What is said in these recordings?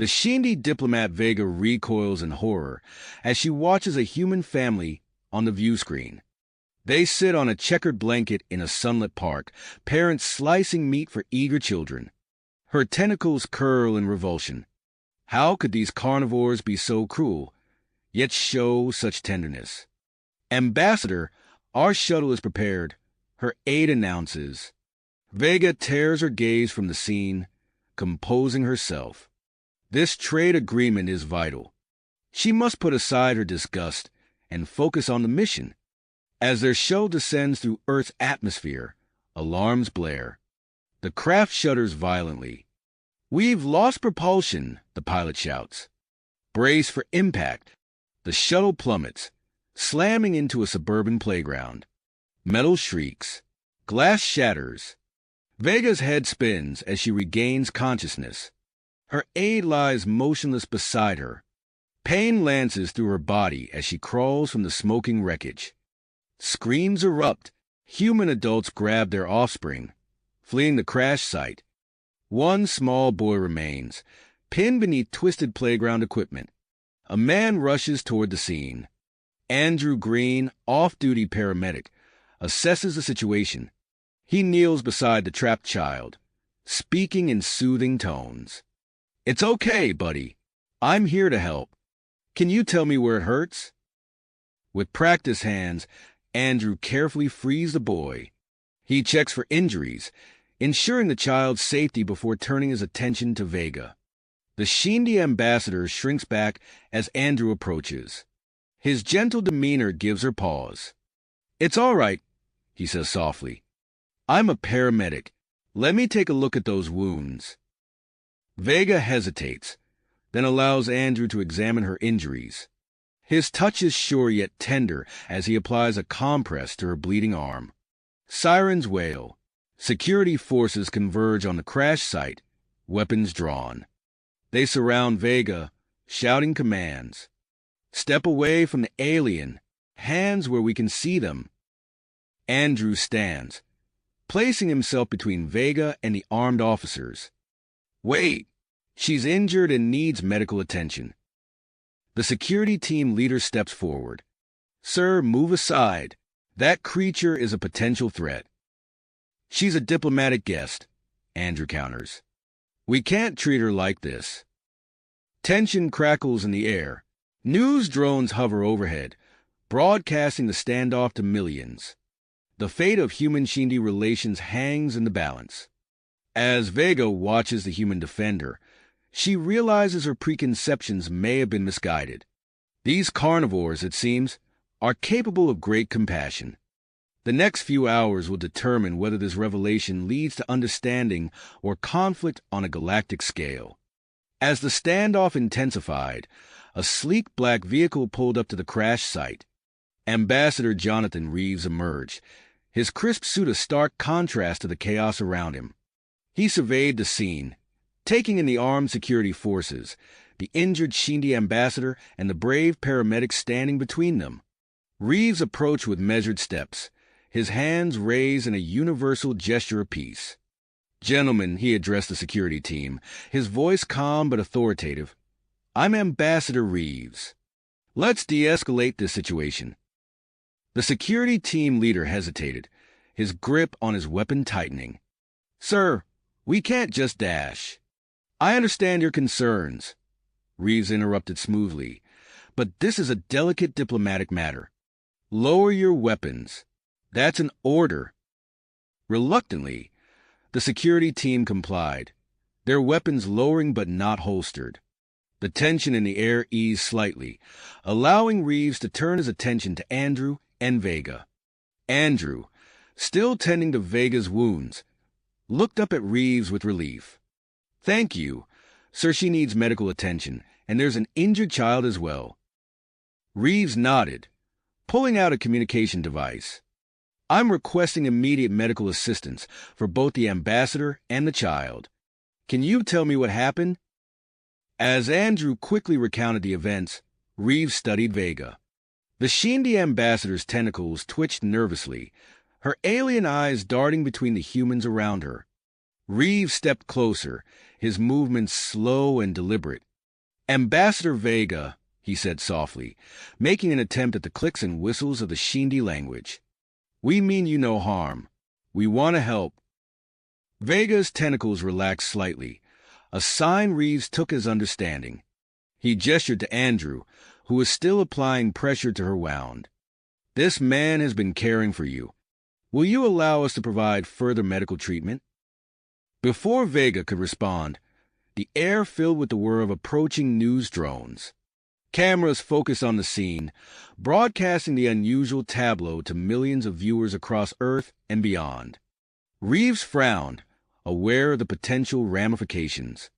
The Shindy diplomat Vega recoils in horror as she watches a human family on the view screen. They sit on a checkered blanket in a sunlit park, parents slicing meat for eager children. Her tentacles curl in revulsion. How could these carnivores be so cruel, yet show such tenderness? Ambassador, our shuttle is prepared, her aide announces. Vega tears her gaze from the scene, composing herself. This trade agreement is vital. She must put aside her disgust and focus on the mission. As their shuttle descends through Earth's atmosphere, alarms blare. The craft shudders violently. "We've lost propulsion," the pilot shouts. "Brace for impact." The shuttle plummets, slamming into a suburban playground. Metal shrieks. Glass shatters. Vega's head spins as she regains consciousness. Her aide lies motionless beside her. Pain lances through her body as she crawls from the smoking wreckage. Screams erupt. Human adults grab their offspring, fleeing the crash site. One small boy remains, pinned beneath twisted playground equipment. A man rushes toward the scene. Andrew Green, off-duty paramedic, assesses the situation. He kneels beside the trapped child, speaking in soothing tones. "It's okay, buddy. I'm here to help. Can you tell me where it hurts?" With practiced hands, Andrew carefully frees the boy. He checks for injuries, ensuring the child's safety before turning his attention to Vega. The Shindy ambassador shrinks back as Andrew approaches. His gentle demeanor gives her pause. "It's all right," he says softly. "I'm a paramedic. Let me take a look at those wounds." Vega hesitates, then allows Andrew to examine her injuries. His touch is sure yet tender as he applies a compress to her bleeding arm. Sirens wail. Security forces converge on the crash site, weapons drawn. They surround Vega, shouting commands. "Step away from the alien. Hands where we can see them." Andrew stands, placing himself between Vega and the armed officers. "Wait! She's injured and needs medical attention." The security team leader steps forward. "Sir, move aside. That creature is a potential threat." "She's a diplomatic guest," Andrew counters. "We can't treat her like this." Tension crackles in the air. News drones hover overhead, broadcasting the standoff to millions. The fate of human-Shindy relations hangs in the balance. As Vega watches the human defender, she realizes her preconceptions may have been misguided. These carnivores, it seems, are capable of great compassion. The next few hours will determine whether this revelation leads to understanding or conflict on a galactic scale. As the standoff intensified, a sleek black vehicle pulled up to the crash site. Ambassador Jonathan Reeves emerged, his crisp suit a stark contrast to the chaos around him. He surveyed the scene, taking in the armed security forces, the injured Shindy ambassador, and the brave paramedics standing between them. Reeves approached with measured steps, his hands raised in a universal gesture of peace. "Gentlemen," he addressed the security team, his voice calm but authoritative, "I'm Ambassador Reeves. Let's de-escalate this situation." The security team leader hesitated, his grip on his weapon tightening. "Sir, we can't just dash." "I understand your concerns," Reeves interrupted smoothly, "but this is a delicate diplomatic matter. Lower your weapons. That's an order." Reluctantly, the security team complied, their weapons lowering but not holstered. The tension in the air eased slightly, allowing Reeves to turn his attention to Andrew and Vega. Andrew, still tending to Vega's wounds, looked up at Reeves with relief. "Thank you. Sir, she needs medical attention, and there's an injured child as well." Reeves nodded, pulling out a communication device. "I'm requesting immediate medical assistance for both the ambassador and the child. Can you tell me what happened?" As Andrew quickly recounted the events, Reeves studied Vega. The Shindy ambassador's tentacles twitched nervously, her alien eyes darting between the humans around her. Reeves stepped closer, his movements slow and deliberate, Ambassador Vega, he said softly, making an attempt at the clicks and whistles of the Shindy language. We mean you no harm. We want to help. Vega's tentacles relaxed slightly, a sign Reeves took as understanding. He gestured to Andrew, who was still applying pressure to her wound. This man has been caring for you. Will you allow us to provide further medical treatment? Before Vega could respond, the air filled with the whir of approaching news drones. Cameras focused on the scene, broadcasting the unusual tableau to millions of viewers across Earth and beyond. Reeves frowned, aware of the potential ramifications.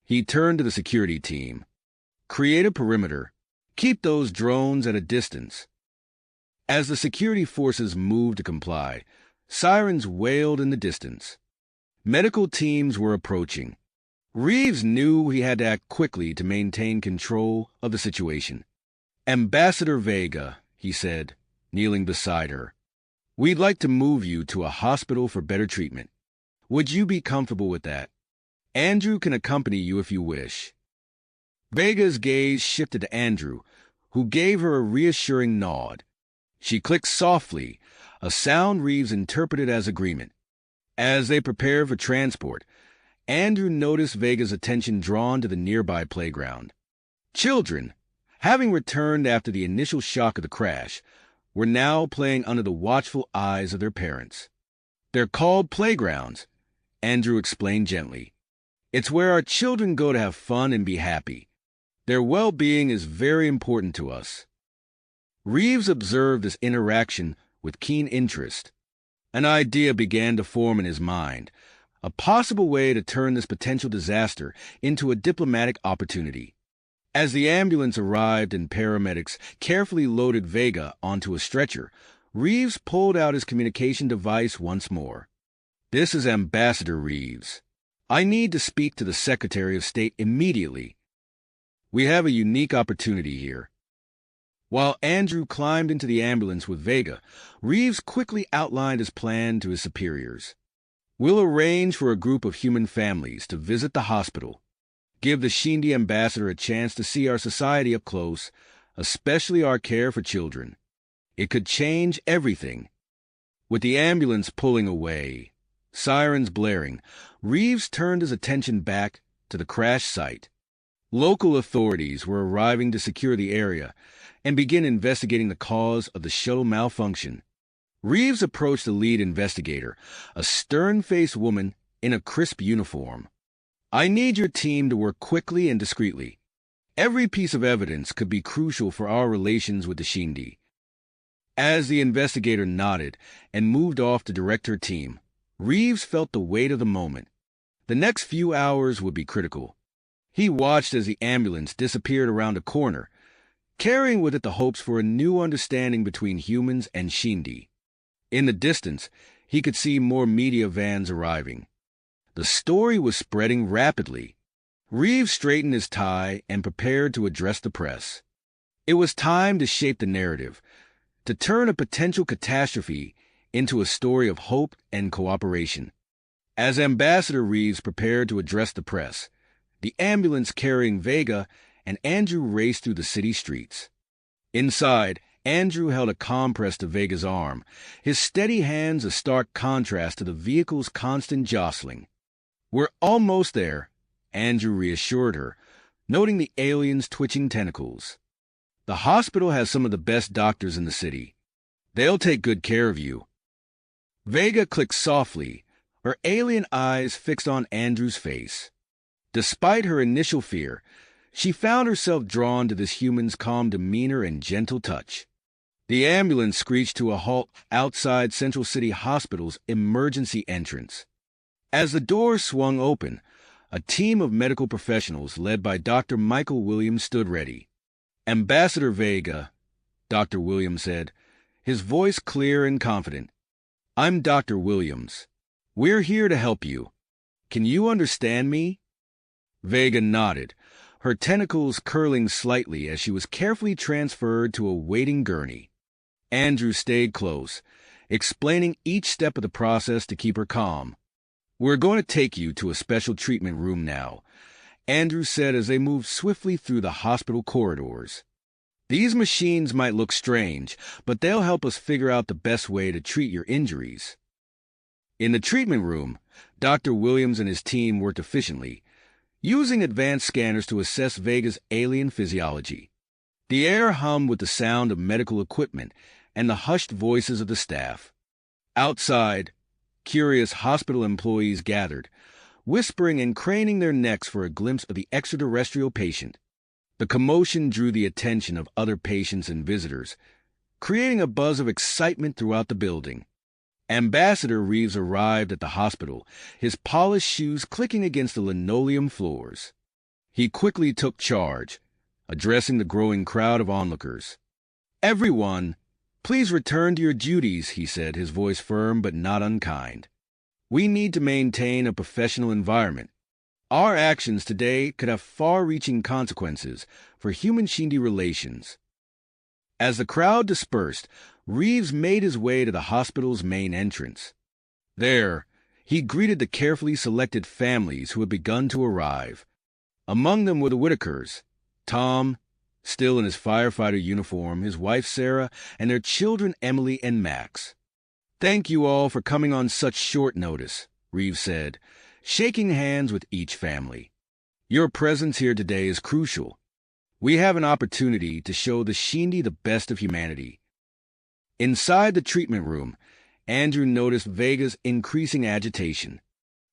He turned to the security team. Create a perimeter. Keep those drones at a distance. As the security forces moved to comply, sirens wailed in the distance. Medical teams were approaching. Reeves knew he had to act quickly to maintain control of the situation. Ambassador Vega, he said, kneeling beside her, we'd like to move you to a hospital for better treatment. Would you be comfortable with that? Andrew can accompany you if you wish. Vega's gaze shifted to Andrew, who gave her a reassuring nod. She clicked softly, a sound Reeves interpreted as agreement. As they prepared for transport, Andrew noticed Vega's attention drawn to the nearby playground. Children, having returned after the initial shock of the crash, were now playing under the watchful eyes of their parents. They're called playgrounds, Andrew explained gently. It's where our children go to have fun and be happy. Their well-being is very important to us. Reeves observed this interaction with keen interest. An idea began to form in his mind, a possible way to turn this potential disaster into a diplomatic opportunity. As the ambulance arrived and paramedics carefully loaded Vega onto a stretcher, Reeves pulled out his communication device once more. This is Ambassador Reeves. I need to speak to the Secretary of State immediately. We have a unique opportunity here. While Andrew climbed into the ambulance with Vega, Reeves quickly outlined his plan to his superiors. We'll arrange for a group of human families to visit the hospital. Give the Shindy ambassador a chance to see our society up close, especially our care for children. It could change everything. With the ambulance pulling away, sirens blaring, Reeves turned his attention back to the crash site. Local authorities were arriving to secure the area and begin investigating the cause of the shuttle malfunction. Reeves approached the lead investigator, a stern-faced woman in a crisp uniform. I need your team to work quickly and discreetly. Every piece of evidence could be crucial for our relations with the Shindy. As the investigator nodded and moved off to direct her team, Reeves felt the weight of the moment. The next few hours would be critical. He watched as the ambulance disappeared around a corner, carrying with it the hopes for a new understanding between humans and Shindy. In the distance, he could see more media vans arriving. The story was spreading rapidly. Reeves straightened his tie and prepared to address the press. It was time to shape the narrative, to turn a potential catastrophe into a story of hope and cooperation. As Ambassador Reeves prepared to address the press, the ambulance carrying Vega and Andrew raced through the city streets. Inside, Andrew held a compress to Vega's arm, his steady hands a stark contrast to the vehicle's constant jostling. We're almost there, Andrew reassured her, noting the alien's twitching tentacles. The hospital has some of the best doctors in the city. They'll take good care of you. Vega clicked softly, her alien eyes fixed on Andrew's face. Despite her initial fear, she found herself drawn to this human's calm demeanor and gentle touch. The ambulance screeched to a halt outside Central City Hospital's emergency entrance. As the door swung open, a team of medical professionals led by Dr. Michael Williams stood ready. Ambassador Vega, Dr. Williams said, his voice clear and confident. I'm Dr. Williams. We're here to help you. Can you understand me? Vega nodded, her tentacles curling slightly as she was carefully transferred to a waiting gurney. Andrew stayed close, explaining each step of the process to keep her calm. We're going to take you to a special treatment room now. Andrew said as they moved swiftly through the hospital corridors. These machines might look strange, but they'll help us figure out the best way to treat your injuries. In the treatment room, Dr. Williams and his team worked efficiently, using advanced scanners to assess Vega's alien physiology. The air hummed with the sound of medical equipment and the hushed voices of the staff. Outside, curious hospital employees gathered, whispering and craning their necks for a glimpse of the extraterrestrial patient. The commotion drew the attention of other patients and visitors, creating a buzz of excitement throughout the building. Ambassador Reeves arrived at the hospital, his polished shoes clicking against the linoleum floors. He quickly took charge, addressing the growing crowd of onlookers. "Everyone, please return to your duties," he said, his voice firm but not unkind. "We need to maintain a professional environment. Our actions today could have far-reaching consequences for human-Shindy relations." As the crowd dispersed, Reeves made his way to the hospital's main entrance. There, he greeted the carefully selected families who had begun to arrive. Among them were the Whitakers, Tom, still in his firefighter uniform, his wife Sarah, and their children Emily and Max. "Thank you all for coming on such short notice," Reeves said, shaking hands with each family. "Your presence here today is crucial. We have an opportunity to show the Shindy the best of humanity." Inside the treatment room, Andrew noticed Vega's increasing agitation.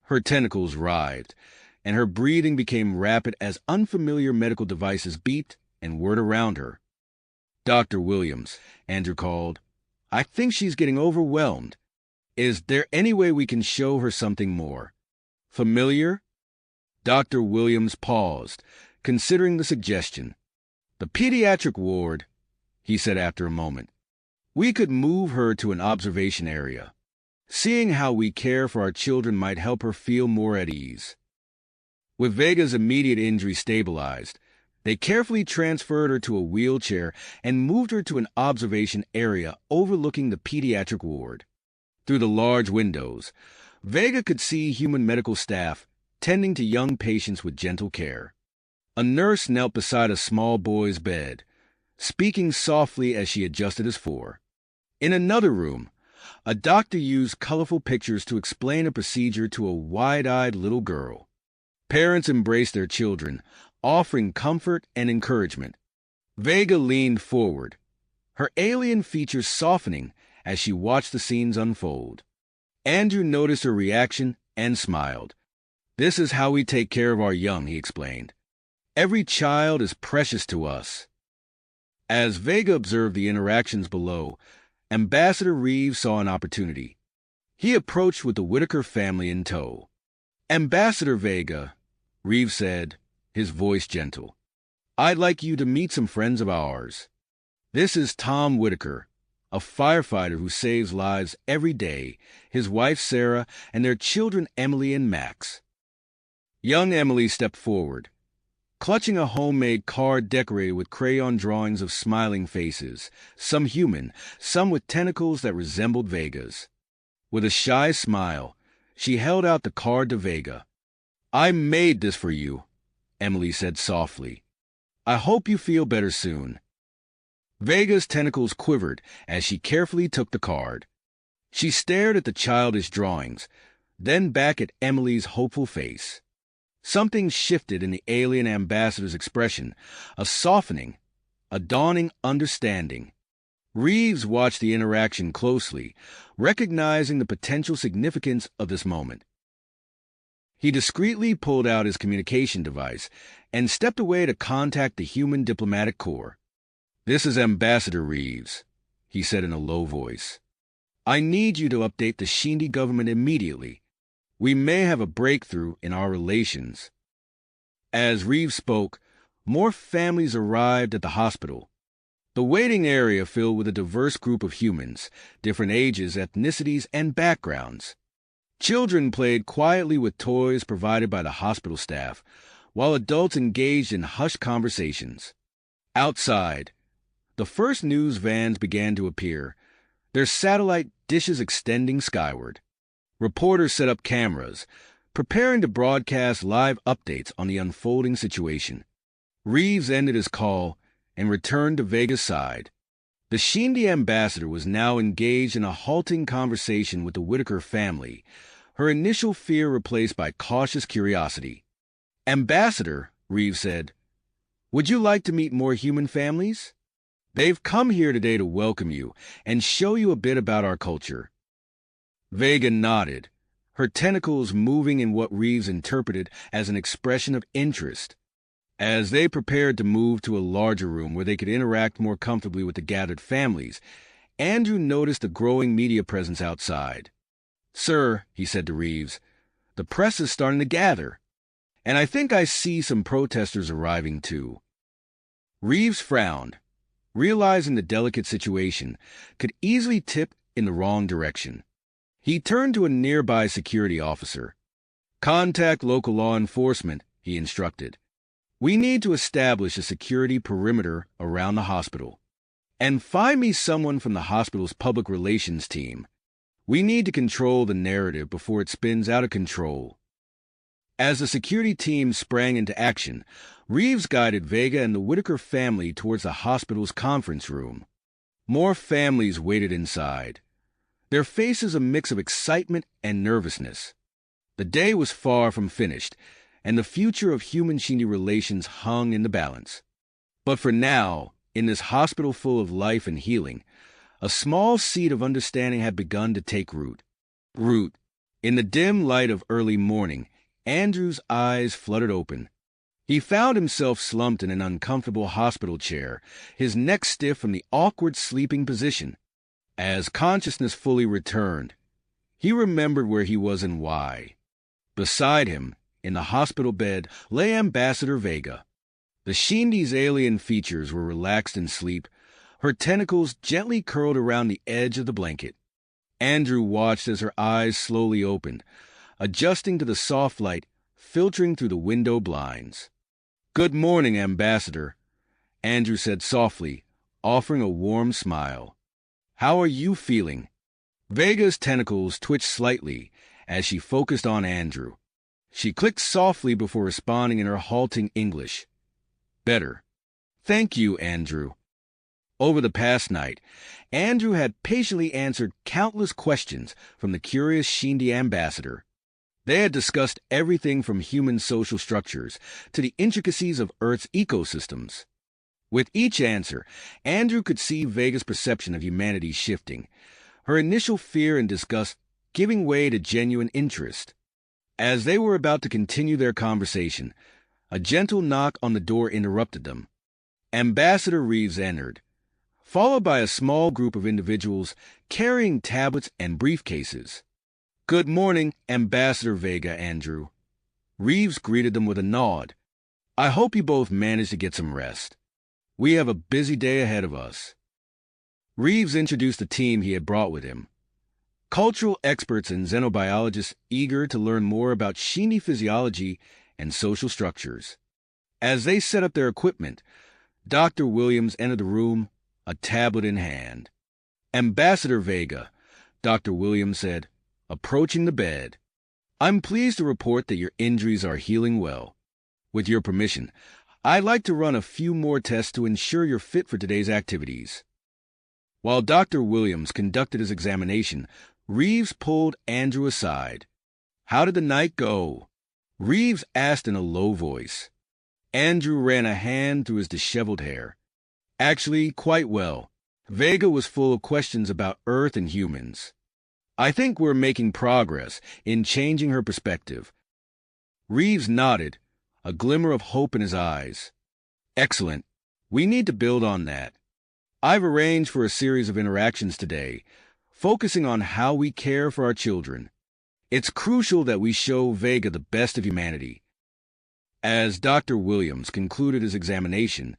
Her tentacles writhed, and her breathing became rapid as unfamiliar medical devices beeped and whirred around her. "Dr. Williams," Andrew called, "I think she's getting overwhelmed. Is there any way we can show her something more familiar?" Dr. Williams paused, considering the suggestion. "The pediatric ward," he said after a moment. "We could move her to an observation area. Seeing how we care for our children might help her feel more at ease." With Vega's immediate injury stabilized, they carefully transferred her to a wheelchair and moved her to an observation area overlooking the pediatric ward. Through the large windows, Vega could see human medical staff tending to young patients with gentle care. A nurse knelt beside a small boy's bed, speaking softly as she adjusted his fore. In another room, a doctor used colorful pictures to explain a procedure to a wide-eyed little girl. Parents embraced their children, offering comfort and encouragement. Vega leaned forward, her alien features softening as she watched the scenes unfold. Andrew noticed her reaction and smiled. "This is how we take care of our young," he explained. "Every child is precious to us." As Vega observed the interactions below, Ambassador Reeves saw an opportunity. He approached with the Whitaker family in tow. "Ambassador Vega," Reeves said, his voice gentle, "I'd like you to meet some friends of ours. This is Tom Whitaker, a firefighter who saves lives every day, his wife Sarah, and their children Emily and Max." Young Emily stepped forward, clutching a homemade card decorated with crayon drawings of smiling faces, some human, some with tentacles that resembled Vega's. With a shy smile, she held out the card to Vega. "I made this for you," Emily said softly. "I hope you feel better soon." Vega's tentacles quivered as she carefully took the card. She stared at the childish drawings, then back at Emily's hopeful face. Something shifted in the alien ambassador's expression, a softening, a dawning understanding. Reeves watched the interaction closely, recognizing the potential significance of this moment. He discreetly pulled out his communication device and stepped away to contact the human diplomatic corps. "This is Ambassador Reeves," he said in a low voice. "I need you to update the Shindy government immediately. We may have a breakthrough in our relations." As Reeves spoke, more families arrived at the hospital. The waiting area filled with a diverse group of humans, different ages, ethnicities, and backgrounds. Children played quietly with toys provided by the hospital staff, while adults engaged in hushed conversations. Outside, the first news vans began to appear, their satellite dishes extending skyward. Reporters set up cameras, preparing to broadcast live updates on the unfolding situation. Reeves ended his call and returned to Vega's side. The Shindy ambassador was now engaged in a halting conversation with the Whitaker family, her initial fear replaced by cautious curiosity. "Ambassador," Reeves said, "would you like to meet more human families? They've come here today to welcome you and show you a bit about our culture." Vega nodded, her tentacles moving in what Reeves interpreted as an expression of interest. As they prepared to move to a larger room where they could interact more comfortably with the gathered families, Andrew noticed a growing media presence outside. "Sir," he said to Reeves, "the press is starting to gather, and I think I see some protesters arriving too." Reeves frowned, realizing the delicate situation could easily tip in the wrong direction. He turned to a nearby security officer. "Contact local law enforcement," he instructed. "We need to establish a security perimeter around the hospital. And find me someone from the hospital's public relations team. We need to control the narrative before it spins out of control." As the security team sprang into action, Reeves guided Vega and the Whitaker family towards the hospital's conference room. More families waited inside, their faces a mix of excitement and nervousness. The day was far from finished, and the future of human-Shindy relations hung in the balance. But for now, in this hospital full of life and healing, a small seed of understanding had begun to take root. In the dim light of early morning, Andrew's eyes fluttered open. He found himself slumped in an uncomfortable hospital chair, his neck stiff from the awkward sleeping position. As consciousness fully returned, he remembered where he was and why. Beside him, in the hospital bed, lay Ambassador Vega. The Shindy's alien features were relaxed in sleep, her tentacles gently curled around the edge of the blanket. Andrew watched as her eyes slowly opened, adjusting to the soft light filtering through the window blinds. "Good morning, Ambassador," Andrew said softly, offering a warm smile. "How are you feeling?" Vega's tentacles twitched slightly as she focused on Andrew. She clicked softly before responding in her halting English. "Better. Thank you, Andrew." Over the past night, Andrew had patiently answered countless questions from the curious Shindy ambassador. They had discussed everything from human social structures to the intricacies of Earth's ecosystems. With each answer, Andrew could see Vega's perception of humanity shifting, her initial fear and disgust giving way to genuine interest. As they were about to continue their conversation, a gentle knock on the door interrupted them. Ambassador Reeves entered, followed by a small group of individuals carrying tablets and briefcases. "Good morning, Ambassador Vega, Andrew." Reeves greeted them with a nod. "I hope you both managed to get some rest. We have a busy day ahead of us." Reeves introduced the team he had brought with him. Cultural experts and xenobiologists eager to learn more about Shindy physiology and social structures. As they set up their equipment, Dr. Williams entered the room, a tablet in hand. "Ambassador Vega," Dr. Williams said, approaching the bed, "I'm pleased to report that your injuries are healing well. With your permission, I'd like to run a few more tests to ensure you're fit for today's activities." While Dr. Williams conducted his examination, Reeves pulled Andrew aside. "How did the night go?" Reeves asked in a low voice. Andrew ran a hand through his disheveled hair. "Actually, quite well. Vega was full of questions about Earth and humans. I think we're making progress in changing her perspective." Reeves nodded, a glimmer of hope in his eyes. "Excellent. We need to build on that. I've arranged for a series of interactions today, focusing on how we care for our children. It's crucial that we show Vega the best of humanity." As Dr. Williams concluded his examination,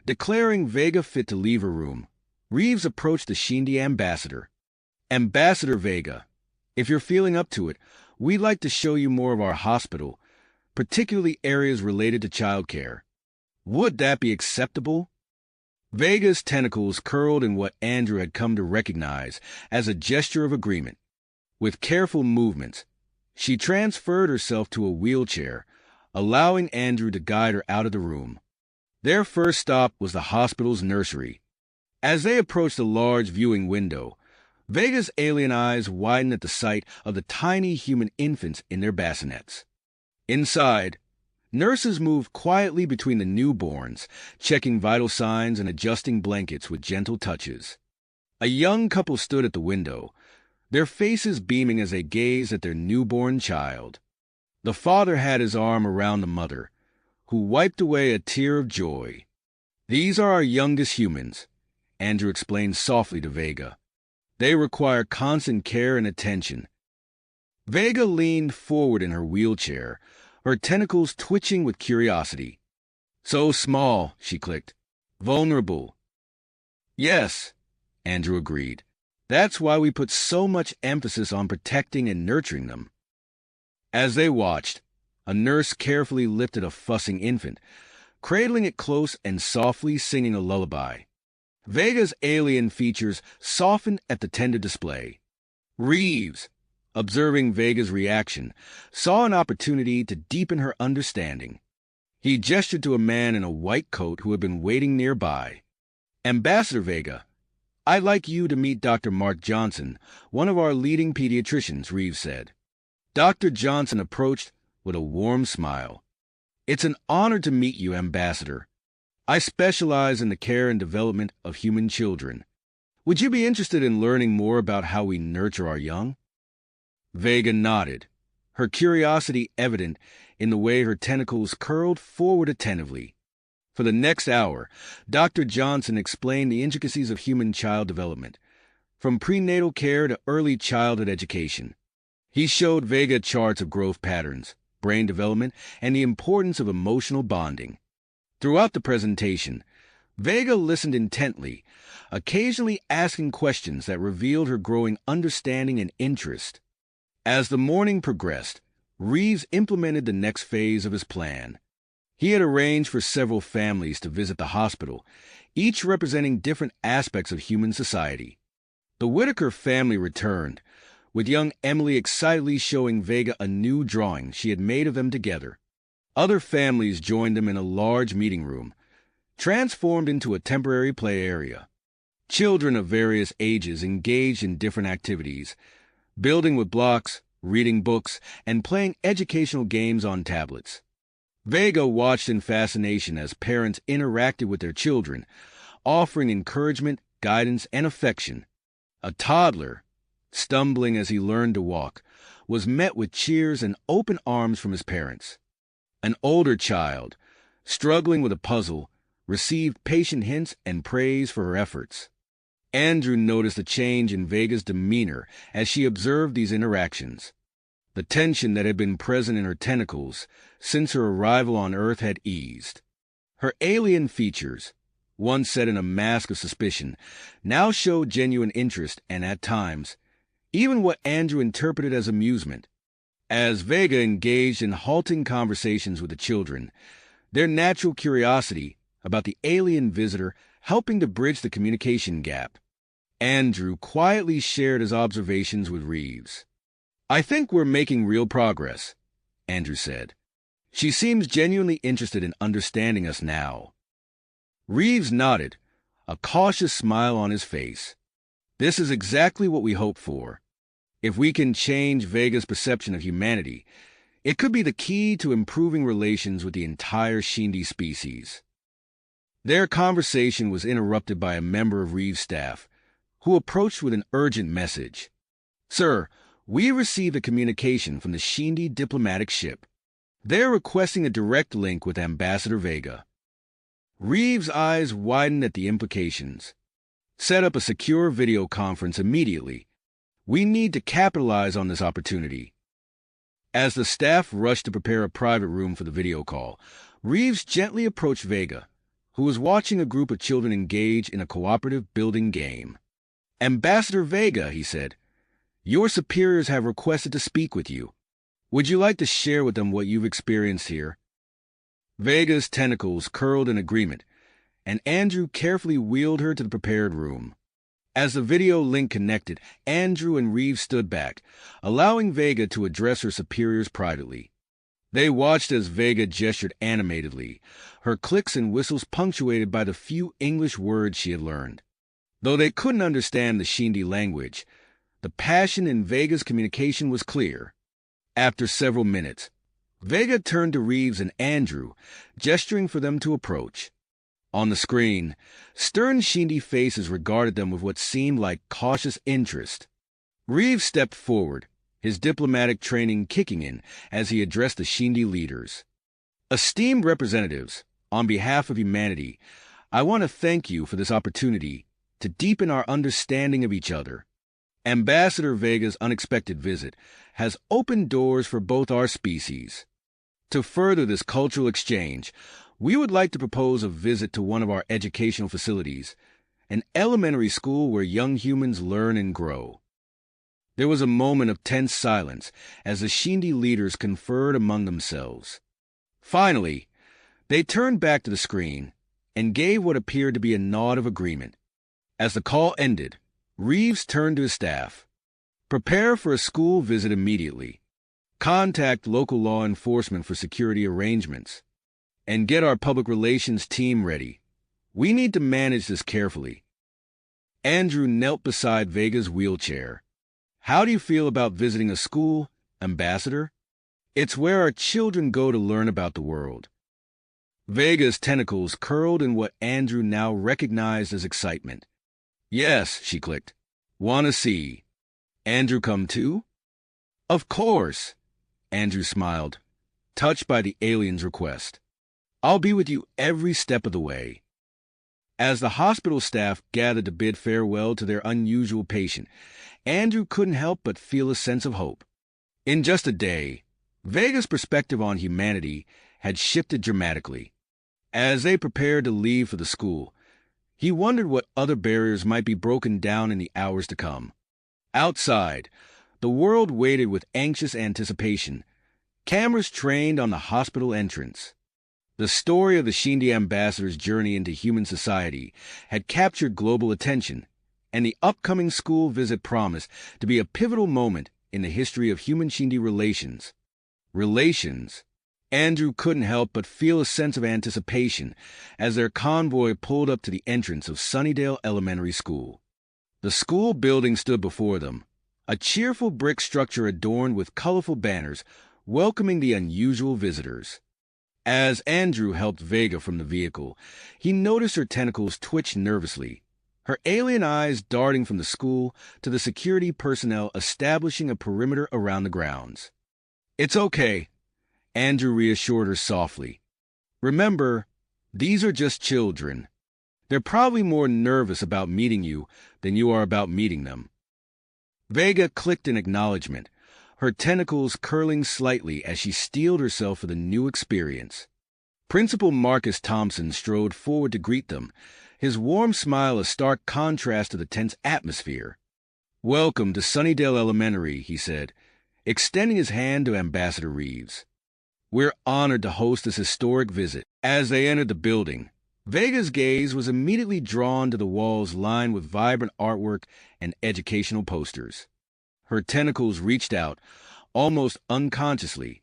declaring Vega fit to leave her room, Reeves approached the Shindy ambassador. "Ambassador Vega, if you're feeling up to it, we'd like to show you more of our hospital, particularly areas related to childcare. Would that be acceptable?" Vega's tentacles curled in what Andrew had come to recognize as a gesture of agreement. With careful movements, She transferred herself to a wheelchair, allowing Andrew to guide her out of the room. Their first stop was the hospital's nursery. As they approached the large viewing window, Vega's alien eyes widened at the sight of the tiny human infants in their bassinets. Inside, nurses moved quietly between the newborns, checking vital signs and adjusting blankets with gentle touches. A young couple stood at the window, their faces beaming as they gazed at their newborn child. The father had his arm around the mother, who wiped away a tear of joy. "These are our youngest humans," Andrew explained softly to Vega. "They require constant care and attention." Vega leaned forward in her wheelchair, her tentacles twitching with curiosity. "So small," she clicked. "Vulnerable." "Yes," Andrew agreed. "That's why we put so much emphasis on protecting and nurturing them." As they watched, a nurse carefully lifted a fussing infant, cradling it close and softly singing a lullaby. Vega's alien features softened at the tender display. Reeves, observing Vega's reaction, saw an opportunity to deepen her understanding. He gestured to a man in a white coat who had been waiting nearby. "Ambassador Vega, I'd like you to meet Dr. Mark Johnson, one of our leading pediatricians," Reeves said. Dr. Johnson approached with a warm smile. "It's an honor to meet you, Ambassador. I specialize in the care and development of human children. Would you be interested in learning more about how we nurture our young?" Vega nodded, her curiosity evident in the way her tentacles curled forward attentively. For the next hour, Dr. Johnson explained the intricacies of human child development, from prenatal care to early childhood education. He showed Vega charts of growth patterns, brain development, and the importance of emotional bonding. Throughout the presentation, Vega listened intently, occasionally asking questions that revealed her growing understanding and interest. As the morning progressed, Reeves implemented the next phase of his plan. He had arranged for several families to visit the hospital, each representing different aspects of human society. The Whitaker family returned, with young Emily excitedly showing Vega a new drawing she had made of them together. Other families joined them in a large meeting room, transformed into a temporary play area. Children of various ages engaged in different activities, building with blocks, reading books, and playing educational games on tablets. Vega watched in fascination as parents interacted with their children, offering encouragement, guidance, and affection. A toddler, stumbling as he learned to walk, was met with cheers and open arms from his parents. An older child, struggling with a puzzle, received patient hints and praise for her efforts. Andrew noticed a change in Vega's demeanor as she observed these interactions. The tension that had been present in her tentacles since her arrival on Earth had eased. Her alien features, once set in a mask of suspicion, now showed genuine interest and, at times, even what Andrew interpreted as amusement. As Vega engaged in halting conversations with the children, their natural curiosity about the alien visitor helping to bridge the communication gap, Andrew quietly shared his observations with Reeves. "I think we're making real progress," Andrew said. "She seems genuinely interested in understanding us now." Reeves nodded, a cautious smile on his face. "This is exactly what we hoped for. If we can change Vega's perception of humanity, it could be the key to improving relations with the entire Shindy species." Their conversation was interrupted by a member of Reeves' staff, who approached with an urgent message. "Sir, we received a communication from the Shindy diplomatic ship. They're requesting a direct link with Ambassador Vega." Reeves' eyes widened at the implications. "Set up a secure video conference immediately. We need to capitalize on this opportunity." As the staff rushed to prepare a private room for the video call, Reeves gently approached Vega, who was watching a group of children engage in a cooperative building game. "Ambassador Vega," he said, "your superiors have requested to speak with you. Would you like to share with them what you've experienced here?" Vega's tentacles curled in agreement, and Andrew carefully wheeled her to the prepared room. As the video link connected, Andrew and Reeves stood back, allowing Vega to address her superiors privately. They watched as Vega gestured animatedly, her clicks and whistles punctuated by the few English words she had learned. Though they couldn't understand the Shindy language, the passion in Vega's communication was clear. After several minutes, Vega turned to Reeves and Andrew, gesturing for them to approach. On the screen, stern Shindy faces regarded them with what seemed like cautious interest. Reeves stepped forward, his diplomatic training kicking in as he addressed the Shindy leaders. Esteemed representatives, on behalf of humanity, I want to thank you for this opportunity to deepen our understanding of each other. Ambassador Vega's unexpected visit has opened doors for both our species. To further this cultural exchange, we would like to propose a visit to one of our educational facilities, an elementary school where young humans learn and grow. There was a moment of tense silence as the Shindy leaders conferred among themselves. Finally, they turned back to the screen and gave what appeared to be a nod of agreement. As the call ended, Reeves turned to his staff. Prepare for a school visit immediately. Contact local law enforcement for security arrangements. And get our public relations team ready. We need to manage this carefully. Andrew knelt beside Vega's wheelchair. How do you feel about visiting a school, Ambassador? It's where our children go to learn about the world. Vega's tentacles curled in what Andrew now recognized as excitement. Yes, she clicked. Wanna see. Andrew come too? Of course. Andrew smiled, touched by the alien's request. I'll be with you every step of the way. As the hospital staff gathered to bid farewell to their unusual patient, Andrew couldn't help but feel a sense of hope. In just a day, Vega's perspective on humanity had shifted dramatically. As they prepared to leave for the school, he wondered what other barriers might be broken down in the hours to come. Outside, the world waited with anxious anticipation, cameras trained on the hospital entrance. The story of the Shindy ambassador's journey into human society had captured global attention, and the upcoming school visit promised to be a pivotal moment in the history of human-Shindy relations. Andrew couldn't help but feel a sense of anticipation as their convoy pulled up to the entrance of Sunnydale Elementary School. The school building stood before them, a cheerful brick structure adorned with colorful banners welcoming the unusual visitors. As Andrew helped Vega from the vehicle, he noticed her tentacles twitch nervously, her alien eyes darting from the school to the security personnel establishing a perimeter around the grounds. It's okay, Andrew reassured her softly. Remember, these are just children. They're probably more nervous about meeting you than you are about meeting them. Vega clicked in acknowledgement, her tentacles curling slightly as she steeled herself for the new experience. Principal Marcus Thompson strode forward to greet them, his warm smile a stark contrast to the tense atmosphere. Welcome to Sunnydale Elementary, he said, extending his hand to Ambassador Reeves. We're honored to host this historic visit. As they entered the building, Vega's gaze was immediately drawn to the walls lined with vibrant artwork and educational posters. Her tentacles reached out, almost unconsciously,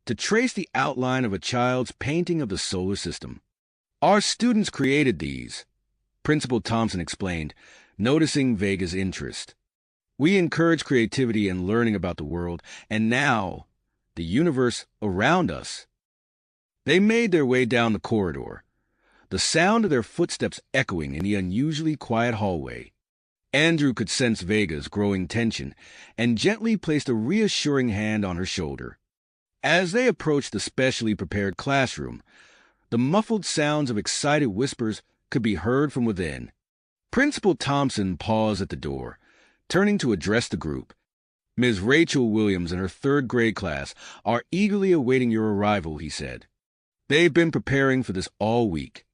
to trace the outline of a child's painting of the solar system. Our students created these, Principal Thompson explained, noticing Vega's interest. We encourage creativity and learning about the world, and now, the universe around us. They made their way down the corridor, the sound of their footsteps echoing in the unusually quiet hallway. Andrew could sense Vega's growing tension and gently placed a reassuring hand on her shoulder. As they approached the specially prepared classroom, the muffled sounds of excited whispers could be heard from within. Principal Thompson paused at the door, turning to address the group. Ms. Rachel Williams and her third-grade class are eagerly awaiting your arrival, he said. They've been preparing for this all week.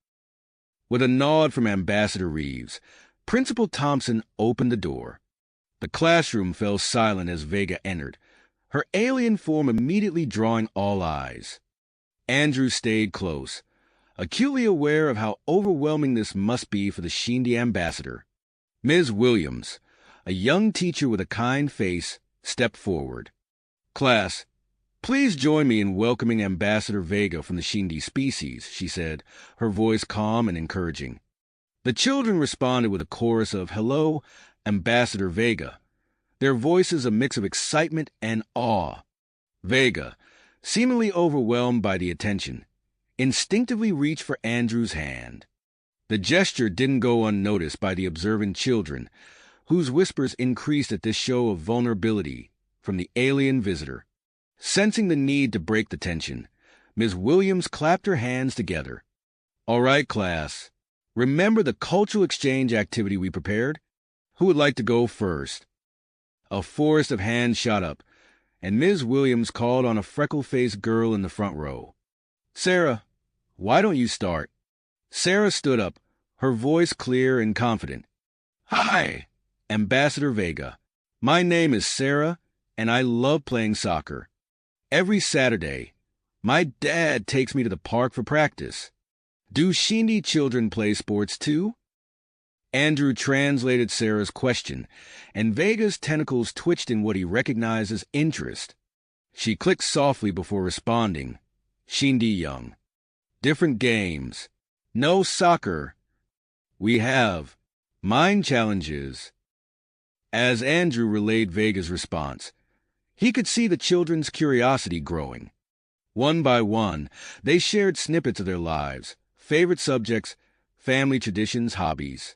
With a nod from Ambassador Reeves, Principal Thompson opened the door. The classroom fell silent as Vega entered, her alien form immediately drawing all eyes. Andrew stayed close, acutely aware of how overwhelming this must be for the Shindy ambassador. Ms. Williams, a young teacher with a kind face, stepped forward. "Class, please join me in welcoming Ambassador Vega from the Shindy species," she said, her voice calm and encouraging. The children responded with a chorus of "Hello, Ambassador Vega," their voices a mix of excitement and awe. Vega, seemingly overwhelmed by the attention, instinctively reached for Andrew's hand. The gesture didn't go unnoticed by the observant children, whose whispers increased at this show of vulnerability from the alien visitor. Sensing the need to break the tension, Ms. Williams clapped her hands together. "All right, class. Remember the cultural exchange activity we prepared? Who would like to go first?" A forest of hands shot up, and Ms. Williams called on a freckle-faced girl in the front row. "Sarah, why don't you start?" Sarah stood up, her voice clear and confident. "Hi, Ambassador Vega. My name is Sarah, and I love playing soccer. Every Saturday, my dad takes me to the park for practice. Do Shindy children play sports too?" Andrew translated Sarah's question, and Vega's tentacles twitched in what he recognized as interest. She clicked softly before responding. "Shindy young. Different games. No soccer. We have mind challenges." As Andrew relayed Vega's response, he could see the children's curiosity growing. One by one, they shared snippets of their lives, favorite subjects, family traditions, hobbies.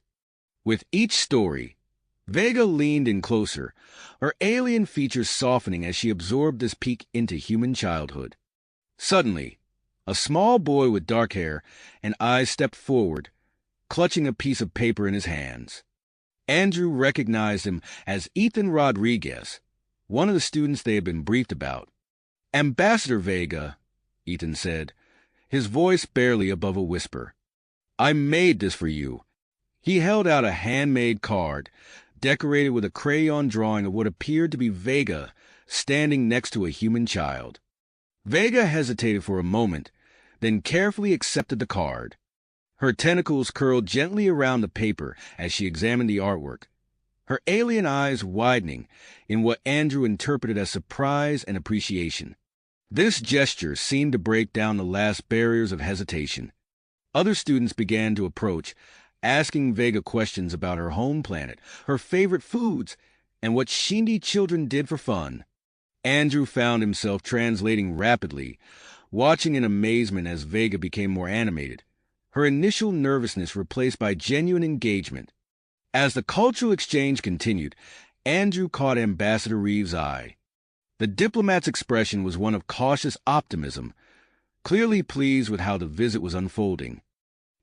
With each story, Vega leaned in closer, her alien features softening as she absorbed this peek into human childhood. Suddenly, a small boy with dark hair and eyes stepped forward, clutching a piece of paper in his hands. Andrew recognized him as Ethan Rodriguez, one of the students they had been briefed about. "Ambassador Vega," Ethan said, his voice barely above a whisper. "I made this for you." He held out a handmade card, decorated with a crayon drawing of what appeared to be Vega standing next to a human child. Vega hesitated for a moment, then carefully accepted the card. Her tentacles curled gently around the paper as she examined the artwork, her alien eyes widening in what Andrew interpreted as surprise and appreciation. This gesture seemed to break down the last barriers of hesitation. Other students began to approach, asking Vega questions about her home planet, her favorite foods, and what Shindy children did for fun. Andrew found himself translating rapidly, watching in amazement as Vega became more animated, her initial nervousness replaced by genuine engagement. As the cultural exchange continued, Andrew caught Ambassador Reeves' eye. The diplomat's expression was one of cautious optimism, clearly pleased with how the visit was unfolding.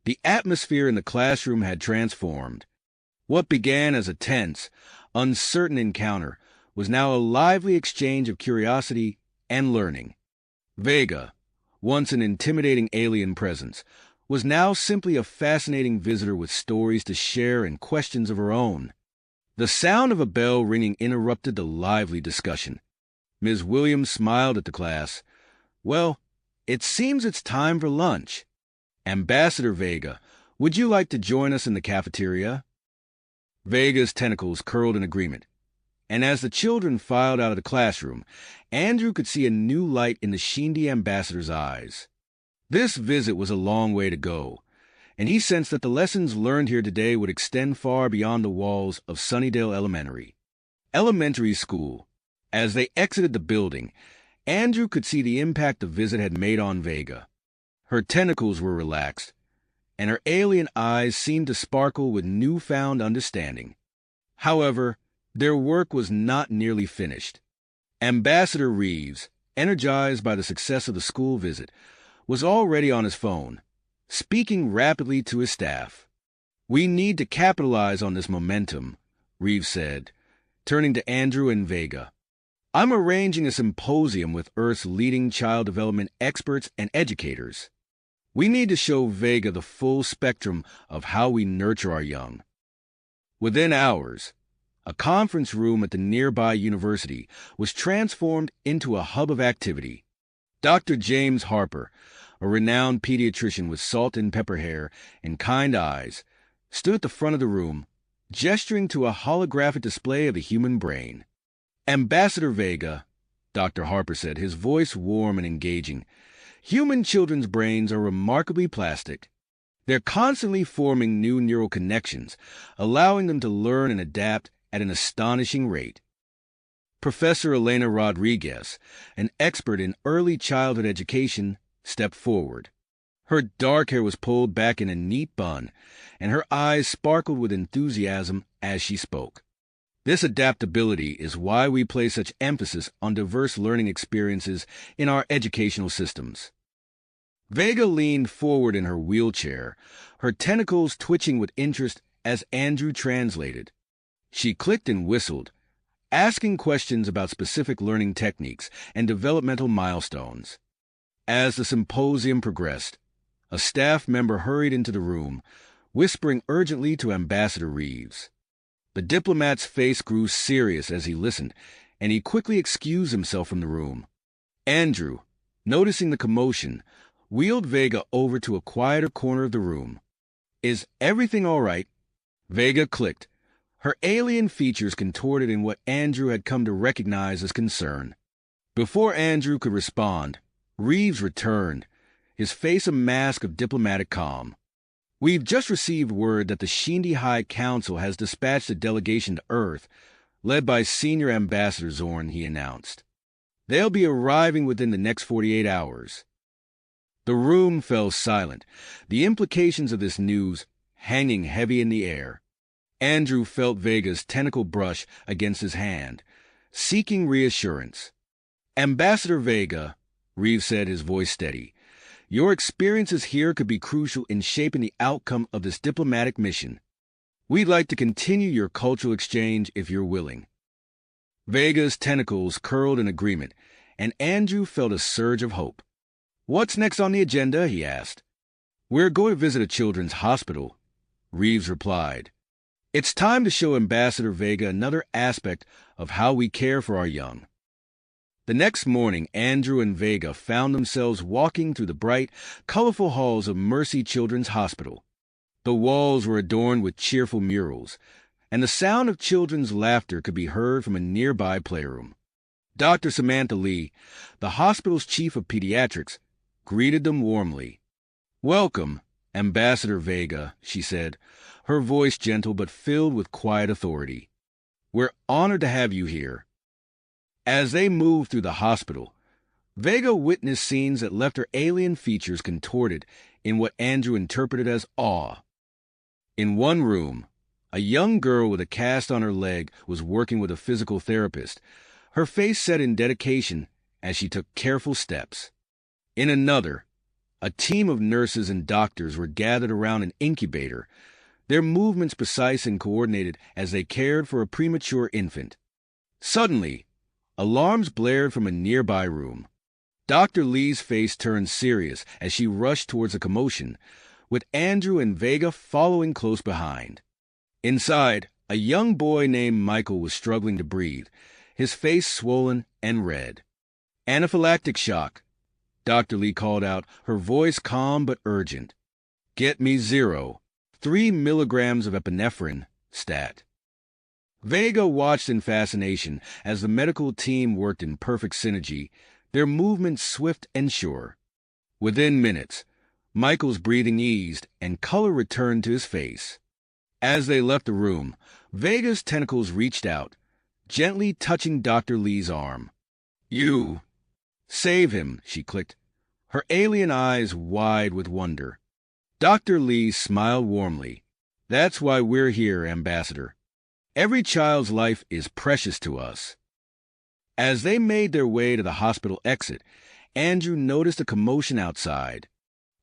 The atmosphere in the classroom had transformed. What began as a tense, uncertain encounter was now a lively exchange of curiosity and learning. Vega, once an intimidating alien presence, was now simply a fascinating visitor with stories to share and questions of her own. The sound of a bell ringing interrupted the lively discussion. Ms. Williams smiled at the class. "Well, it seems it's time for lunch. Ambassador Vega, would you like to join us in the cafeteria?" Vega's tentacles curled in agreement, and as the children filed out of the classroom, Andrew could see a new light in the Shindy ambassador's eyes. This visit was a long way to go, and he sensed that the lessons learned here today would extend far beyond the walls of Sunnydale Elementary. Elementary school. As they exited the building, Andrew could see the impact the visit had made on Vega. Her tentacles were relaxed, and her alien eyes seemed to sparkle with newfound understanding. However, their work was not nearly finished. Ambassador Reeves, energized by the success of the school visit, was already on his phone, speaking rapidly to his staff. "We need to capitalize on this momentum," Reeves said, turning to Andrew and Vega. "I'm arranging a symposium with Earth's leading child development experts and educators. We need to show Vega the full spectrum of how we nurture our young." Within hours, a conference room at the nearby university was transformed into a hub of activity. Dr. James Harper, a renowned pediatrician with salt and pepper hair and kind eyes, stood at the front of the room, gesturing to a holographic display of the human brain. Ambassador Vega, Dr. Harper said, his voice warm and engaging. Human children's brains are remarkably plastic. They're constantly forming new neural connections, allowing them to learn and adapt at an astonishing rate. Professor Elena Rodriguez, an expert in early childhood education, stepped forward. Her dark hair was pulled back in a neat bun, and her eyes sparkled with enthusiasm as she spoke. This adaptability is why we place such emphasis on diverse learning experiences in our educational systems. Vega leaned forward in her wheelchair, her tentacles twitching with interest as Andrew translated. She clicked and whistled, asking questions about specific learning techniques and developmental milestones. As the symposium progressed, a staff member hurried into the room, whispering urgently to Ambassador Reeves. The diplomat's face grew serious as he listened, and he quickly excused himself from the room. Andrew, noticing the commotion, wheeled Vega over to a quieter corner of the room. "Is everything all right?" Vega clicked, her alien features contorted in what Andrew had come to recognize as concern. Before Andrew could respond, Reeves returned, his face a mask of diplomatic calm. "We've just received word that the Shindy High Council has dispatched a delegation to Earth, led by Senior Ambassador Zorn," he announced. "They'll be arriving within the next 48 hours. The room fell silent, the implications of this news hanging heavy in the air. Andrew felt Vega's tentacle brush against his hand, seeking reassurance. "Ambassador Vega," Reeves said, his voice steady, "your experiences here could be crucial in shaping the outcome of this diplomatic mission. We'd like to continue your cultural exchange if you're willing." Vega's tentacles curled in agreement, and Andrew felt a surge of hope. "What's next on the agenda?" he asked. "We're going to visit a children's hospital," Reeves replied. "It's time to show Ambassador Vega another aspect of how we care for our young." The next morning, Andrew and Vega found themselves walking through the bright, colorful halls of Mercy Children's Hospital. The walls were adorned with cheerful murals, and the sound of children's laughter could be heard from a nearby playroom. Dr. Samantha Lee, the hospital's chief of pediatrics, greeted them warmly. "Welcome, Ambassador Vega," she said, her voice gentle but filled with quiet authority. "We're honored to have you here." As they moved through the hospital, Vega witnessed scenes that left her alien features contorted in what Andrew interpreted as awe. In one room, a young girl with a cast on her leg was working with a physical therapist, her face set in dedication as she took careful steps. In another, a team of nurses and doctors were gathered around an incubator, their movements precise and coordinated as they cared for a premature infant. Suddenly, alarms blared from a nearby room. Dr. Lee's face turned serious as she rushed towards the commotion, with Andrew and Vega following close behind. Inside, a young boy named Michael was struggling to breathe, his face swollen and red. "Anaphylactic shock," Dr. Lee called out, her voice calm but urgent. "Get me 3 milligrams of epinephrine, stat." Vega watched in fascination as the medical team worked in perfect synergy, their movements swift and sure. Within minutes, Michael's breathing eased and color returned to his face. As they left the room, Vega's tentacles reached out, gently touching Dr. Lee's arm. "You save him," she clicked, her alien eyes wide with wonder. Dr. Lee smiled warmly. "That's why we're here, Ambassador. Every child's life is precious to us." As they made their way to the hospital exit, Andrew noticed a commotion outside.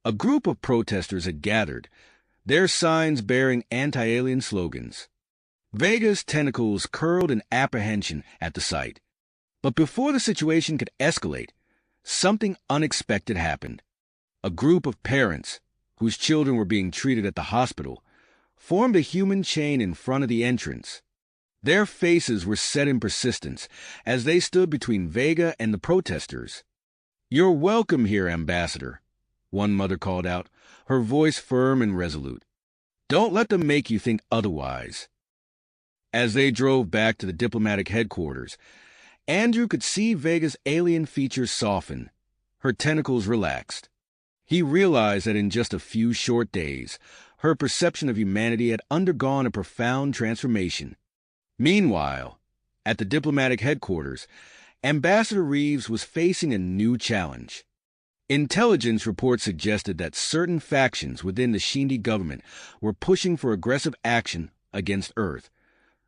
A group of protesters had gathered, their signs bearing anti-alien slogans. Vega's tentacles curled in apprehension at the sight. But before the situation could escalate, something unexpected happened. A group of parents, whose children were being treated at the hospital, formed a human chain in front of the entrance. Their faces were set in persistence as they stood between Vega and the protesters. "You're welcome here, Ambassador," one mother called out, her voice firm and resolute. "Don't let them make you think otherwise." As they drove back to the diplomatic headquarters, Andrew could see Vega's alien features soften, her tentacles relaxed. He realized that in just a few short days, her perception of humanity had undergone a profound transformation. Meanwhile, at the diplomatic headquarters, Ambassador Reeves was facing a new challenge. Intelligence reports suggested that certain factions within the Shindy government were pushing for aggressive action against Earth,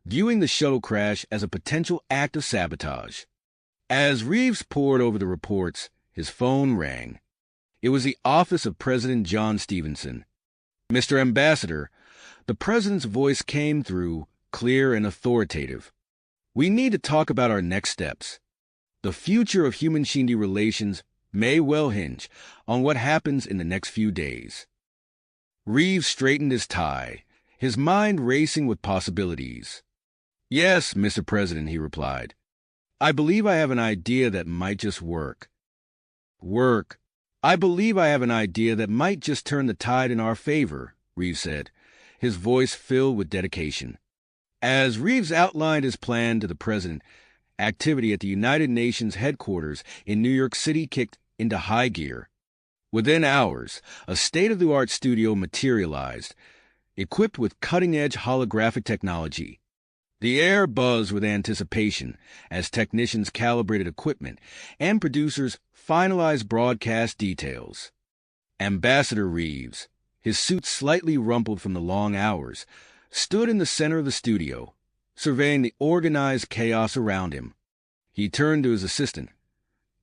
viewing the shuttle crash as a potential act of sabotage. As Reeves pored over the reports, his phone rang. It was the office of President John Stevenson. "Mr. Ambassador," the president's voice came through, clear and authoritative. "We need to talk about our next steps. The future of human-Shindy relations may well hinge on what happens in the next few days." Reeves straightened his tie, his mind racing with possibilities. "Yes, Mr. President," he replied. "I believe I have an idea that might just work." "I believe I have an idea that might just turn the tide in our favor," Reeves said, his voice filled with dedication. As Reeves outlined his plan to the president, activity at the United Nations headquarters in New York City kicked into high gear. Within hours, a state-of-the-art studio materialized, equipped with cutting-edge holographic technology. The air buzzed with anticipation as technicians calibrated equipment and producers finalized broadcast details. Ambassador Reeves, his suit slightly rumpled from the long hours, stood in the center of the studio, surveying the organized chaos around him. He turned to his assistant.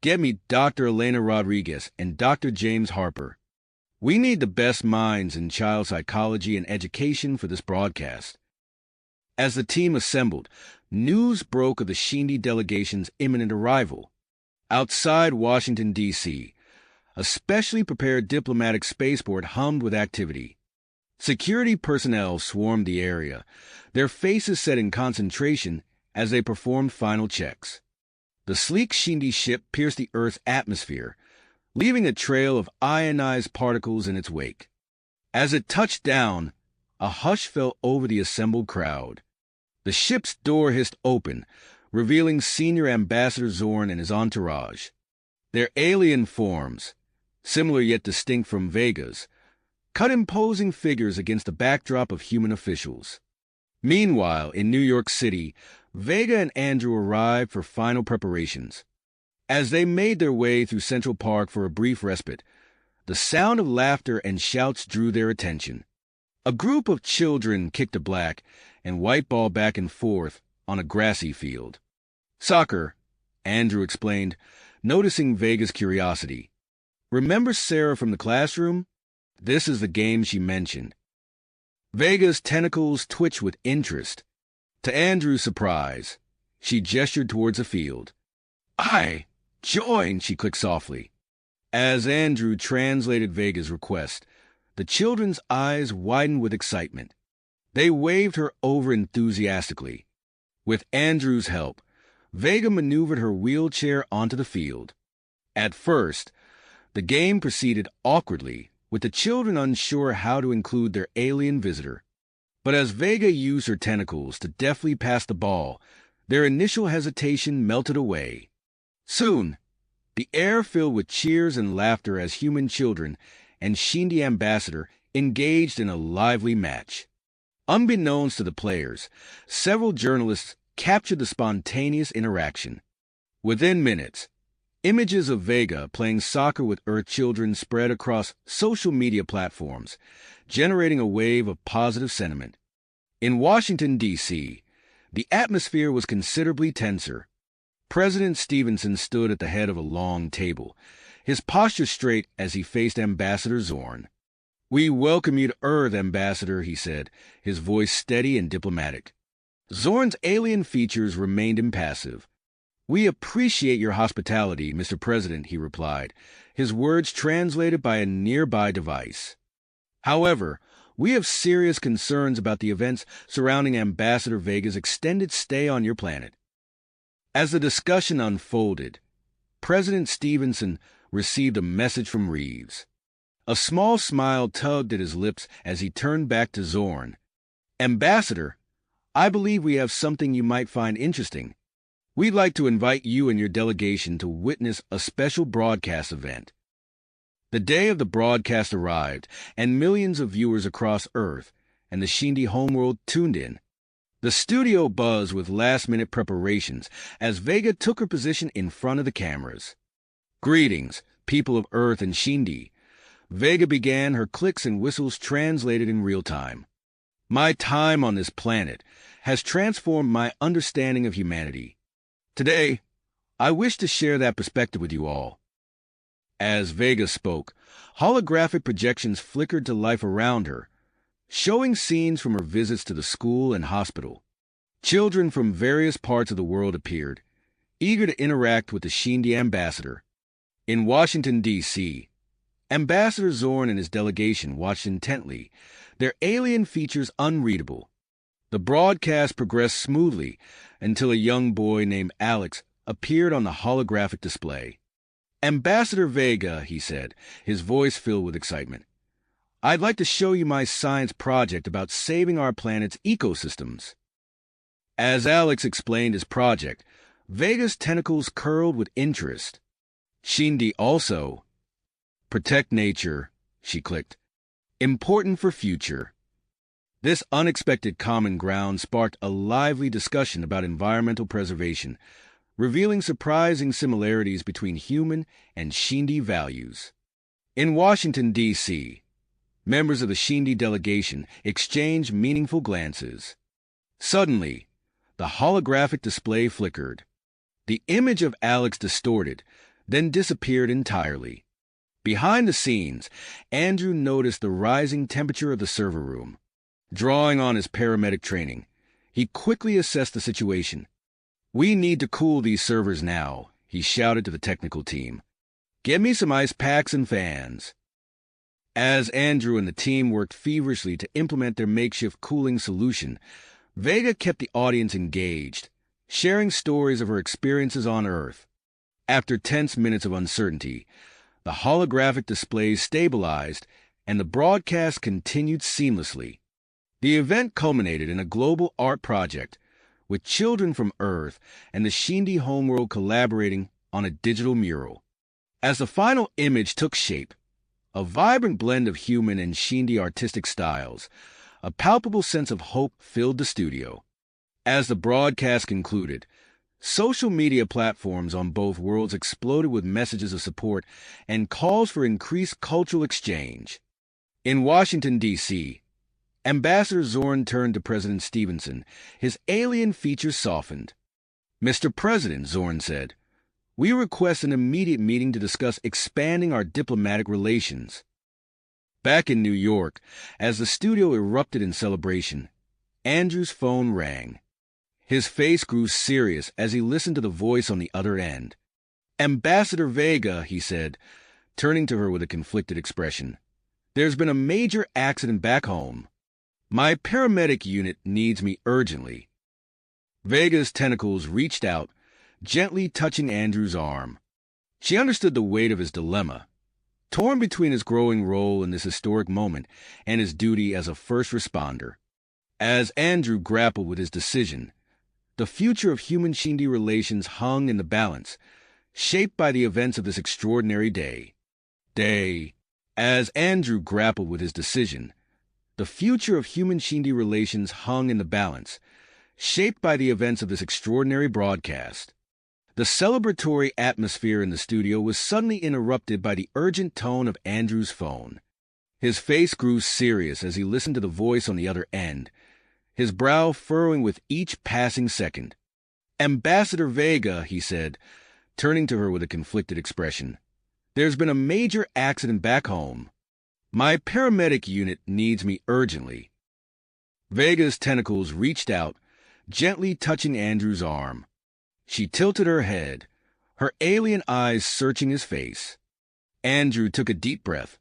"Get me Dr. Elena Rodriguez and Dr. James Harper. We need the best minds in child psychology and education for this broadcast." As the team assembled, news broke of the Shindy delegation's imminent arrival. Outside Washington, D.C., a specially prepared diplomatic spaceport hummed with activity. Security personnel swarmed the area, their faces set in concentration as they performed final checks. The sleek Shindy ship pierced the Earth's atmosphere, leaving a trail of ionized particles in its wake. As it touched down, a hush fell over the assembled crowd. The ship's door hissed open, revealing Senior Ambassador Zorn and his entourage. Their alien forms, similar yet distinct from Vega's, cut imposing figures against the backdrop of human officials. Meanwhile, in New York City, Vega and Andrew arrived for final preparations. As they made their way through Central Park for a brief respite, the sound of laughter and shouts drew their attention. A group of children kicked a black and white ball back and forth on a grassy field. "Soccer," Andrew explained, noticing Vega's curiosity. "Remember Sarah from the classroom? This is the game she mentioned." Vega's tentacles twitched with interest. To Andrew's surprise, she gestured towards the field. "I join," she clicked softly. As Andrew translated Vega's request, the children's eyes widened with excitement. They waved her over enthusiastically. With Andrew's help, Vega maneuvered her wheelchair onto the field. At first, the game proceeded awkwardly, with the children unsure how to include their alien visitor. But as Vega used her tentacles to deftly pass the ball, their initial hesitation melted away. Soon, the air filled with cheers and laughter as human children and Shindy Ambassador engaged in a lively match. Unbeknownst to the players, several journalists captured the spontaneous interaction. Within minutes, images of Vega playing soccer with Earth children spread across social media platforms, generating a wave of positive sentiment. In Washington, D.C., the atmosphere was considerably tenser. President Stevenson stood at the head of a long table, his posture straight as he faced Ambassador Zorn. "We welcome you to Earth, Ambassador," he said, his voice steady and diplomatic. Zorn's alien features remained impassive. "We appreciate your hospitality, Mr. President," he replied, his words translated by a nearby device. "However, we have serious concerns about the events surrounding Ambassador Vega's extended stay on your planet." As the discussion unfolded, President Stevenson received a message from Reeves. A small smile tugged at his lips as he turned back to Zorn. "Ambassador, I believe we have something you might find interesting. We'd like to invite you and your delegation to witness a special broadcast event. The day of the broadcast arrived, and millions of viewers across Earth and the Shindy homeworld tuned in. The studio buzzed with last-minute preparations as Vega took her position in front of the cameras. Greetings, people of Earth and Shindy. Vega began, her clicks and whistles translated in real time. My time on this planet has transformed my understanding of humanity. Today, I wish to share that perspective with you all. As Vega spoke, holographic projections flickered to life around her, showing scenes from her visits to the school and hospital. Children from various parts of the world appeared, eager to interact with the Shindy ambassador. In Washington, D.C., Ambassador Zorn and his delegation watched intently, their alien features unreadable. The broadcast progressed smoothly until a young boy named Alex appeared on the holographic display. Ambassador Vega, he said, his voice filled with excitement. I'd like to show you my science project about saving our planet's ecosystems. As Alex explained his project, Vega's tentacles curled with interest. Shindy also. Protect nature, she clicked. Important for future. This unexpected common ground sparked a lively discussion about environmental preservation, revealing surprising similarities between human and Shindy values. In Washington, D.C., members of the Shindy delegation exchanged meaningful glances. Suddenly, the holographic display flickered. The image of Alex distorted, then disappeared entirely. Behind the scenes, Andrew noticed the rising temperature of the server room. Drawing on his paramedic training, he quickly assessed the situation. We need to cool these servers now, he shouted to the technical team. Get me some ice packs and fans. As Andrew and the team worked feverishly to implement their makeshift cooling solution, Vega kept the audience engaged, sharing stories of her experiences on Earth. After tense minutes of uncertainty, the holographic displays stabilized and the broadcast continued seamlessly. The event culminated in a global art project, with children from Earth and the Shindy homeworld collaborating on a digital mural. As the final image took shape, a vibrant blend of human and Shindy artistic styles, a palpable sense of hope filled the studio. As the broadcast concluded, social media platforms on both worlds exploded with messages of support and calls for increased cultural exchange. In Washington, D.C., Ambassador Zorn turned to President Stevenson, his alien features softened. Mr. President, Zorn said, we request an immediate meeting to discuss expanding our diplomatic relations. Back in New York, as the studio erupted in celebration, Andrew's phone rang. His face grew serious as he listened to the voice on the other end. Ambassador Vega, he said, turning to her with a conflicted expression. There's been a major accident back home. My paramedic unit needs me urgently. Vega's tentacles reached out, gently touching Andrew's arm. She understood the weight of his dilemma, torn between his growing role in this historic moment and his duty as a first responder. As Andrew grappled with his decision, the future of human-Shindy relations hung in the balance, shaped by the events of this extraordinary day. As Andrew grappled with his decision, the future of human-Shindy relations hung in the balance, shaped by the events of this extraordinary broadcast. The celebratory atmosphere in the studio was suddenly interrupted by the urgent tone of Andrew's phone. His face grew serious as he listened to the voice on the other end, his brow furrowing with each passing second. Ambassador Vega, he said, turning to her with a conflicted expression. There's been a major accident back home. My paramedic unit needs me urgently. Vega's tentacles reached out, gently touching Andrew's arm. She tilted her head, her alien eyes searching his face. Andrew took a deep breath,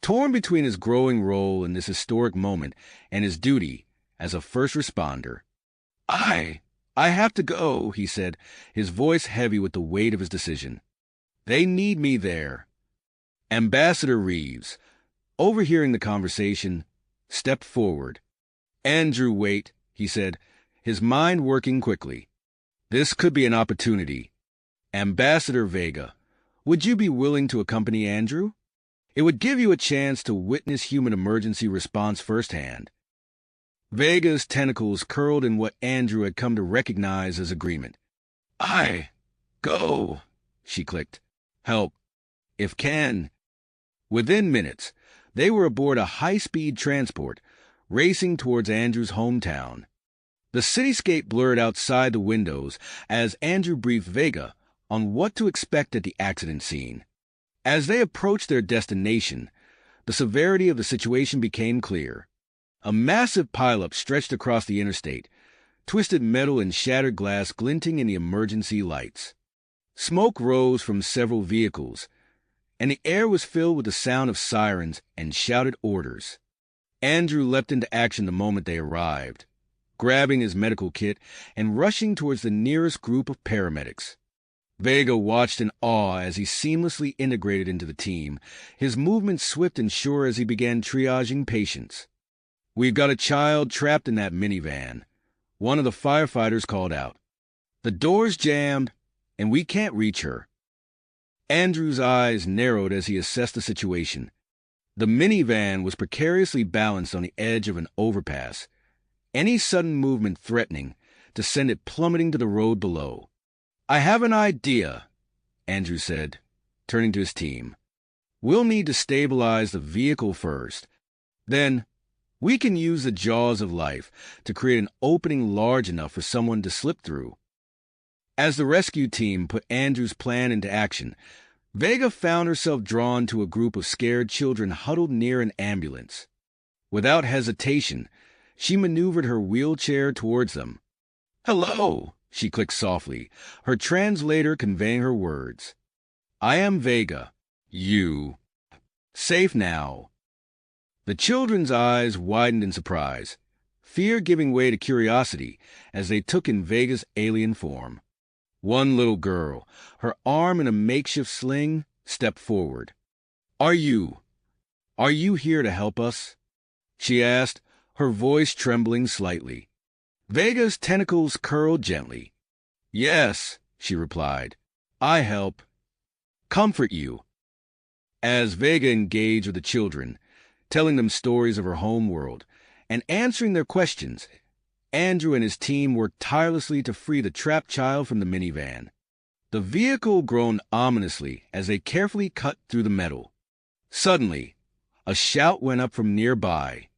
torn between his growing role in this historic moment and his duty as a first responder. I have to go, he said, his voice heavy with the weight of his decision. They need me there. Ambassador Reeves, overhearing the conversation, stepped forward. Andrew, wait, he said, his mind working quickly. This could be an opportunity. Ambassador Vega, would you be willing to accompany Andrew? It would give you a chance to witness human emergency response firsthand. Vega's tentacles curled in what Andrew had come to recognize as agreement. "I go," she clicked. "Help, if can." Within minutes, they were aboard a high-speed transport, racing towards Andrew's hometown. The cityscape blurred outside the windows as Andrew briefed Vega on what to expect at the accident scene. As they approached their destination, the severity of the situation became clear. A massive pileup stretched across the interstate, twisted metal and shattered glass glinting in the emergency lights. Smoke rose from several vehicles, and the air was filled with the sound of sirens and shouted orders. Andrew leapt into action the moment they arrived, grabbing his medical kit and rushing towards the nearest group of paramedics. Vega watched in awe as he seamlessly integrated into the team, his movements swift and sure as he began triaging patients. "We've got a child trapped in that minivan," one of the firefighters called out. "The door's jammed, and we can't reach her." Andrew's eyes narrowed as he assessed the situation. The minivan was precariously balanced on the edge of an overpass, any sudden movement threatening to send it plummeting to the road below. "I have an idea," Andrew said, turning to his team. "We'll need to stabilize the vehicle first. Then, we can use the jaws of life to create an opening large enough for someone to slip through." As the rescue team put Andrew's plan into action, Vega found herself drawn to a group of scared children huddled near an ambulance. Without hesitation, she maneuvered her wheelchair towards them. "Hello," she clicked softly, her translator conveying her words. "I am Vega. You. Safe now." The children's eyes widened in surprise, fear giving way to curiosity as they took in Vega's alien form. One little girl, her arm in a makeshift sling, stepped forward. Are you here to help us?" she asked, her voice trembling slightly. Vega's tentacles curled gently. "Yes," she replied. "I help. Comfort you." As Vega engaged with the children, telling them stories of her home world and answering their questions, Andrew and his team worked tirelessly to free the trapped child from the minivan. The vehicle groaned ominously as they carefully cut through the metal. Suddenly, a shout went up from nearby.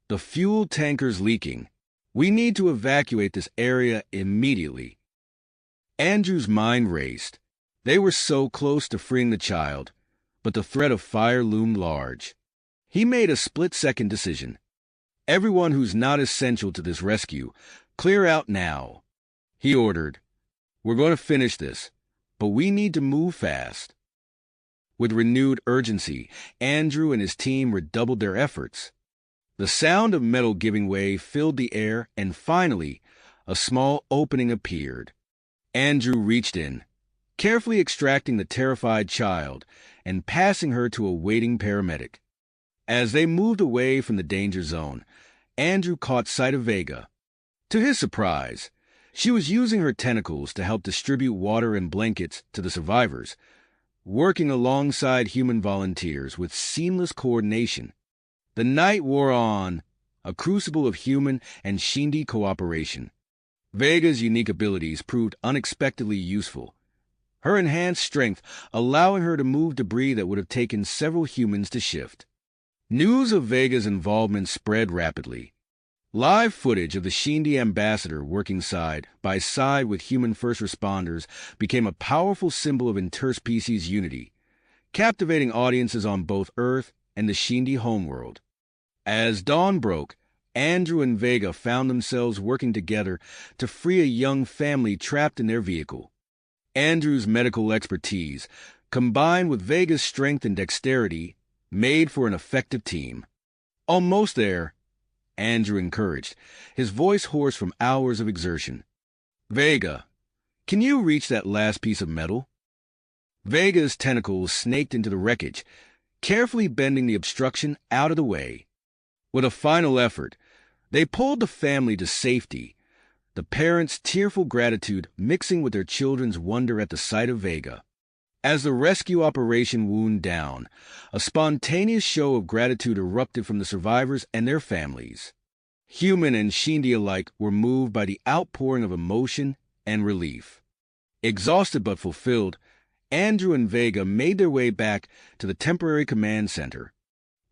"The fuel tanker's leaking. We need to evacuate this area immediately." Andrew's mind raced. They were so close to freeing the child, but the threat of fire loomed large. He made a split-second decision. "Everyone who's not essential to this rescue, clear out now," he ordered. "We're going to finish this, but we need to move fast." With renewed urgency, Andrew and his team redoubled their efforts. The sound of metal giving way filled the air, and finally, a small opening appeared. Andrew reached in, carefully extracting the terrified child and passing her to a waiting paramedic. As they moved away from the danger zone, Andrew caught sight of Vega. To his surprise, she was using her tentacles to help distribute water and blankets to the survivors, working alongside human volunteers with seamless coordination. The night wore on, a crucible of human and Shindi cooperation. Vega's unique abilities proved unexpectedly useful, her enhanced strength allowing her to move debris that would have taken several humans to shift. News of Vega's involvement spread rapidly. Live footage of the Shindi ambassador working side by side with human first responders became a powerful symbol of interspecies unity, captivating audiences on both Earth and the Shindi homeworld. As dawn broke, Andrew and Vega found themselves working together to free a young family trapped in their vehicle. Andrew's medical expertise, combined with Vega's strength and dexterity, made for an effective team. "Almost there," Andrew encouraged, his voice hoarse from hours of exertion. "Vega, can you reach that last piece of metal?" Vega's tentacles snaked into the wreckage, carefully bending the obstruction out of the way. With a final effort, they pulled the family to safety, the parents' tearful gratitude mixing with their children's wonder at the sight of Vega. As the rescue operation wound down, a spontaneous show of gratitude erupted from the survivors and their families. Human and Shindy alike were moved by the outpouring of emotion and relief. Exhausted but fulfilled, Andrew and Vega made their way back to the temporary command center.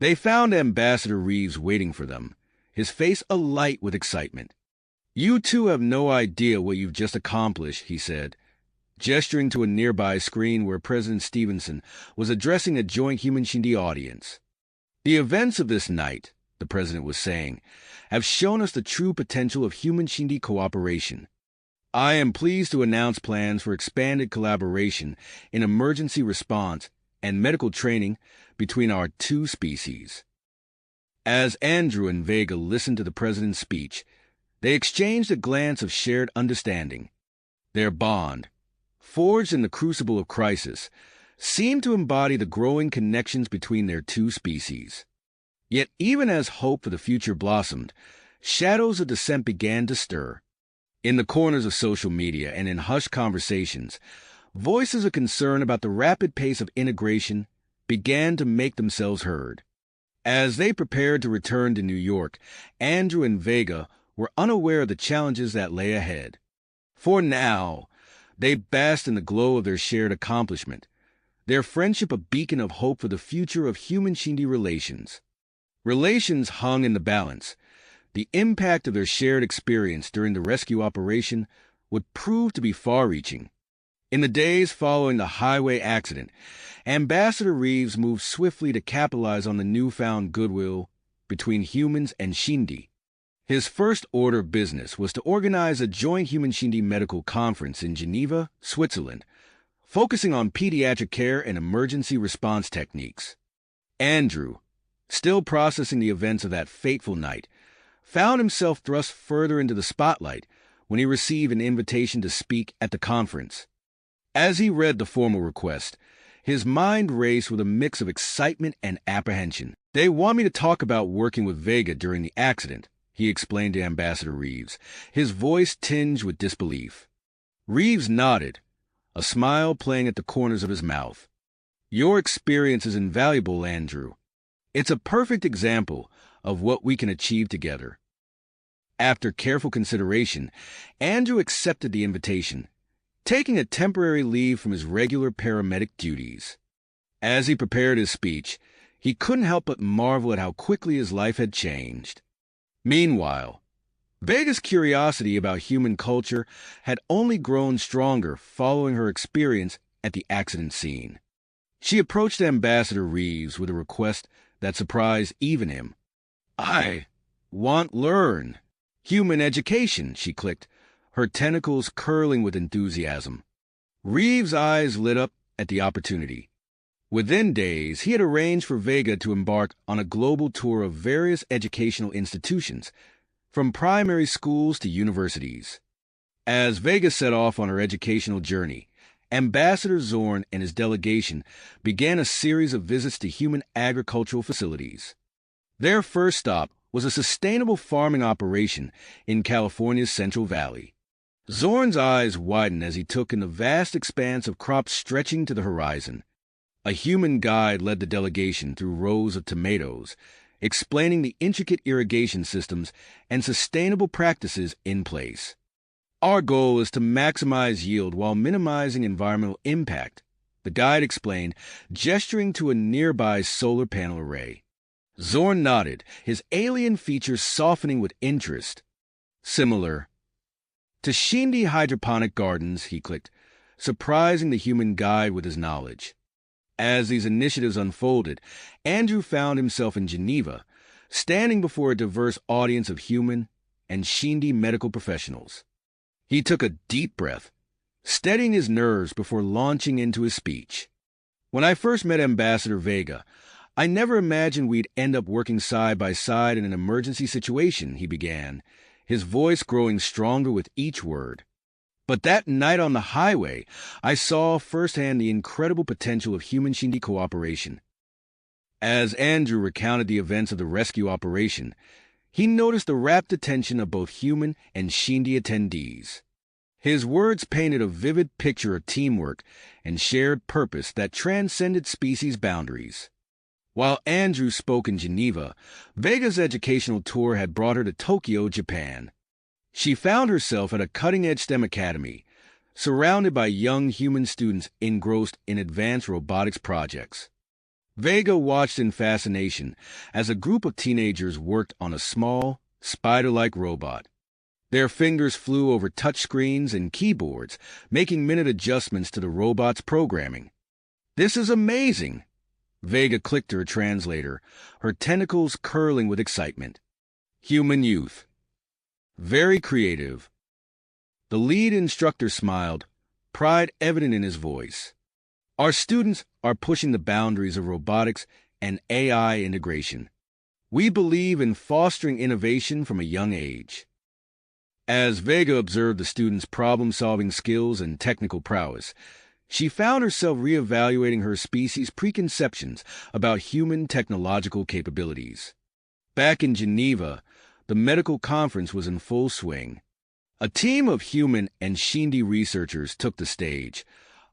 They found Ambassador Reeves waiting for them, his face alight with excitement. "You two have no idea what you've just accomplished," he said, gesturing to a nearby screen where President Stevenson was addressing a joint human-Shindy audience. "The events of this night," the president was saying, "have shown us the true potential of human-Shindy cooperation. I am pleased to announce plans for expanded collaboration in emergency response and medical training between our two species." As Andrew and Vega listened to the president's speech, they exchanged a glance of shared understanding. Their bond, forged in the crucible of crisis, seemed to embody the growing connections between their two species. Yet even as hope for the future blossomed, shadows of dissent began to stir. In the corners of social media and in hushed conversations, voices of concern about the rapid pace of integration began to make themselves heard. As they prepared to return to New York, Andrew and Vega were unaware of the challenges that lay ahead. For now, they basked in the glow of their shared accomplishment, their friendship a beacon of hope for the future of human-Shindy relations. Relations hung in the balance. The impact of their shared experience during the rescue operation would prove to be far-reaching. In the days following the highway accident, Ambassador Reeves moved swiftly to capitalize on the newfound goodwill between humans and Shindy. His first order of business was to organize a joint human-Shindy medical conference in Geneva, Switzerland, focusing on pediatric care and emergency response techniques. Andrew, still processing the events of that fateful night, found himself thrust further into the spotlight when he received an invitation to speak at the conference. As he read the formal request, his mind raced with a mix of excitement and apprehension. "They want me to talk about working with Vega during the accident," he explained to Ambassador Reeves, his voice tinged with disbelief. Reeves nodded, a smile playing at the corners of his mouth. "Your experience is invaluable, Andrew. It's a perfect example of what we can achieve together." After careful consideration, Andrew accepted the invitation, taking a temporary leave from his regular paramedic duties. As he prepared his speech, he couldn't help but marvel at how quickly his life had changed. Meanwhile, Vega's curiosity about human culture had only grown stronger following her experience at the accident scene. She approached Ambassador Reeves with a request that surprised even him. "I want learn. Human education," she clicked, her tentacles curling with enthusiasm. Reeves' eyes lit up at the opportunity. Within days, he had arranged for Vega to embark on a global tour of various educational institutions, from primary schools to universities. As Vega set off on her educational journey, Ambassador Zorn and his delegation began a series of visits to human agricultural facilities. Their first stop was a sustainable farming operation in California's Central Valley. Zorn's eyes widened as he took in the vast expanse of crops stretching to the horizon. A human guide led the delegation through rows of tomatoes, explaining the intricate irrigation systems and sustainable practices in place. "Our goal is to maximize yield while minimizing environmental impact," the guide explained, gesturing to a nearby solar panel array. Zorn nodded, his alien features softening with interest. "Similar to Shindy hydroponic gardens," he clicked, surprising the human guide with his knowledge. As these initiatives unfolded, Andrew found himself in Geneva, standing before a diverse audience of human and Shindy medical professionals. He took a deep breath, steadying his nerves before launching into his speech. "When I first met Ambassador Vega, I never imagined we'd end up working side by side in an emergency situation," he began, his voice growing stronger with each word. "But that night on the highway, I saw firsthand the incredible potential of human-Shindy cooperation." As Andrew recounted the events of the rescue operation, he noticed the rapt attention of both human and Shindy attendees. His words painted a vivid picture of teamwork and shared purpose that transcended species boundaries. While Andrew spoke in Geneva, Vega's educational tour had brought her to Tokyo, Japan. She found herself at a cutting-edge STEM academy, surrounded by young human students engrossed in advanced robotics projects. Vega watched in fascination as a group of teenagers worked on a small, spider-like robot. Their fingers flew over touchscreens and keyboards, making minute adjustments to the robot's programming. "This is amazing!" Vega clicked to her translator, her tentacles curling with excitement. "Human youth. Very creative." The lead instructor smiled, pride evident in his voice. "Our students are pushing the boundaries of robotics and AI integration. We believe in fostering innovation from a young age." As Vega observed the students' problem-solving skills and technical prowess, she found herself reevaluating her species' preconceptions about human technological capabilities. Back in Geneva, the medical conference was in full swing. A team of human and Shindy researchers took the stage,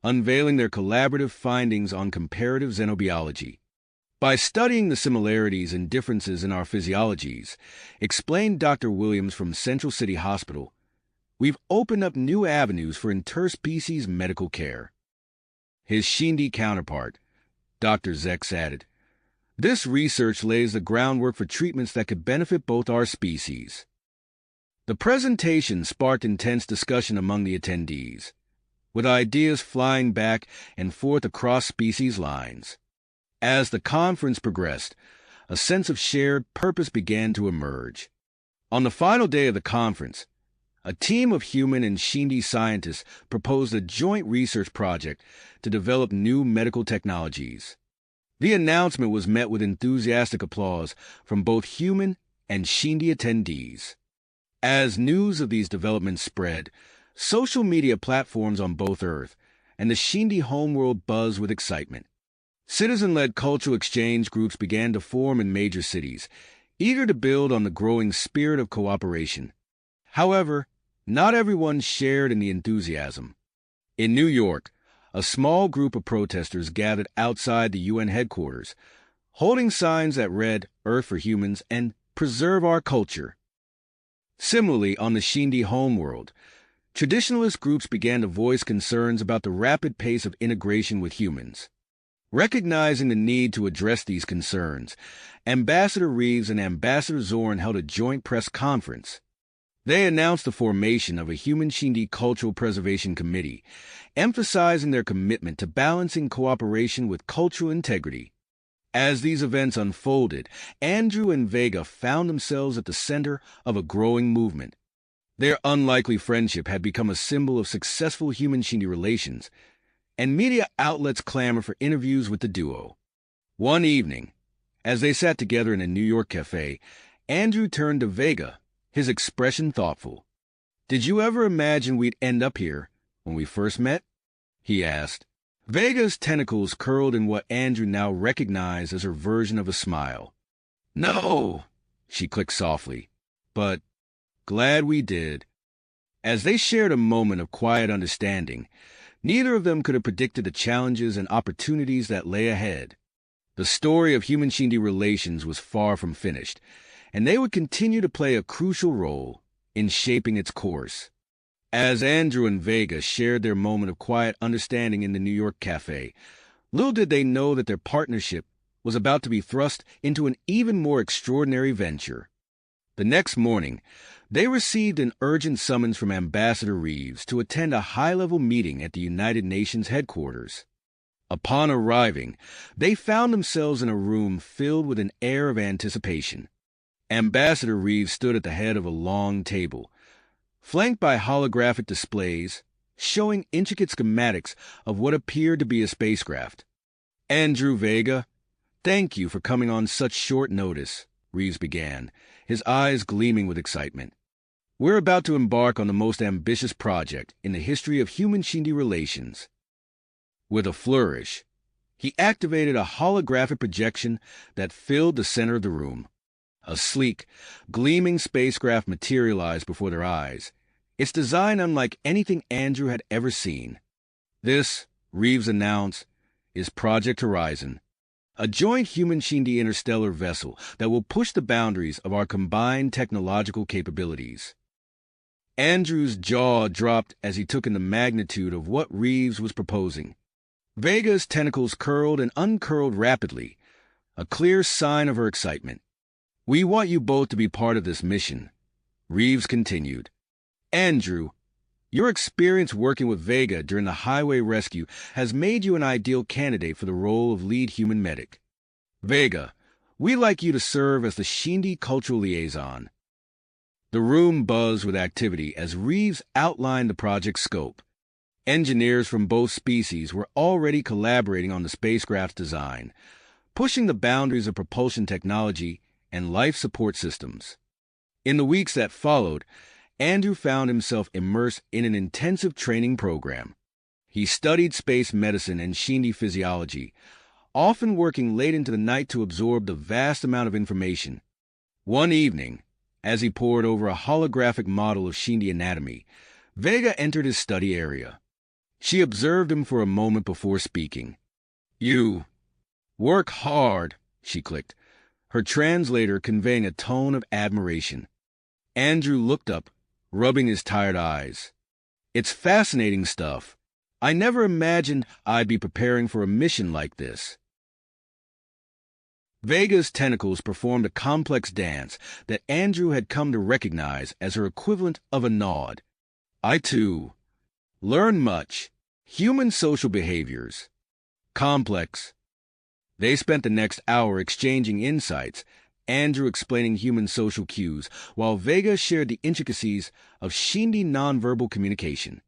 unveiling their collaborative findings on comparative xenobiology. "By studying the similarities and differences in our physiologies," explained Dr. Williams from Central City Hospital, "we've opened up new avenues for interspecies medical care." His Shindy counterpart, Dr. Zex, added, "This research lays the groundwork for treatments that could benefit both our species." The presentation sparked intense discussion among the attendees, with ideas flying back and forth across species lines. As the conference progressed, a sense of shared purpose began to emerge. On the final day of the conference, a team of human and Shindy scientists proposed a joint research project to develop new medical technologies. The announcement was met with enthusiastic applause from both human and Shindy attendees. As news of these developments spread, social media platforms on both Earth and the Shindy homeworld buzzed with excitement. Citizen-led cultural exchange groups began to form in major cities, eager to build on the growing spirit of cooperation. However, not everyone shared in the enthusiasm. In New York, a small group of protesters gathered outside the UN headquarters, holding signs that read "Earth for Humans" and "Preserve Our Culture." Similarly, on the Shindy homeworld, traditionalist groups began to voice concerns about the rapid pace of integration with humans. Recognizing the need to address these concerns, Ambassador Reeves and Ambassador Zorn held a joint press conference. They announced the formation of a Human Shindy Cultural Preservation Committee, emphasizing their commitment to balancing cooperation with cultural integrity. As these events unfolded, Andrew and Vega found themselves at the center of a growing movement. Their unlikely friendship had become a symbol of successful human-Shindy relations, and media outlets clamored for interviews with the duo. One evening, as they sat together in a New York cafe, Andrew turned to Vega, his expression thoughtful. "Did you ever imagine we'd end up here when we first met?" he asked. Vega's tentacles curled in what Andrew now recognized as her version of a smile. "No," she clicked softly, "but glad we did." As they shared a moment of quiet understanding, neither of them could have predicted the challenges and opportunities that lay ahead. The story of human-Shindy relations was far from finished, and they would continue to play a crucial role in shaping its course. As Andrew and Vega shared their moment of quiet understanding in the New York cafe, little did they know that their partnership was about to be thrust into an even more extraordinary venture. The next morning, they received an urgent summons from Ambassador Reeves to attend a high-level meeting at the United Nations headquarters. Upon arriving, they found themselves in a room filled with an air of anticipation. Ambassador Reeves stood at the head of a long table, flanked by holographic displays showing intricate schematics of what appeared to be a spacecraft. "Andrew, Vega, thank you for coming on such short notice," Reeves began, his eyes gleaming with excitement. "We're about to embark on the most ambitious project in the history of human-Shindy relations." With a flourish, he activated a holographic projection that filled the center of the room. A sleek, gleaming spacecraft materialized before their eyes, its design unlike anything Andrew had ever seen. This, Reeves announced, is Project Horizon, a joint human-Shindy interstellar vessel that will push the boundaries of our combined technological capabilities. Andrew's jaw dropped as he took in the magnitude of what Reeves was proposing. Vega's tentacles curled and uncurled rapidly, a clear sign of her excitement. "We want you both to be part of this mission," Reeves continued. "Andrew, your experience working with Vega during the highway rescue has made you an ideal candidate for the role of lead human medic. Vega, we'd like you to serve as the Shindy cultural liaison." The room buzzed with activity as Reeves outlined the project's scope. Engineers from both species were already collaborating on the spacecraft's design, pushing the boundaries of propulsion technology and life support systems. In the weeks that followed, Andrew found himself immersed in an intensive training program. He studied space medicine and Shindy physiology, often working late into the night to absorb the vast amount of information. One evening, as he pored over a holographic model of Shindy anatomy, Vega entered his study area. She observed him for a moment before speaking. "You work hard," she clicked, her translator conveying a tone of admiration. Andrew looked up, rubbing his tired eyes. "It's fascinating stuff. I never imagined I'd be preparing for a mission like this." Vega's tentacles performed a complex dance that Andrew had come to recognize as her equivalent of a nod. "I, too, learn much. Human social behaviors. Complex." They spent the next hour exchanging insights, Andrew explaining human social cues, while Vega shared the intricacies of Shindy nonverbal communication.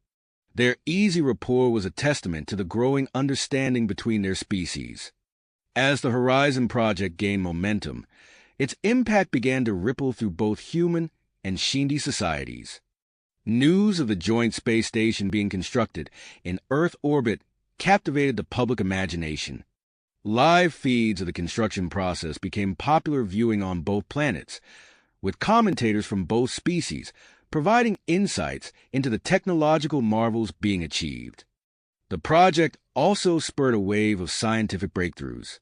Their easy rapport was a testament to the growing understanding between their species. As the Horizon Project gained momentum, its impact began to ripple through both human and Shindy societies. News of the joint space station being constructed in Earth orbit captivated the public imagination. Live feeds of the construction process became popular viewing on both planets, with commentators from both species providing insights into the technological marvels being achieved. The project also spurred a wave of scientific breakthroughs.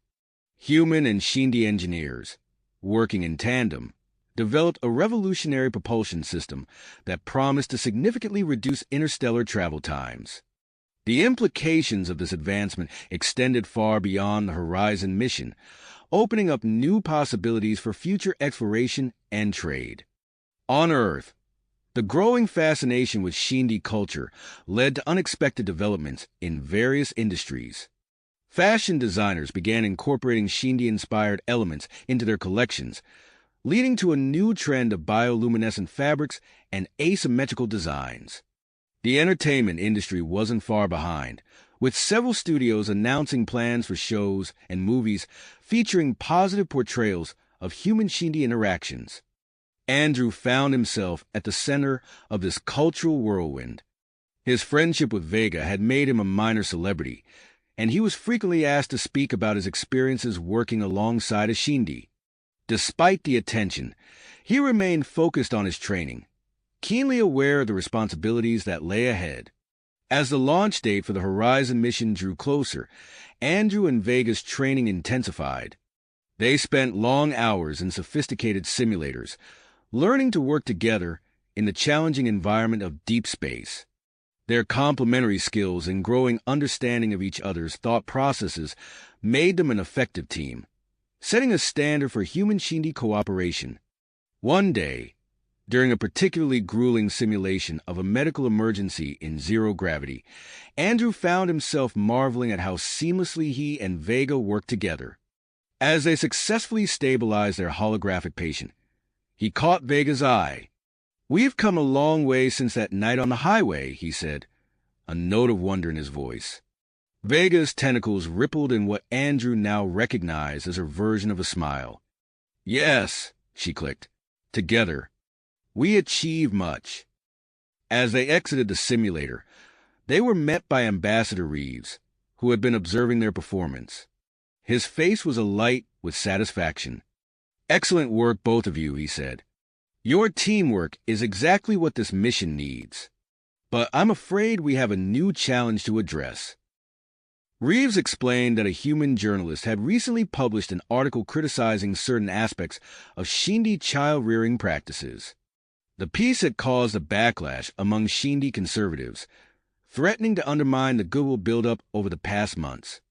Human and Shindy engineers, working in tandem, developed a revolutionary propulsion system that promised to significantly reduce interstellar travel times. The implications of this advancement extended far beyond the Horizon mission, opening up new possibilities for future exploration and trade. On Earth, the growing fascination with Shindy culture led to unexpected developments in various industries. Fashion designers began incorporating Shindy-inspired elements into their collections, leading to a new trend of bioluminescent fabrics and asymmetrical designs. The entertainment industry wasn't far behind, with several studios announcing plans for shows and movies featuring positive portrayals of human-Shindy interactions. Andrew found himself at the center of this cultural whirlwind. His friendship with Vega had made him a minor celebrity, and he was frequently asked to speak about his experiences working alongside a Shindy. Despite the attention, he remained focused on his training, keenly aware of the responsibilities that lay ahead. As the launch date for the Horizon mission drew closer, Andrew and Vega's training intensified. They spent long hours in sophisticated simulators, learning to work together in the challenging environment of deep space. Their complementary skills and growing understanding of each other's thought processes made them an effective team, setting a standard for human-Shindy cooperation. One day, during a particularly grueling simulation of a medical emergency in zero gravity, Andrew found himself marveling at how seamlessly he and Vega worked together. As they successfully stabilized their holographic patient, he caught Vega's eye. "We've come a long way since that night on the highway," he said, a note of wonder in his voice. Vega's tentacles rippled in what Andrew now recognized as her version of a smile. "Yes," she clicked. "Together, we achieve much." As they exited the simulator, they were met by Ambassador Reeves, who had been observing their performance. His face was alight with satisfaction. Excellent work, both of you, he said. Your teamwork is exactly what this mission needs. But I'm afraid we have a new challenge to address. Reeves explained that a human journalist had recently published an article criticizing certain aspects of Shindy child-rearing practices. The piece had caused a backlash among Shindy conservatives, threatening to undermine the goodwill build-up over the past months.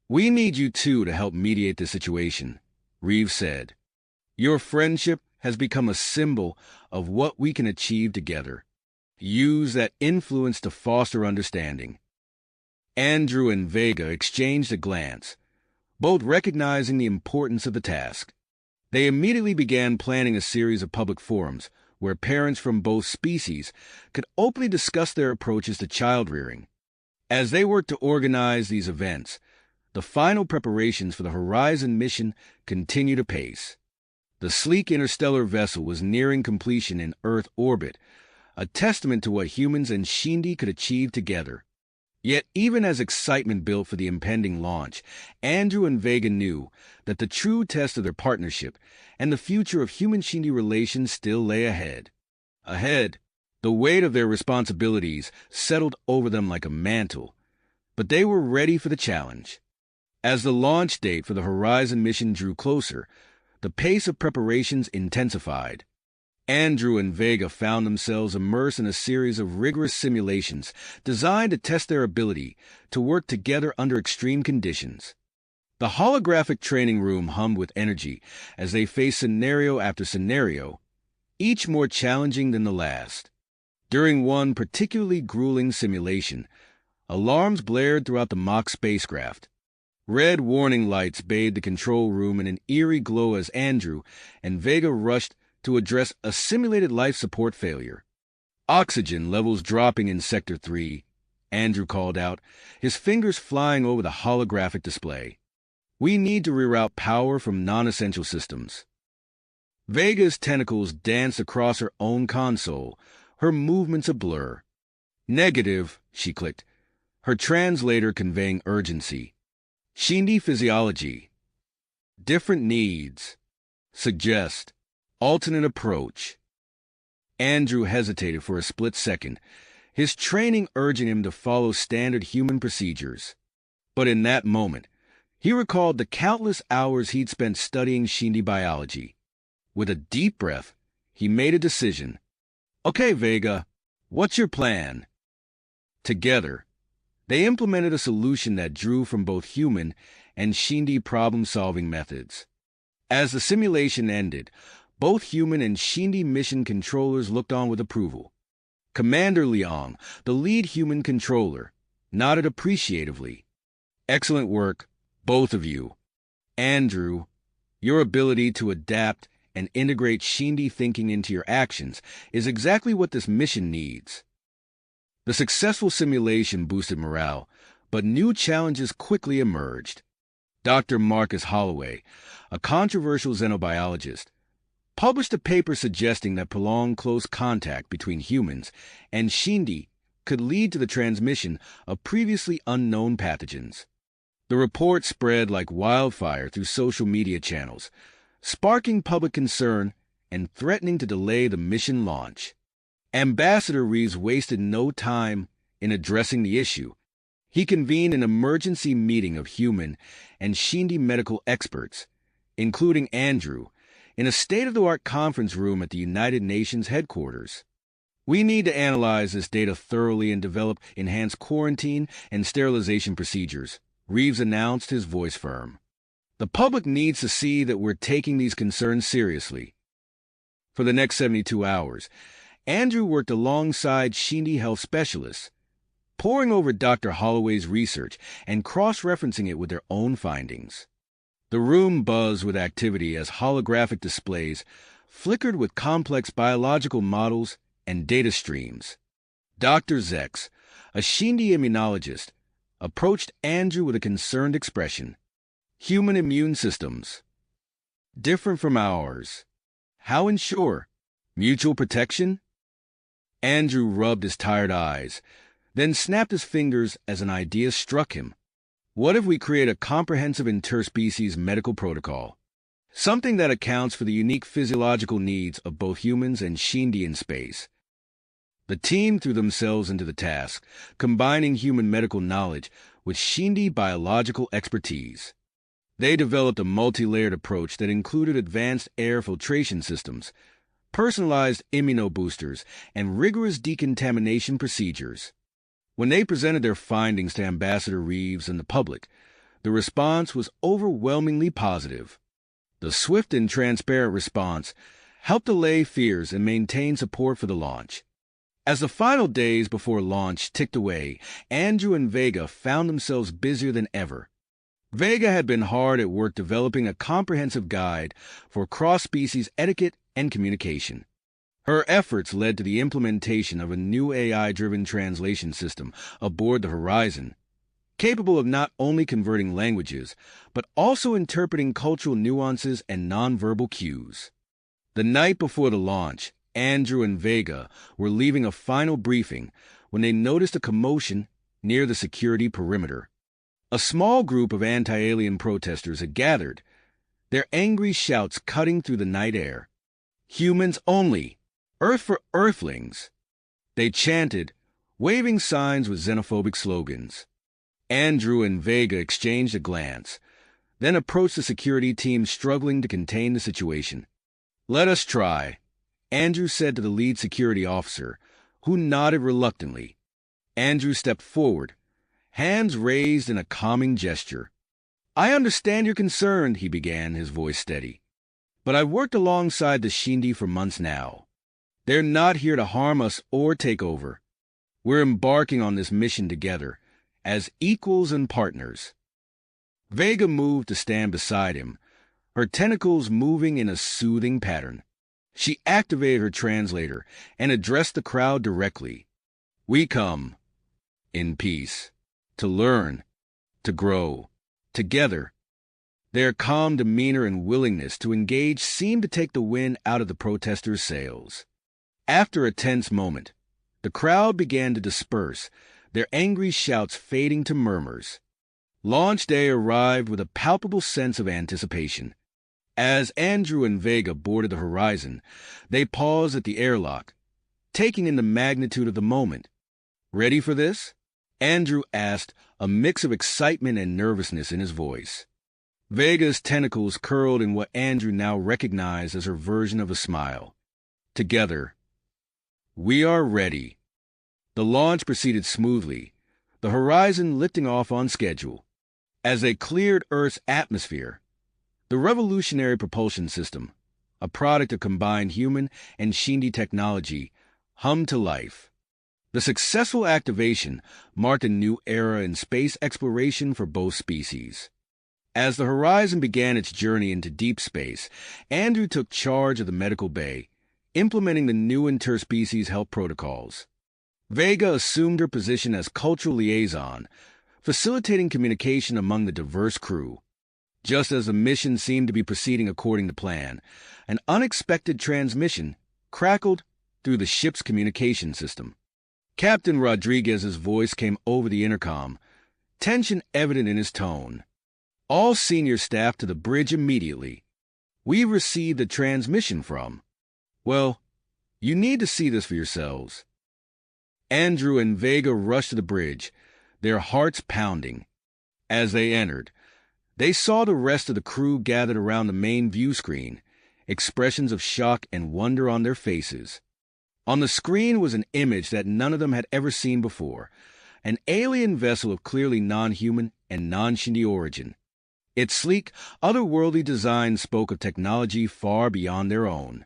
We need you two to help mediate the situation, Reeves said. Your friendship has become a symbol of what we can achieve together. Use that influence to foster understanding. Andrew and Vega exchanged a glance, both recognizing the importance of the task. They immediately began planning a series of public forums where parents from both species could openly discuss their approaches to child-rearing. As they worked to organize these events, the final preparations for the Horizon mission continued apace. The sleek interstellar vessel was nearing completion in Earth orbit, a testament to what humans and Shindy could achieve together. Yet even as excitement built for the impending launch, Andrew and Vega knew that the true test of their partnership and the future of human-Shindy relations still lay ahead. Ahead, the weight of their responsibilities settled over them like a mantle, but they were ready for the challenge. As the launch date for the Horizon mission drew closer, the pace of preparations intensified. Andrew and Vega found themselves immersed in a series of rigorous simulations designed to test their ability to work together under extreme conditions. The holographic training room hummed with energy as they faced scenario after scenario, each more challenging than the last. During one particularly grueling simulation, alarms blared throughout the mock spacecraft. Red warning lights bathed the control room in an eerie glow as Andrew and Vega rushed to address a simulated life support failure. Oxygen levels dropping in Sector 3, Andrew called out, his fingers flying over the holographic display. We need to reroute power from non-essential systems. Vega's tentacles danced across her own console, her movements a blur. Negative, she clicked, her translator conveying urgency. Shindy physiology. Different needs. Suggest. Alternate approach. Andrew hesitated for a split second, his training urging him to follow standard human procedures. But in that moment, he recalled the countless hours he'd spent studying Shindy biology. With a deep breath, he made a decision. Okay, Vega, what's your plan? Together, they implemented a solution that drew from both human and Shindy problem-solving methods. As the simulation ended, both human and Shindy mission controllers looked on with approval. Commander Leong, the lead human controller, nodded appreciatively. Excellent work, both of you. Andrew, your ability to adapt and integrate Shindy thinking into your actions is exactly what this mission needs. The successful simulation boosted morale, but new challenges quickly emerged. Dr. Marcus Holloway, a controversial xenobiologist, published a paper suggesting that prolonged close contact between humans and Shindy could lead to the transmission of previously unknown pathogens. The report spread like wildfire through social media channels, sparking public concern and threatening to delay the mission launch. Ambassador Reeves wasted no time in addressing the issue. He convened an emergency meeting of human and Shindy medical experts, including Andrew, in a state-of-the-art conference room at the United Nations headquarters. We need to analyze this data thoroughly and develop enhanced quarantine and sterilization procedures, Reeves announced, his voice firm. The public needs to see that we're taking these concerns seriously. For the next 72 hours, Andrew worked alongside Shindy health specialists, poring over Dr. Holloway's research and cross-referencing it with their own findings. The room buzzed with activity as holographic displays flickered with complex biological models and data streams. Dr. Zex, a Shindy immunologist, approached Andrew with a concerned expression. Human immune systems. Different from ours. How ensure? Mutual protection? Andrew rubbed his tired eyes, then snapped his fingers as an idea struck him. What if we create a comprehensive interspecies medical protocol? something that accounts for the unique physiological needs of both humans and Shindy in space. The team threw themselves into the task, combining human medical knowledge with Shindy biological expertise. They developed a multi-layered approach that included advanced air filtration systems, personalized immunoboosters, and rigorous decontamination procedures. When they presented their findings to Ambassador Reeves and the public, the response was overwhelmingly positive. The swift and transparent response helped allay fears and maintain support for the launch. As the final days before launch ticked away, Andrew and Vega found themselves busier than ever. Vega had been hard at work developing a comprehensive guide for cross-species etiquette and communication. Her efforts led to the implementation of a new AI-driven translation system aboard the Horizon, capable of not only converting languages, but also interpreting cultural nuances and nonverbal cues. The night before the launch, Andrew and Vega were leaving a final briefing when they noticed a commotion near the security perimeter. A small group of anti-alien protesters had gathered, their angry shouts cutting through the night air. "Humans only! Earth for Earthlings!" They chanted, waving signs with xenophobic slogans. Andrew and Vega exchanged a glance, then approached the security team struggling to contain the situation. "Let us try," Andrew said to the lead security officer, who nodded reluctantly. Andrew stepped forward, hands raised in a calming gesture. "I understand you're concerned," he began, his voice steady. "But I've worked alongside the Shindy for months now. They're not here to harm us or take over. We're embarking on this mission together, as equals and partners." Vega moved to stand beside him, her tentacles moving in a soothing pattern. She activated her translator and addressed the crowd directly. "We come, in peace, to learn, to grow, together." Their calm demeanor and willingness to engage seemed to take the wind out of the protesters' sails. After a tense moment, the crowd began to disperse, their angry shouts fading to murmurs. Launch day arrived with a palpable sense of anticipation. As Andrew and Vega boarded the Horizon, they paused at the airlock, taking in the magnitude of the moment. "Ready for this?" Andrew asked, a mix of excitement and nervousness in his voice. Vega's tentacles curled in what Andrew now recognized as her version of a smile. "Together, we are ready." The launch proceeded smoothly, the Horizon lifting off on schedule. As they cleared Earth's atmosphere, the revolutionary propulsion system, a product of combined human and Shindy technology, hummed to life. The successful activation marked a new era in space exploration for both species. As the Horizon began its journey into deep space, Andrew took charge of the medical bay, implementing the new interspecies health protocols. Vega assumed her position as cultural liaison, facilitating communication among the diverse crew. Just as the mission seemed to be proceeding according to plan, an unexpected transmission crackled through the ship's communication system. Captain Rodriguez's voice came over the intercom, tension evident in his tone. "All senior staff to the bridge immediately. We received a transmission from..." "Well, you need to see this for yourselves." Andrew and Vega rushed to the bridge, their hearts pounding. As they entered, they saw the rest of the crew gathered around the main view screen, expressions of shock and wonder on their faces. On the screen was an image that none of them had ever seen before, an alien vessel of clearly non-human and non-Shindy origin. Its sleek, otherworldly design spoke of technology far beyond their own.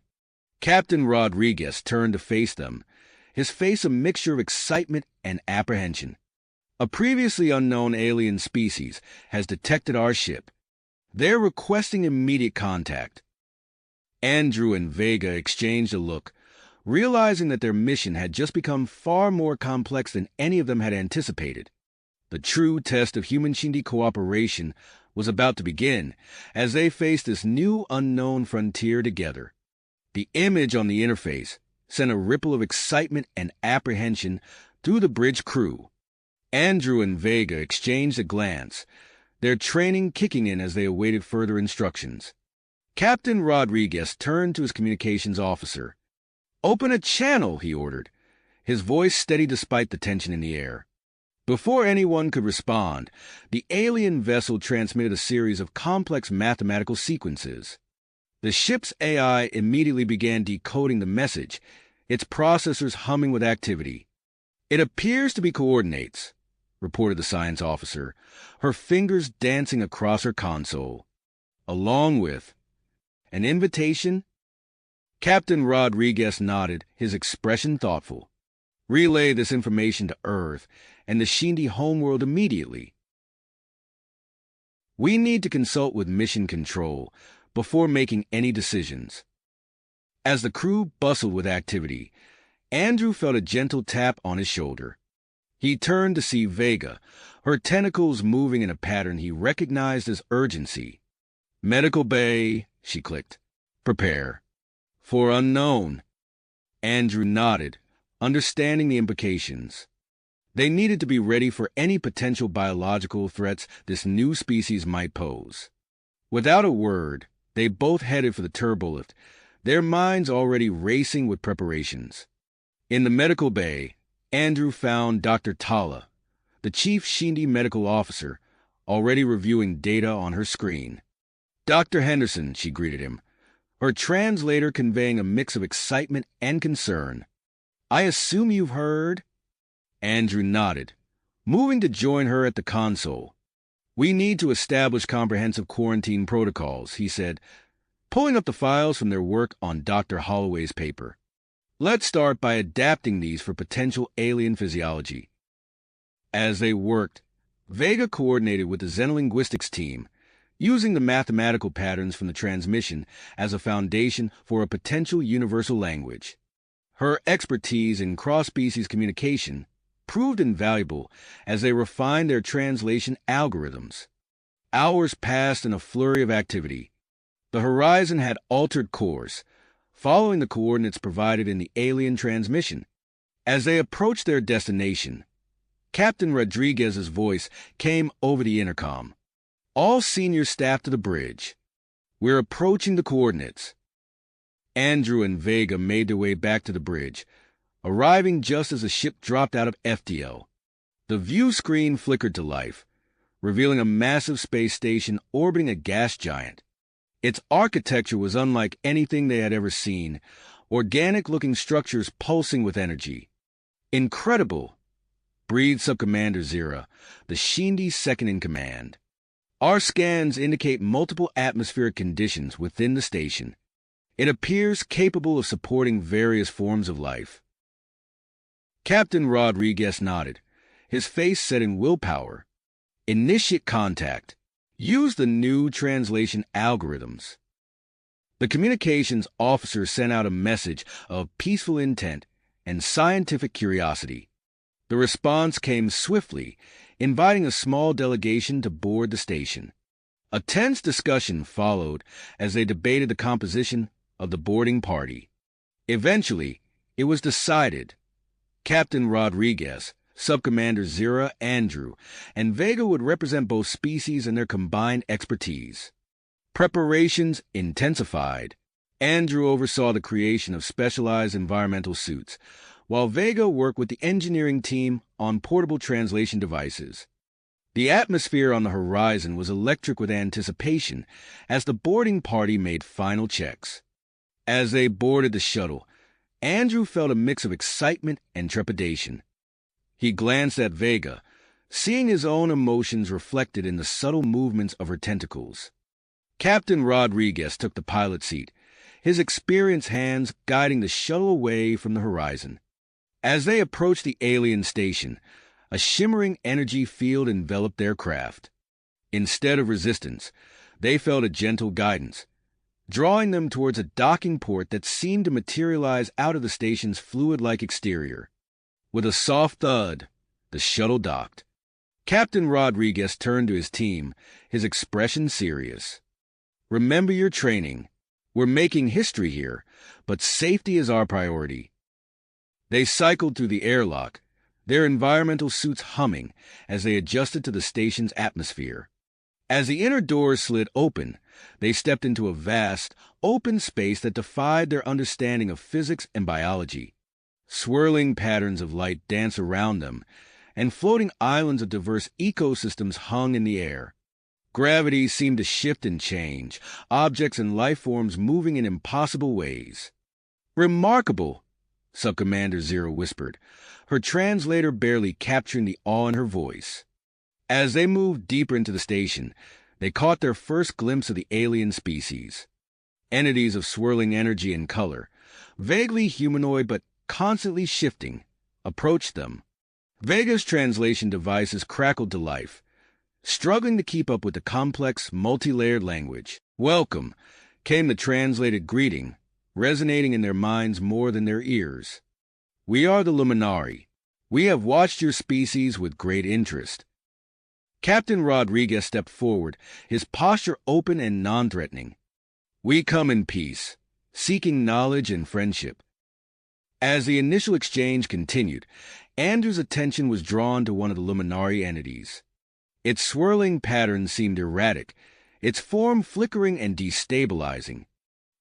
Captain Rodriguez turned to face them, his face a mixture of excitement and apprehension. "A previously unknown alien species has detected our ship. They're requesting immediate contact." Andrew and Vega exchanged a look, realizing that their mission had just become far more complex than any of them had anticipated. The true test of human-Shindy cooperation was about to begin as they faced this new unknown frontier together. The image on the interface sent a ripple of excitement and apprehension through the bridge crew. Andrew and Vega exchanged a glance, their training kicking in as they awaited further instructions. Captain Rodriguez turned to his communications officer. "Open a channel," he ordered, his voice steady despite the tension in the air. Before anyone could respond, the alien vessel transmitted a series of complex mathematical sequences. The ship's AI immediately began decoding the message, its processors humming with activity. "It appears to be coordinates," reported the science officer, her fingers dancing across her console. "Along with an invitation?" Captain Rodriguez nodded, his expression thoughtful. "Relay this information to Earth and the Shindy homeworld immediately. We need to consult with Mission Control before making any decisions." As the crew bustled with activity, Andrew felt a gentle tap on his shoulder. He turned to see Vega, her tentacles moving in a pattern he recognized as urgency. "Medical bay," she clicked. "Prepare." "For unknown." Andrew nodded, understanding the implications. They needed to be ready for any potential biological threats this new species might pose. Without a word, they both headed for the turbolift, their minds already racing with preparations. In the medical bay, Andrew found Dr. Tala, the chief Shindy medical officer, already reviewing data on her screen. "Dr. Henderson," she greeted him, her translator conveying a mix of excitement and concern. "I assume you've heard?" Andrew nodded, moving to join her at the console. "We need to establish comprehensive quarantine protocols," he said, pulling up the files from their work on Dr. Holloway's paper. "Let's start by adapting these for potential alien physiology." As they worked, Vega coordinated with the xenolinguistics team, using the mathematical patterns from the transmission as a foundation for a potential universal language. Her expertise in cross-species communication proved invaluable as they refined their translation algorithms. Hours passed in a flurry of activity. The Horizon had altered course, following the coordinates provided in the alien transmission. As they approached their destination, Captain Rodriguez's voice came over the intercom. "All senior staff to the bridge. We're approaching the coordinates." Andrew and Vega made their way back to the bridge, arriving just as the ship dropped out of FTL. The view screen flickered to life, revealing a massive space station orbiting a gas giant. Its architecture was unlike anything they had ever seen, organic-looking structures pulsing with energy. "Incredible," breathed Subcommander Zira, the Shindy's second-in-command. "Our scans indicate multiple atmospheric conditions within the station. It appears capable of supporting various forms of life." Captain Rodriguez nodded, his face set in willpower. "Initiate contact. Use the new translation algorithms." The communications officer sent out a message of peaceful intent and scientific curiosity. The response came swiftly, inviting a small delegation to board the station. A tense discussion followed as they debated the composition of the boarding party. Eventually, it was decided. Captain Rodriguez, Subcommander Zira, Andrew, and Vega would represent both species and their combined expertise. Preparations intensified. Andrew oversaw the creation of specialized environmental suits, while Vega worked with the engineering team on portable translation devices. The atmosphere on the horizon was electric with anticipation as the boarding party made final checks. As they boarded the shuttle, Andrew felt a mix of excitement and trepidation. He glanced at Vega, seeing his own emotions reflected in the subtle movements of her tentacles. Captain Rodriguez took the pilot seat, his experienced hands guiding the shuttle away from the horizon. As they approached the alien station, a shimmering energy field enveloped their craft. Instead of resistance, they felt a gentle guidance, drawing them towards a docking port that seemed to materialize out of the station's fluid-like exterior. With a soft thud, the shuttle docked. Captain Rodriguez turned to his team, his expression serious. "Remember your training. We're making history here, but safety is our priority." They cycled through the airlock, their environmental suits humming as they adjusted to the station's atmosphere. As the inner doors slid open, they stepped into a vast, open space that defied their understanding of physics and biology. Swirling patterns of light danced around them, and floating islands of diverse ecosystems hung in the air. Gravity seemed to shift and change, objects and life forms moving in impossible ways. "Remarkable," Subcommander Zero whispered, her translator barely capturing the awe in her voice. As they moved deeper into the station, they caught their first glimpse of the alien species. Entities of swirling energy and color, vaguely humanoid but constantly shifting, approached them. Vega's translation devices crackled to life, struggling to keep up with the complex, multi-layered language. "Welcome," came the translated greeting, resonating in their minds more than their ears. "We are the Luminari. We have watched your species with great interest." Captain Rodriguez stepped forward, his posture open and non-threatening. "We come in peace, seeking knowledge and friendship." As the initial exchange continued, Andrew's attention was drawn to one of the Luminari entities. Its swirling pattern seemed erratic, its form flickering and destabilizing.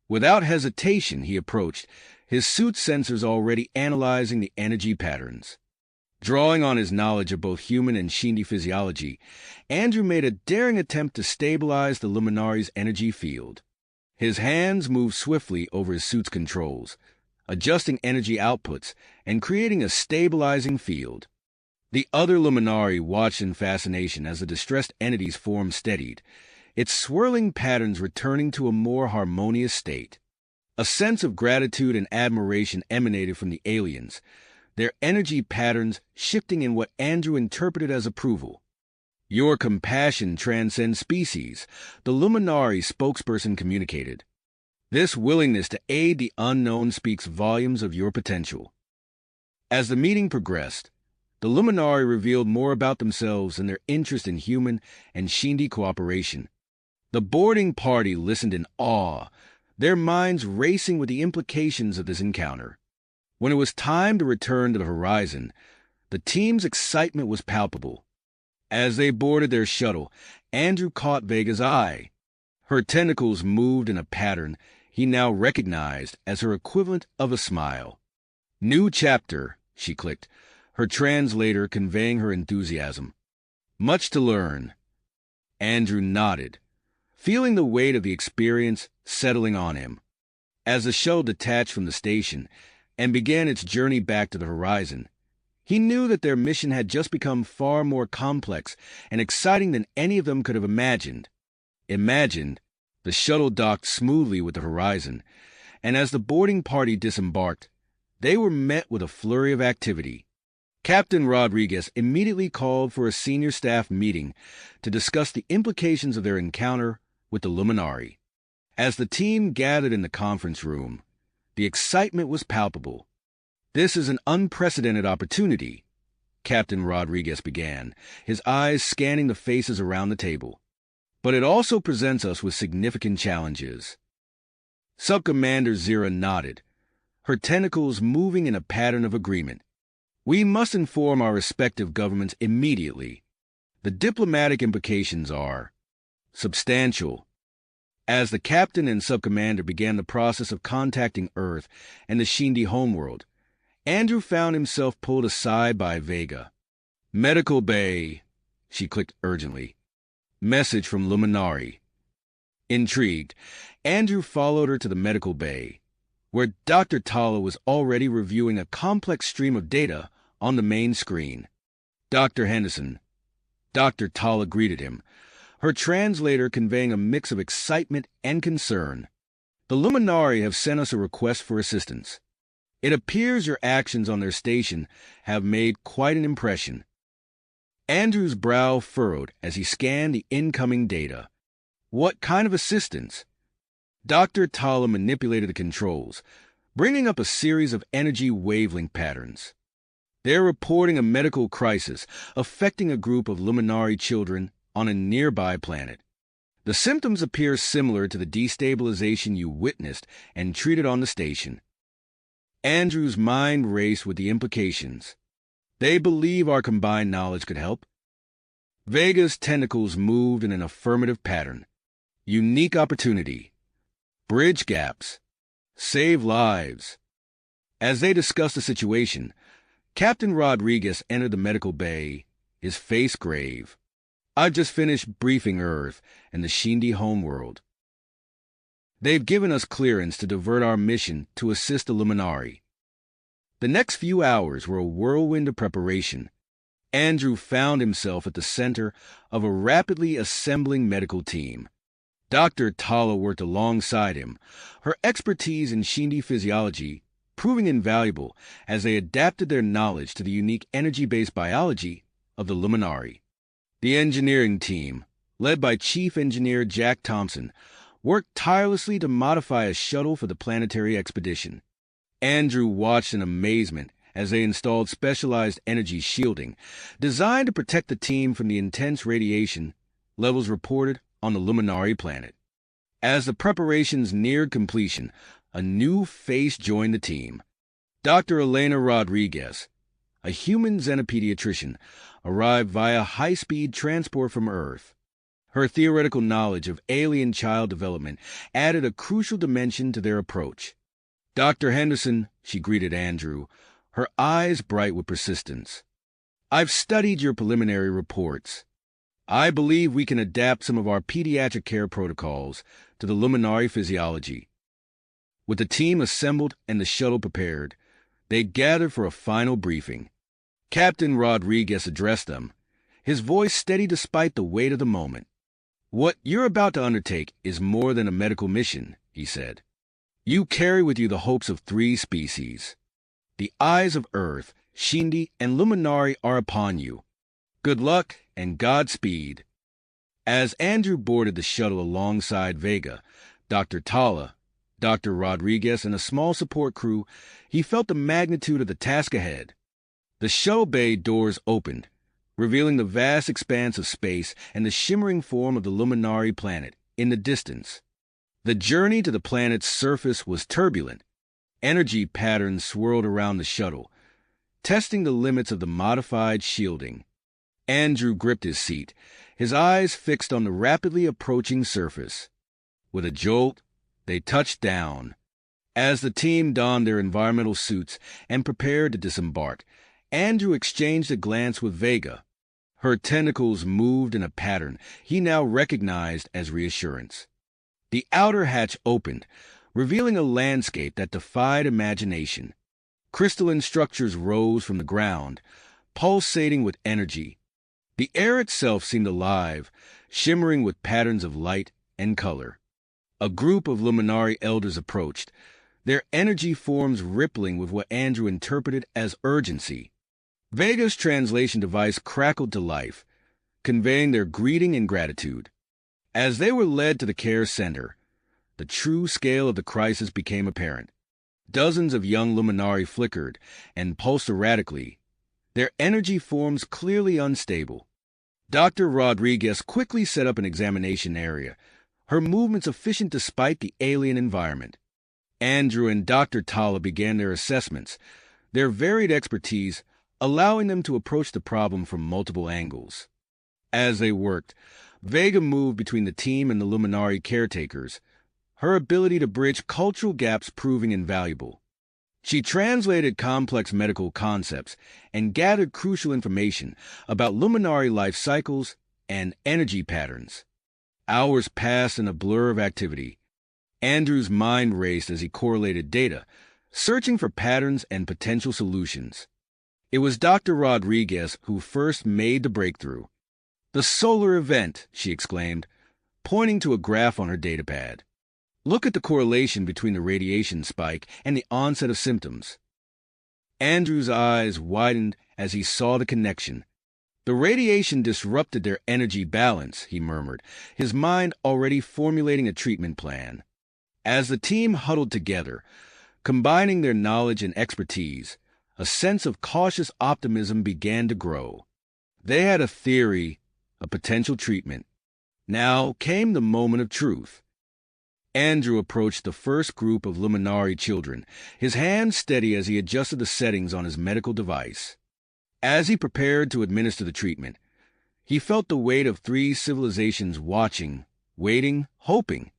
Without hesitation, he approached, his suit sensors already analyzing the energy patterns. Drawing on his knowledge of both human and Shindy physiology, Andrew made a daring attempt to stabilize the Luminari's energy field. His hands moved swiftly over his suit's controls, adjusting energy outputs and creating a stabilizing field. The other Luminari watched in fascination as the distressed entity's form steadied, its swirling patterns returning to a more harmonious state. A sense of gratitude and admiration emanated from the aliens, their energy patterns shifting in what Andrew interpreted as approval. "Your compassion transcends species," the Luminari spokesperson communicated. "This willingness to aid the unknown speaks volumes of your potential." As the meeting progressed, the Luminari revealed more about themselves and their interest in human and Shindy cooperation. The boarding party listened in awe, their minds racing with the implications of this encounter. When it was time to return to the horizon, the team's excitement was palpable. As they boarded their shuttle, Andrew caught Vega's eye. Her tentacles moved in a pattern he now recognized as her equivalent of a smile. "New chapter," she clicked, her translator conveying her enthusiasm. "Much to learn." Andrew nodded, feeling the weight of the experience settling on him. As the shuttle detached from the station and began its journey back to the horizon, he knew that their mission had just become far more complex and exciting than any of them could have imagined. The shuttle docked smoothly with the horizon, and as the boarding party disembarked, they were met with a flurry of activity. Captain Rodriguez immediately called for a senior staff meeting to discuss the implications of their encounter with the Luminari. As the team gathered in the conference room, the excitement was palpable. "This is an unprecedented opportunity," Captain Rodriguez began, his eyes scanning the faces around the table. "But it also presents us with significant challenges." Subcommander Zira nodded, her tentacles moving in a pattern of agreement. "We must inform our respective governments immediately. The diplomatic implications are substantial." As the captain and subcommander began the process of contacting Earth and the Shindy homeworld, Andrew found himself pulled aside by Vega. "Medical bay," she clicked urgently. "Message from Luminari." Intrigued, Andrew followed her to the medical bay, where Dr. Tala was already reviewing a complex stream of data on the main screen. "Dr. Henderson," Dr. Tala greeted him, her translator conveying a mix of excitement and concern. "The Luminari have sent us a request for assistance. It appears your actions on their station have made quite an impression." Andrew's brow furrowed as he scanned the incoming data. What kind of assistance? Dr. Tala manipulated the controls, bringing up a series of energy wavelength patterns. They're reporting a medical crisis affecting a group of Luminari children on a nearby planet. The symptoms appear similar to the destabilization you witnessed and treated on the station. Andrew's mind raced with the implications. They believe our combined knowledge could help. Vega's tentacles moved in an affirmative pattern. Unique opportunity. Bridge gaps. Save lives. As they discussed the situation, Captain Rodriguez entered the medical bay, his face grave. "I've just finished briefing Earth and the Shindy homeworld. They've given us clearance to divert our mission to assist the Luminari." The next few hours were a whirlwind of preparation. Andrew found himself at the center of a rapidly assembling medical team. Dr. Tala worked alongside him, her expertise in Shindy physiology proving invaluable as they adapted their knowledge to the unique energy-based biology of the Luminari. The engineering team, led by Chief Engineer Jack Thompson, worked tirelessly to modify a shuttle for the Planetary expedition. Andrew watched in amazement as they installed specialized energy shielding designed to protect the team from the intense radiation levels reported on the Luminari planet. As the preparations neared completion, a new face joined the team. Dr. Elena Rodriguez, a human xenopediatrician, arrived via high-speed transport from Earth. Her theoretical knowledge of alien child development added a crucial dimension to their approach. "Dr. Henderson," she greeted Andrew, her eyes bright with persistence. "I've studied your preliminary reports. I believe we can adapt some of our pediatric care protocols to the Luminari physiology." With the team assembled and the shuttle prepared, they gathered for a final briefing. Captain Rodriguez addressed them, his voice steady despite the weight of the moment. "What you're about to undertake is more than a medical mission," he said. "You carry with you the hopes of 3 species. The eyes of Earth, Shindy, and Luminari are upon you. Good luck and Godspeed." As Andrew boarded the shuttle alongside Vega, Dr. Tala, Dr. Rodriguez, and a small support crew, he felt the magnitude of the task ahead. The shuttle bay doors opened, revealing the vast expanse of space and the shimmering form of the Luminari planet in the distance. The journey to the planet's surface was turbulent. Energy patterns swirled around the shuttle, testing the limits of the modified shielding. Andrew gripped his seat, his eyes fixed on the rapidly approaching surface. With a jolt, they touched down. As the team donned their environmental suits and prepared to disembark, Andrew exchanged a glance with Vega. Her tentacles moved in a pattern he now recognized as reassurance. The outer hatch opened, revealing a landscape that defied imagination. Crystalline structures rose from the ground, pulsating with energy. The air itself seemed alive, shimmering with patterns of light and color. A group of Luminari elders approached, their energy forms rippling with what Andrew interpreted as urgency. Vega's translation device crackled to life, conveying their greeting and gratitude. As they were led to the care center, the true scale of the crisis became apparent. Dozens of young Luminari flickered and pulsed erratically, their energy forms clearly unstable. Dr. Rodriguez quickly set up an examination area, her movements efficient despite the alien environment. Andrew and Dr. Tala began their assessments, their varied expertise allowing them to approach the problem from multiple angles. As they worked, Vega moved between the team and the Luminari caretakers, her ability to bridge cultural gaps proving invaluable. She translated complex medical concepts and gathered crucial information about Luminari life cycles and energy patterns. Hours passed in a blur of activity. Andrew's mind raced as he correlated data, searching for patterns and potential solutions. It was Dr. Rodriguez who first made the breakthrough. "The solar event," she exclaimed, pointing to a graph on her datapad. "Look at the correlation between the radiation spike and the onset of symptoms." Andrew's eyes widened as he saw the connection. "The radiation disrupted their energy balance," he murmured, his mind already formulating a treatment plan. As the team huddled together, combining their knowledge and expertise, a sense of cautious optimism began to grow. They had a theory, a potential treatment. Now came the moment of truth. Andrew approached the first group of Luminari children, his hand steady as he adjusted the settings on his medical device. As he prepared to administer the treatment, He felt the weight of 3 civilizations watching, waiting, hoping.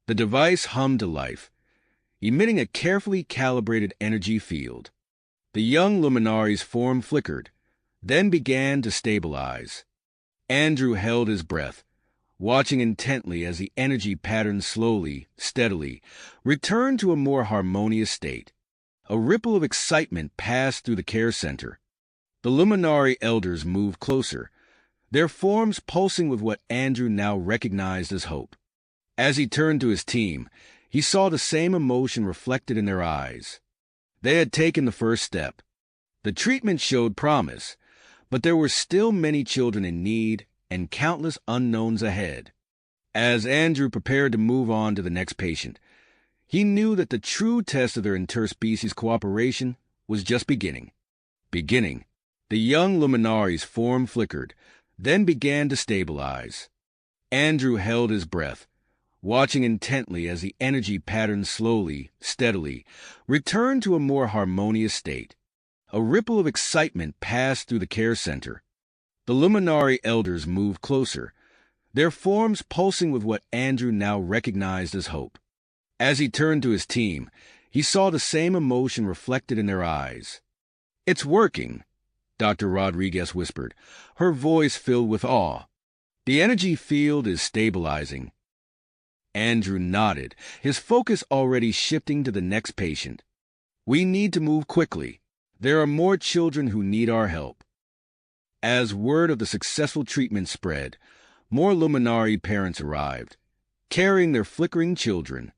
The device hummed to life, emitting a carefully calibrated energy field. The young Luminari's form flickered, then began to stabilize. Andrew held his breath, watching intently as the energy pattern slowly, steadily, returned to a more harmonious state. A ripple of excitement passed through the care center. The Luminari elders moved closer, their forms pulsing with what Andrew now recognized as hope. As he turned to his team, he saw the same emotion reflected in their eyes. They had taken the first step. The treatment showed promise, but there were still many children in need and countless unknowns ahead. As Andrew prepared to move on to the next patient, he knew that the true test of their interspecies cooperation was just beginning. The young Luminari's form flickered, then began to stabilize. Andrew held his breath, watching intently as the energy pattern slowly, steadily, returned to a more harmonious state. A ripple of excitement passed through the care center. The Luminari elders moved closer, their forms pulsing with what Andrew now recognized as hope. As he turned to his team, he saw the same emotion reflected in their eyes. "It's working," Dr. Rodriguez whispered, her voice filled with awe. "The energy field is stabilizing." Andrew nodded, his focus already shifting to the next patient. "We need to move quickly. There are more children who need our help." As word of the successful treatment spread, more Luminari parents arrived, carrying their flickering children.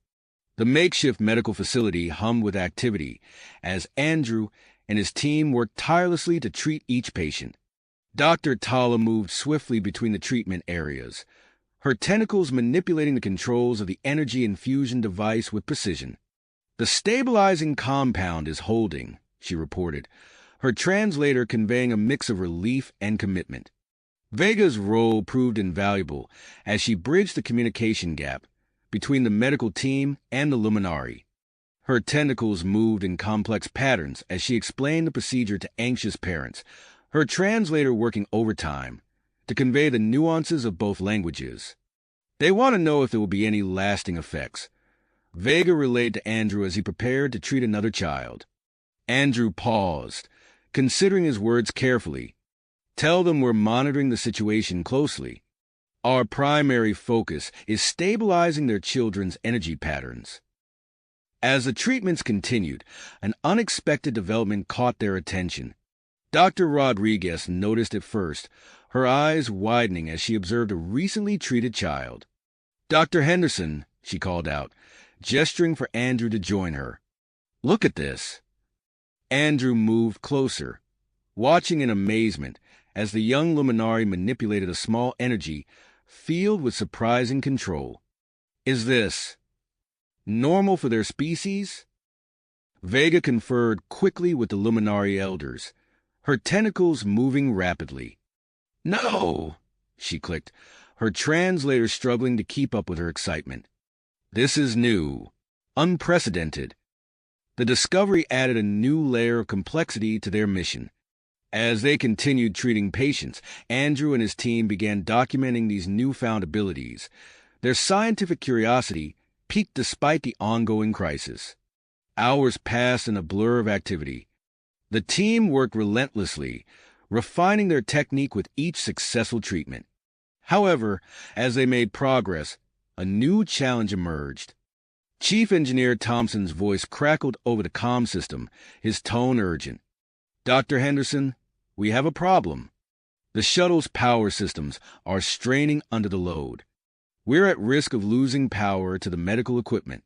The makeshift medical facility hummed with activity as Andrew and his team worked tirelessly to treat each patient. Dr. Tala moved swiftly between the treatment areas, her tentacles manipulating the controls of the energy infusion device with precision. "The stabilizing compound is holding," she reported, her translator conveying a mix of relief and commitment. Vega's role proved invaluable as she bridged the communication gap between the medical team and the Luminari. Her tentacles moved in complex patterns as she explained the procedure to anxious parents, her translator working overtime to convey the nuances of both languages. "They want to know if there will be any lasting effects," Vega relayed to Andrew as he prepared to treat another child. Andrew paused, considering his words carefully. "Tell them we're monitoring the situation closely. Our primary focus is stabilizing their children's energy patterns." As the treatments continued, an unexpected development caught their attention. Dr. Rodriguez noticed it first, her eyes widening as she observed a recently treated child. "Dr. Henderson," she called out, gesturing for Andrew to join her. "Look at this." Andrew moved closer, watching in amazement as the young Luminari manipulated a small energy field with surprising control. "Is this normal for their species?" Vega conferred quickly with the Luminari elders, her tentacles moving rapidly. "No," she clicked, her translator struggling to keep up with her excitement. "This is new, unprecedented." The discovery added a new layer of complexity to their mission. As they continued treating patients, Andrew and his team began documenting these newfound abilities. Their scientific curiosity peaked despite the ongoing crisis. Hours passed in a blur of activity. The team worked relentlessly, refining their technique with each successful treatment. However, as they made progress, a new challenge emerged. Chief Engineer Thompson's voice crackled over the comm system, his tone urgent. "Dr. Henderson, we have a problem. The shuttle's power systems are straining under the load. We're at risk of losing power to the medical equipment."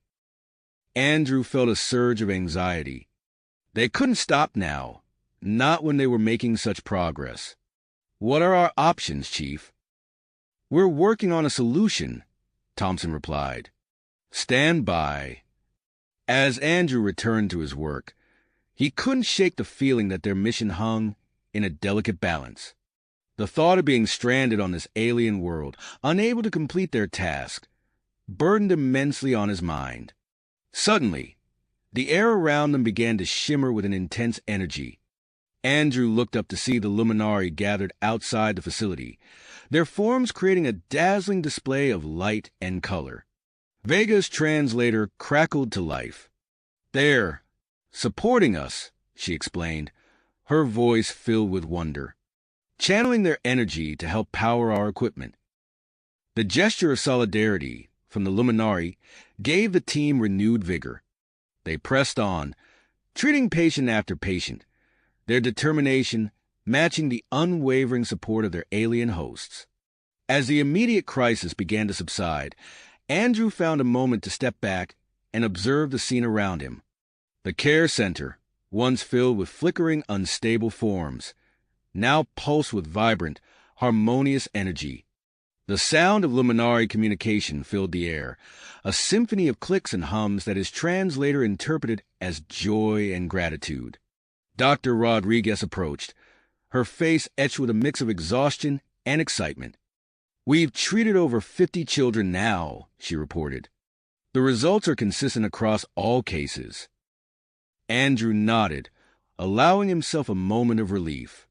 Andrew felt a surge of anxiety. They couldn't stop now, not when they were making such progress. "What are our options, Chief?" "We're working on a solution," Thompson replied. "Stand by." As Andrew returned to his work, he couldn't shake the feeling that their mission hung in a delicate balance. The thought of being stranded on this alien world, unable to complete their task, burdened immensely on his mind. Suddenly, the air around them began to shimmer with an intense energy. Andrew looked up to see the Luminari gathered outside the facility, their forms creating a dazzling display of light and color. Vega's translator crackled to life. "They're supporting us," she explained, her voice filled with wonder, "channeling their energy to help power our equipment." The gesture of solidarity from the Luminari gave the team renewed vigor. They pressed on, treating patient after patient, their determination matching the unwavering support of their alien hosts. As the immediate crisis began to subside, Andrew found a moment to step back and observe the scene around him. The care center, once filled with flickering, unstable forms, now pulsed with vibrant, harmonious energy. The sound of Luminari communication filled the air, a symphony of clicks and hums that his translator interpreted as joy and gratitude. Dr. Rodriguez approached, her face etched with a mix of exhaustion and excitement. "We've treated over 50 children now," she reported. "The results are consistent across all cases." Andrew nodded, allowing himself a moment of relief.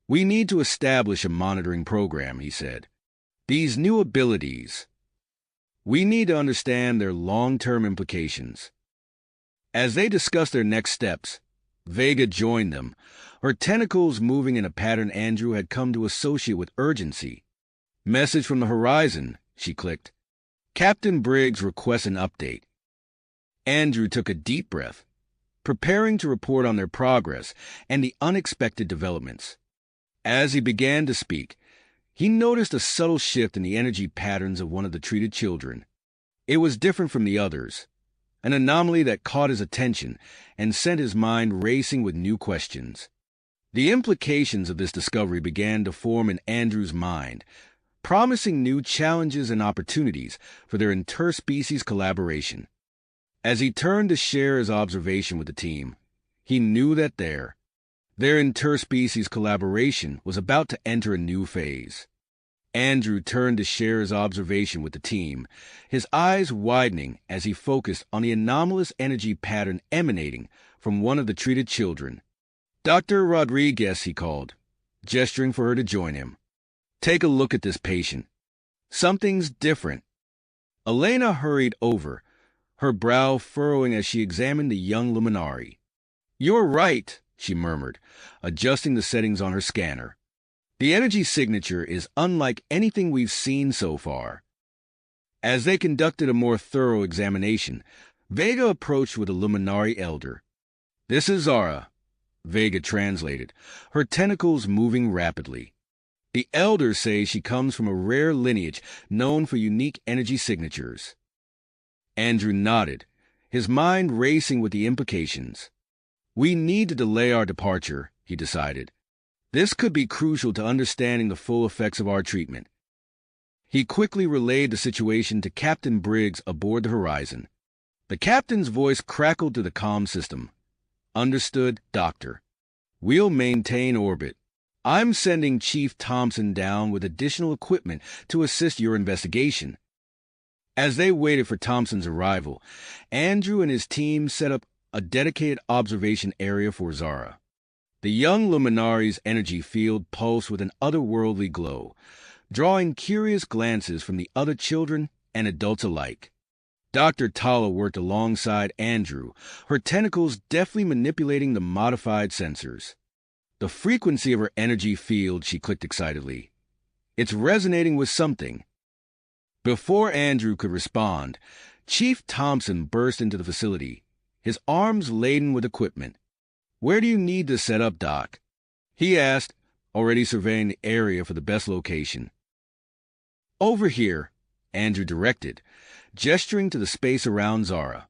"We need to establish a monitoring program," he said. "These new abilities, we need to understand their long-term implications." As they discussed their next steps, Vega joined them, her tentacles moving in a pattern Andrew had come to associate with urgency. "Message from the horizon," she clicked. "Captain Briggs requests an update." Andrew took a deep breath, preparing to report on their progress and the unexpected developments. As he began to speak, he noticed a subtle shift in the energy patterns of one of the treated children. It was different from the others, an anomaly that caught his attention and sent his mind racing with new questions. The implications of this discovery began to form in Andrew's mind, promising new challenges and opportunities for their interspecies collaboration. As he turned to share his observation with the team, he knew that their interspecies collaboration was about to enter a new phase. Andrew turned to share his observation with the team, his eyes widening as he focused on the anomalous energy pattern emanating from one of the treated children. "Dr. Rodriguez," he called, gesturing for her to join him. "Take a look at this patient. Something's different." Elena hurried over, her brow furrowing as she examined the young Luminari. "You're right," she murmured, adjusting the settings on her scanner. "The energy signature is unlike anything we've seen so far." As they conducted a more thorough examination, Vega approached with a Luminari elder. "This is Zara," Vega translated, her tentacles moving rapidly. "The elders say she comes from a rare lineage known for unique energy signatures." Andrew nodded, his mind racing with the implications. "We need to delay our departure," he decided. "This could be crucial to understanding the full effects of our treatment." He quickly relayed the situation to Captain Briggs aboard the Horizon. The captain's voice crackled through the comm system. "Understood, Doctor. We'll maintain orbit. I'm sending Chief Thompson down with additional equipment to assist your investigation." As they waited for Thompson's arrival, Andrew and his team set up a dedicated observation area for Zara. The young Luminari's energy field pulsed with an otherworldly glow, drawing curious glances from the other children and adults alike. Dr. Tala worked alongside Andrew, her tentacles deftly manipulating the modified sensors. "The frequency of her energy field," she clicked excitedly. "It's resonating with something." Before Andrew could respond, Chief Thompson burst into the facility, his arms laden with equipment. "Where do you need to set up, Doc?" he asked, already surveying the area for the best location. "Over here," Andrew directed, gesturing to the space around Zara.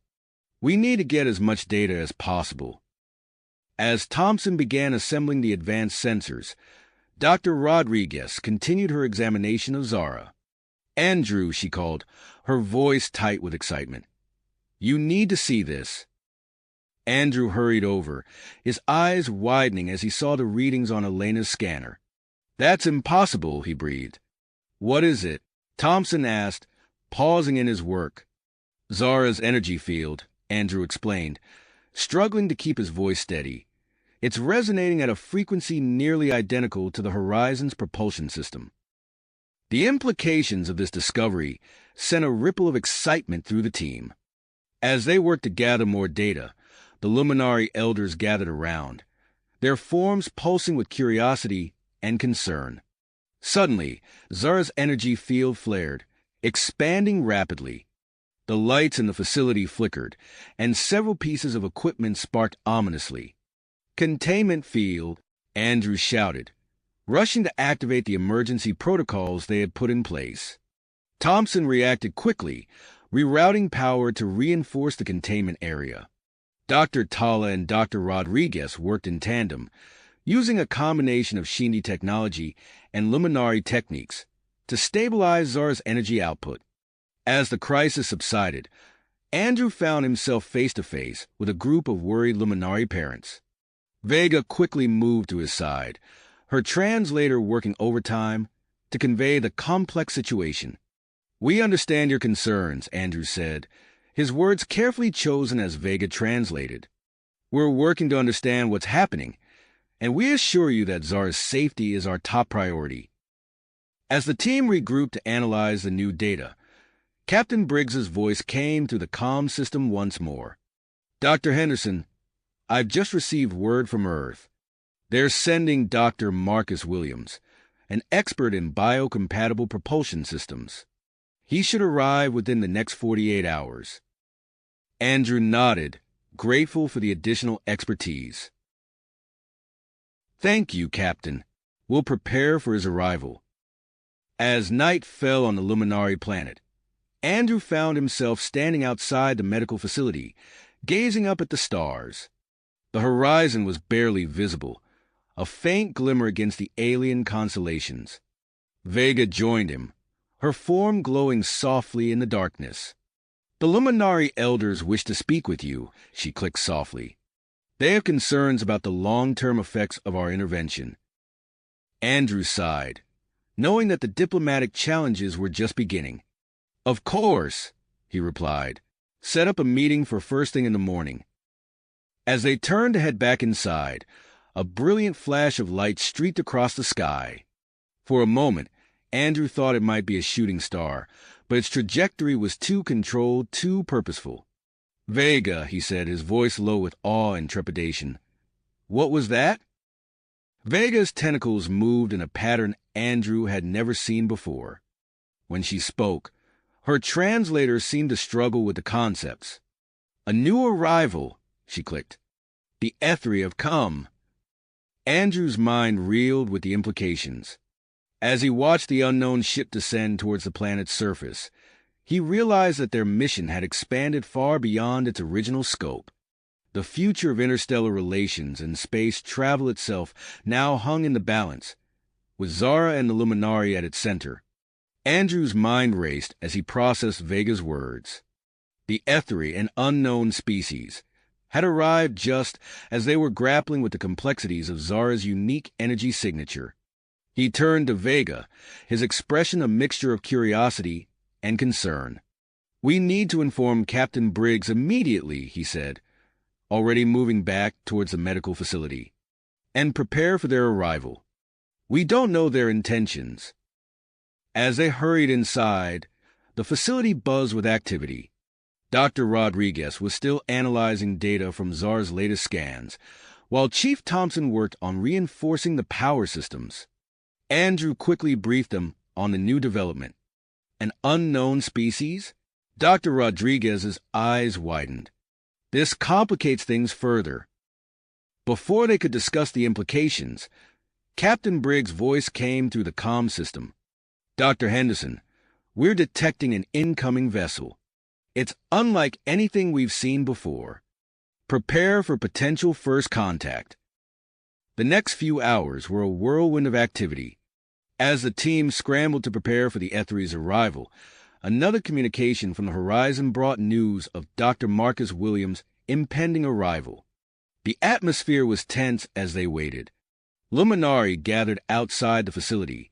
"We need to get as much data as possible." As Thompson began assembling the advanced sensors, Dr. Rodriguez continued her examination of Zara. "Andrew," she called, her voice tight with excitement. "You need to see this." Andrew hurried over, his eyes widening as he saw the readings on Elena's scanner. "That's impossible," he breathed. "What is it?" Thompson asked, pausing in his work. "Zara's energy field," Andrew explained, struggling to keep his voice steady. It's resonating at a frequency nearly identical to the Horizon's propulsion system. The implications of this discovery sent a ripple of excitement through the team. As they worked to gather more data, the Luminari elders gathered around, their forms pulsing with curiosity and concern. Suddenly, Zara's energy field flared, expanding rapidly. The lights in the facility flickered, and several pieces of equipment sparked ominously. "Containment field," Andrew shouted, rushing to activate the emergency protocols they had put in place. Thompson reacted quickly, rerouting power to reinforce the containment area. Dr. Tala and Dr. Rodriguez worked in tandem, using a combination of Shindy technology and Luminari techniques to stabilize Zara's energy output. As the crisis subsided, Andrew found himself face-to-face with a group of worried Luminari parents. Vega quickly moved to his side, her translator working overtime to convey the complex situation. "We understand your concerns," Andrew said, his words carefully chosen as Vega translated. "We're working to understand what's happening, and we assure you that Zara's safety is our top priority." As the team regrouped to analyze the new data, Captain Briggs's voice came through the comm system once more. "Dr. Henderson, I've just received word from Earth. They're sending Dr. Marcus Williams, an expert in biocompatible propulsion systems. He should arrive within the next 48 hours." Andrew nodded, grateful for the additional expertise. "Thank you, Captain. We'll prepare for his arrival." As night fell on the Luminari planet, Andrew found himself standing outside the medical facility, gazing up at the stars. The horizon was barely visible, a faint glimmer against the alien constellations. Vega joined him, her form glowing softly in the darkness. "The Luminari elders wish to speak with you," she clicked softly. "They have concerns about the long-term effects of our intervention." Andrew sighed, knowing that the diplomatic challenges were just beginning. "Of course," he replied. "Set up a meeting for first thing in the morning." As they turned to head back inside, a brilliant flash of light streaked across the sky. For a moment, Andrew thought it might be a shooting star, but its trajectory was too controlled, too purposeful. "Vega," he said, his voice low with awe and trepidation. "What was that?" Vega's tentacles moved in a pattern Andrew had never seen before. When she spoke, her translator seemed to struggle with the concepts. "A new arrival," she clicked. "The Ethy have come." Andrew's mind reeled with the implications. As he watched the unknown ship descend towards the planet's surface, he realized that their mission had expanded far beyond its original scope. The future of interstellar relations and space travel itself now hung in the balance, with Zara and the Luminari at its center. Andrew's mind raced as he processed Vega's words. The Ethy, an unknown species, had arrived just as they were grappling with the complexities of Zara's unique energy signature. He turned to Vega, his expression a mixture of curiosity and concern. "We need to inform Captain Briggs immediately," he said, already moving back towards the medical facility, "and prepare for their arrival. We don't know their intentions." As they hurried inside, the facility buzzed with activity. Dr. Rodriguez was still analyzing data from Zara's latest scans, while Chief Thompson worked on reinforcing the power systems. Andrew quickly briefed them on the new development. "An unknown species?" Dr. Rodriguez's eyes widened. "This complicates things further." Before they could discuss the implications, Captain Briggs' voice came through the comm system. "Dr. Henderson, we're detecting an incoming vessel. It's unlike anything we've seen before. Prepare for potential first contact." The next few hours were a whirlwind of activity. As the team scrambled to prepare for the Ethy's arrival, another communication from the horizon brought news of Dr. Marcus Williams' impending arrival. The atmosphere was tense as they waited. Luminari gathered outside the facility,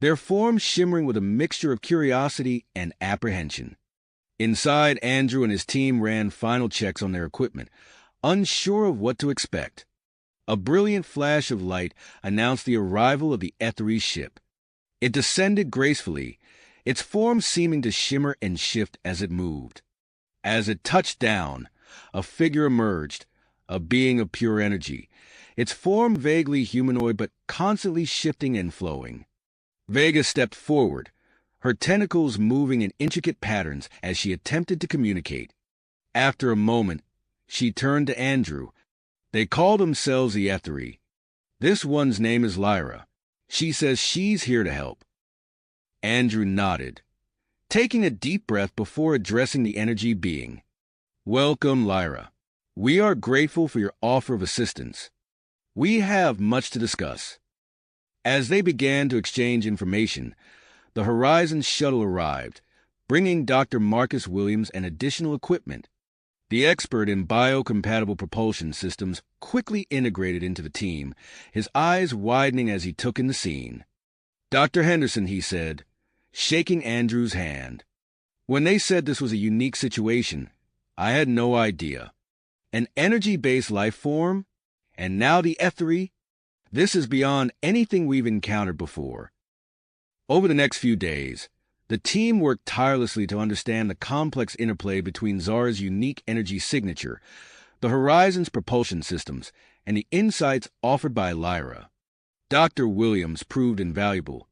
their forms shimmering with a mixture of curiosity and apprehension. Inside, Andrew and his team ran final checks on their equipment, unsure of what to expect. A brilliant flash of light announced the arrival of the Ethy ship. It descended gracefully, its form seeming to shimmer and shift as it moved. As it touched down, a figure emerged, a being of pure energy, its form vaguely humanoid but constantly shifting and flowing. Vega stepped forward, her tentacles moving in intricate patterns as she attempted to communicate. After a moment, she turned to Andrew. They call themselves the Ethy. This one's name is Lyra. She says she's here to help. Andrew nodded, taking a deep breath before addressing the energy being. Welcome, Lyra. We are grateful for your offer of assistance. We have much to discuss. As they began to exchange information, the Horizon shuttle arrived, bringing Dr. Marcus Williams and additional equipment. The expert in biocompatible propulsion systems quickly integrated into the team, his eyes widening as he took in the scene. Dr. Henderson, he said, shaking Andrew's hand. When they said this was a unique situation, I had no idea. An energy-based life form? And now the Ethy? This is beyond anything we've encountered before. Over the next few days, the team worked tirelessly to understand the complex interplay between Zara's unique energy signature, the Horizon's propulsion systems, and the insights offered by Lyra. Dr. Williams proved invaluable,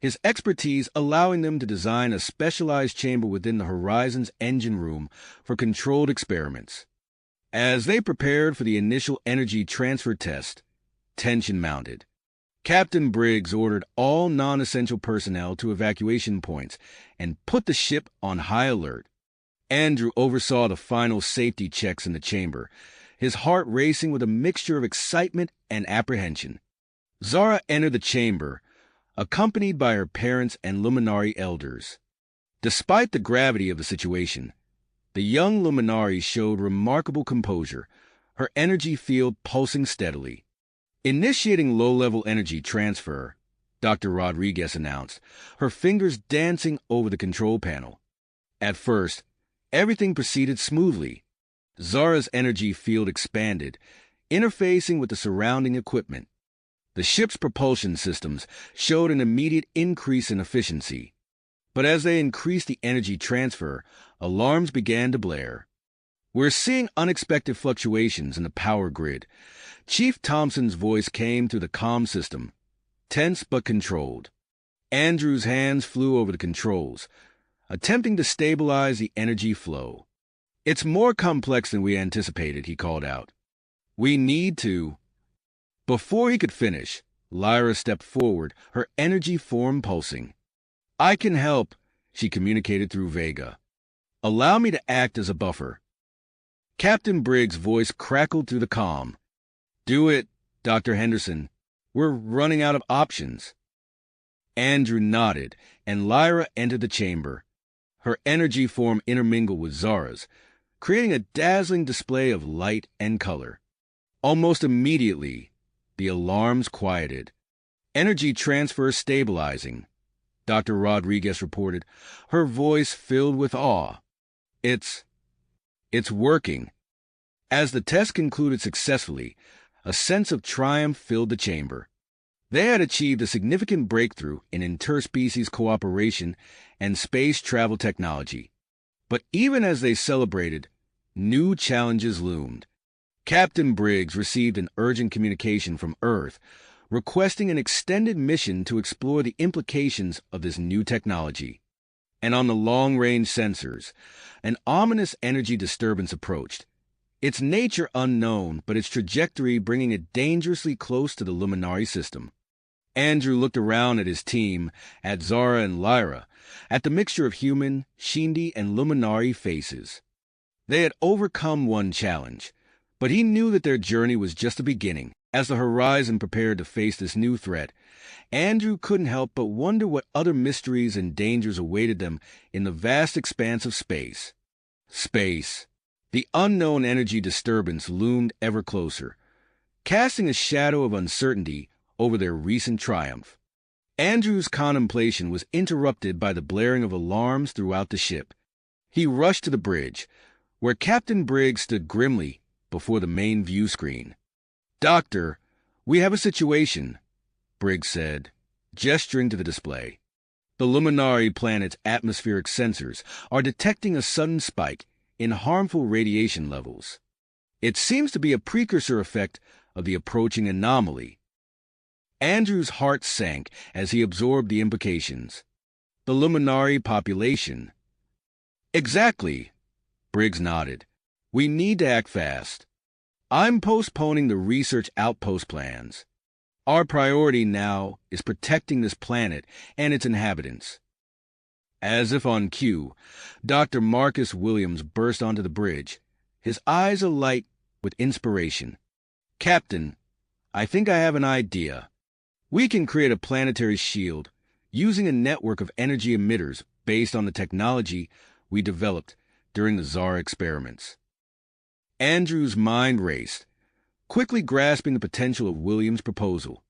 his expertise allowing them to design a specialized chamber within the Horizon's engine room for controlled experiments. As they prepared for the initial energy transfer test, tension mounted. Captain Briggs ordered all non-essential personnel to evacuation points and put the ship on high alert. Andrew oversaw the final safety checks in the chamber, his heart racing with a mixture of excitement and apprehension. Zara entered the chamber, accompanied by her parents and Luminari elders. Despite the gravity of the situation, the young Luminari showed remarkable composure, her energy field pulsing steadily. Initiating low-level energy transfer, Dr. Rodriguez announced, her fingers dancing over the control panel. At first, everything proceeded smoothly. Zara's energy field expanded, interfacing with the surrounding equipment. The ship's propulsion systems showed an immediate increase in efficiency. But as they increased the energy transfer, alarms began to blare. We're seeing unexpected fluctuations in the power grid. Chief Thompson's voice came through the comm system, tense but controlled. Andrew's hands flew over the controls, attempting to stabilize the energy flow. It's more complex than we anticipated, he called out. We need to... Before he could finish, Lyra stepped forward, her energy form pulsing. I can help, she communicated through Vega. Allow me to act as a buffer. Captain Briggs' voice crackled through the comm. Do it, Dr. Henderson. We're running out of options. Andrew nodded, and Lyra entered the chamber. Her energy form intermingled with Zara's, creating a dazzling display of light and color. Almost immediately, the alarms quieted. Energy transfer stabilizing, Dr. Rodriguez reported, her voice filled with awe. It's working. As the test concluded successfully, a sense of triumph filled the chamber. They had achieved a significant breakthrough in interspecies cooperation and space travel technology. But even as they celebrated, new challenges loomed. Captain Briggs received an urgent communication from Earth, requesting an extended mission to explore the implications of this new technology. And on the long-range sensors, an ominous energy disturbance approached. Its nature unknown, but its trajectory bringing it dangerously close to the Luminari system. Andrew looked around at his team, at Zara and Lyra, at the mixture of human, Shindy, and Luminari faces. They had overcome one challenge, but he knew that their journey was just the beginning. As the Horizon prepared to face this new threat, Andrew couldn't help but wonder what other mysteries and dangers awaited them in the vast expanse of space. Space. The unknown energy disturbance loomed ever closer, casting a shadow of uncertainty over their recent triumph. Andrew's contemplation was interrupted by the blaring of alarms throughout the ship. He rushed to the bridge, where Captain Briggs stood grimly before the main view screen. "Doctor, we have a situation," Briggs said, gesturing to the display. "The Luminari planet's atmospheric sensors are detecting a sudden spike in harmful radiation levels. It seems to be a precursor effect of the approaching anomaly." Andrew's heart sank as he absorbed the implications. The Luminari population. "Exactly," Briggs nodded. "We need to act fast. I'm postponing the research outpost plans. Our priority now is protecting this planet and its inhabitants." As if on cue, Dr. Marcus Williams burst onto the bridge, his eyes alight with inspiration. "Captain, I think I have an idea. We can create a planetary shield using a network of energy emitters based on the technology we developed during the Zara experiments." Andrew's mind raced, quickly grasping the potential of Williams' proposal.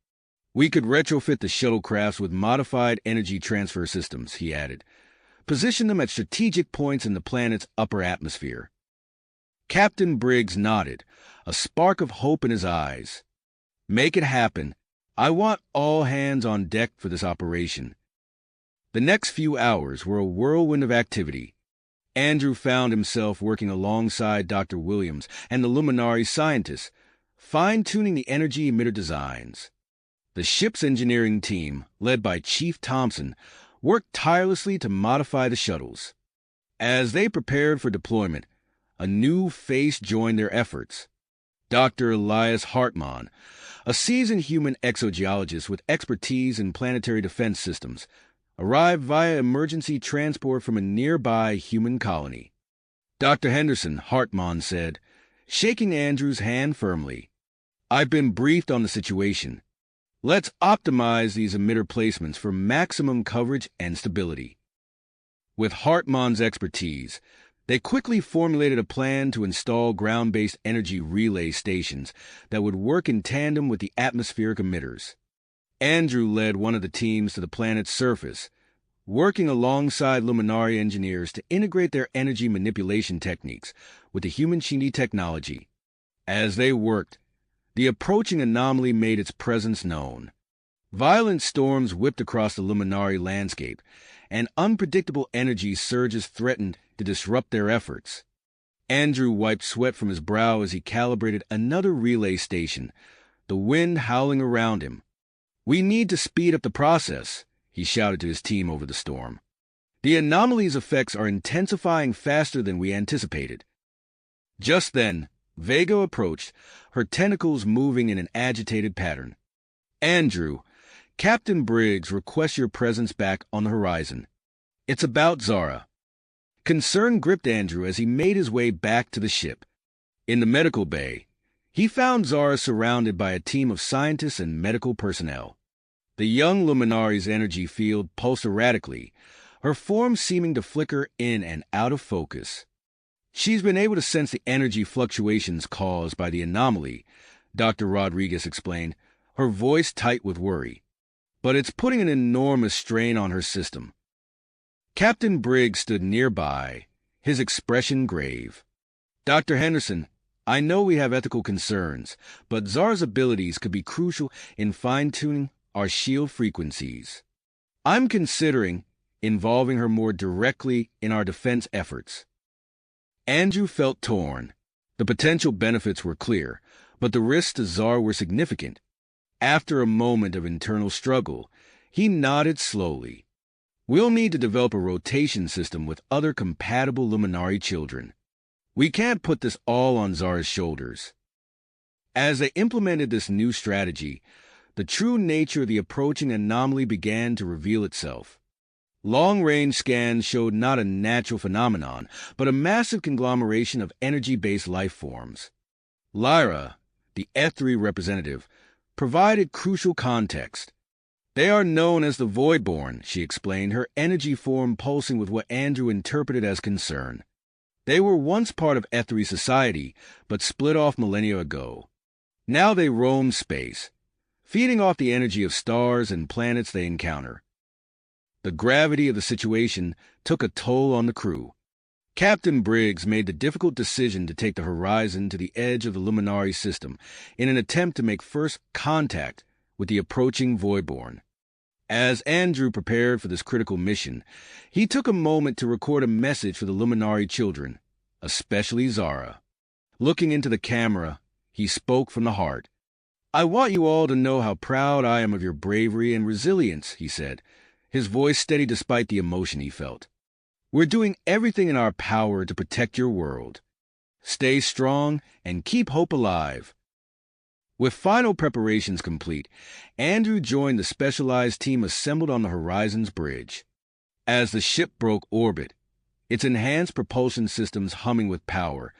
"We could retrofit the shuttlecrafts with modified energy transfer systems," he added. "Position them at strategic points in the planet's upper atmosphere." Captain Briggs nodded, a spark of hope in his eyes. "Make it happen. I want all hands on deck for this operation." The next few hours were a whirlwind of activity. Andrew found himself working alongside Dr. Williams and the Luminari scientists, fine-tuning the energy emitter designs. The ship's engineering team, led by Chief Thompson, worked tirelessly to modify the shuttles. As they prepared for deployment, a new face joined their efforts. Dr. Elias Hartmann, a seasoned human exogeologist with expertise in planetary defense systems, arrived via emergency transport from a nearby human colony. "Dr. Henderson," Hartmann said, shaking Andrew's hand firmly, "I've been briefed on the situation. Let's optimize these emitter placements for maximum coverage and stability." With Hartmann's expertise, they quickly formulated a plan to install ground-based energy relay stations that would work in tandem with the atmospheric emitters. Andrew led one of the teams to the planet's surface, working alongside Luminari engineers to integrate their energy manipulation techniques with the human Shindy technology. As they worked, the approaching anomaly made its presence known. Violent storms whipped across the Luminari landscape, and unpredictable energy surges threatened to disrupt their efforts. Andrew wiped sweat from his brow as he calibrated another relay station, the wind howling around him. "We need to speed up the process," he shouted to his team over the storm. "The anomaly's effects are intensifying faster than we anticipated." Just then, Vega approached, her tentacles moving in an agitated pattern. "Andrew, Captain Briggs requests your presence back on the horizon. It's about Zara." Concern gripped Andrew as he made his way back to the ship. In the medical bay, he found Zara surrounded by a team of scientists and medical personnel. The young Luminari's energy field pulsed erratically, her form seeming to flicker in and out of focus. "She's been able to sense the energy fluctuations caused by the anomaly," Dr. Rodriguez explained, her voice tight with worry. "But it's putting an enormous strain on her system." Captain Briggs stood nearby, his expression grave. "Dr. Henderson, I know we have ethical concerns, but Zara's abilities could be crucial in fine-tuning our shield frequencies. I'm considering involving her more directly in our defense efforts." Andrew felt torn. The potential benefits were clear, but the risks to Zara were significant. After a moment of internal struggle, he nodded slowly. "We'll need to develop a rotation system with other compatible Luminari children. We can't put this all on Zara's shoulders." As they implemented this new strategy, the true nature of the approaching anomaly began to reveal itself. Long-range scans showed not a natural phenomenon, but a massive conglomeration of energy-based life forms. Lyra, the Ethy representative, provided crucial context. "They are known as the Voidborn," she explained, her energy form pulsing with what Andrew interpreted as concern. "They were once part of Ethy society, but split off millennia ago. Now they roam space, feeding off the energy of stars and planets they encounter." The gravity of the situation took a toll on the crew. Captain Briggs made the difficult decision to take the Horizon to the edge of the Luminari system in an attempt to make first contact with the approaching Voidborn. As Andrew prepared for this critical mission, he took a moment to record a message for the Luminari children, especially Zara. Looking into the camera, he spoke from the heart. "I want you all to know how proud I am of your bravery and resilience," he said, his voice steady despite the emotion he felt. "We're doing everything in our power to protect your world. Stay strong and keep hope alive." With final preparations complete, Andrew joined the specialized team assembled on the Horizon's bridge. As the ship broke orbit, its enhanced propulsion systems humming with power,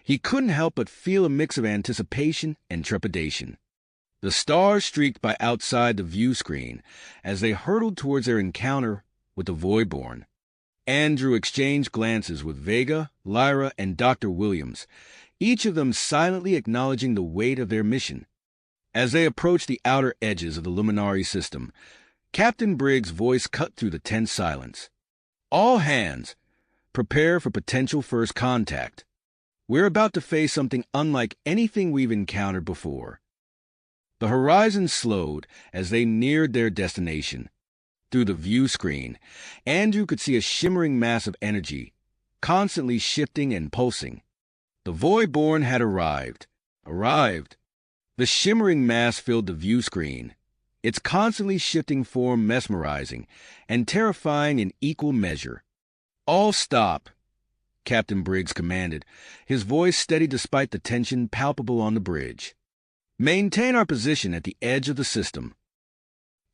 he couldn't help but feel a mix of anticipation and trepidation. The stars streaked by outside the view screen as they hurtled towards their encounter with the Voidborn. Andrew exchanged glances with Vega, Lyra, and Dr. Williams, each of them silently acknowledging the weight of their mission. As they approached the outer edges of the Luminari system, Captain Briggs' voice cut through the tense silence. "All hands, prepare for potential first contact. We're about to face something unlike anything we've encountered before." The Horizon slowed as they neared their destination. Through the view screen, Andrew could see a shimmering mass of energy, constantly shifting and pulsing. The Voidborn had arrived. The shimmering mass filled the view screen, its constantly shifting form mesmerizing and terrifying in equal measure. "All stop," Captain Briggs commanded, his voice steady despite the tension palpable on the bridge. "Maintain our position at the edge of the system."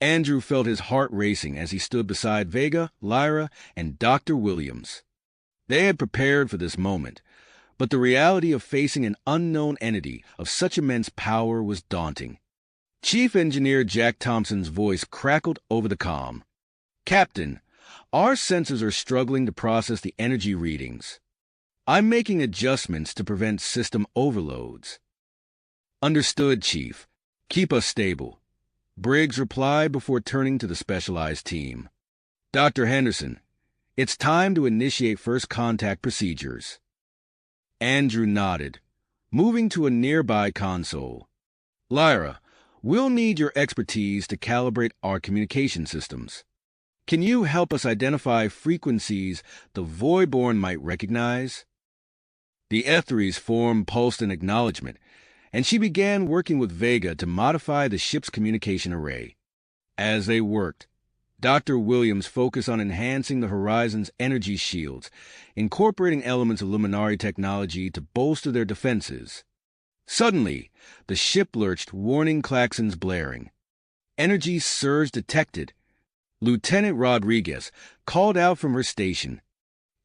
Andrew felt his heart racing as he stood beside Vega, Lyra, and Dr. Williams. They had prepared for this moment, but the reality of facing an unknown entity of such immense power was daunting. Chief Engineer Jack Thompson's voice crackled over the comm. "Captain, our sensors are struggling to process the energy readings. I'm making adjustments to prevent system overloads." "Understood, Chief. Keep us stable," Briggs replied before turning to the specialized team. "Dr. Henderson, it's time to initiate first contact procedures." Andrew nodded, moving to a nearby console. "Lyra, we'll need your expertise to calibrate our communication systems. Can you help us identify frequencies the Voidborn might recognize?" The Ethy's form pulsed in acknowledgement, and she began working with Vega to modify the ship's communication array. As they worked, Dr. Williams focused on enhancing the Horizon's energy shields, incorporating elements of Luminari technology to bolster their defenses. Suddenly, the ship lurched, warning klaxons blaring. Energy surge detected. Lieutenant Rodriguez called out from her station.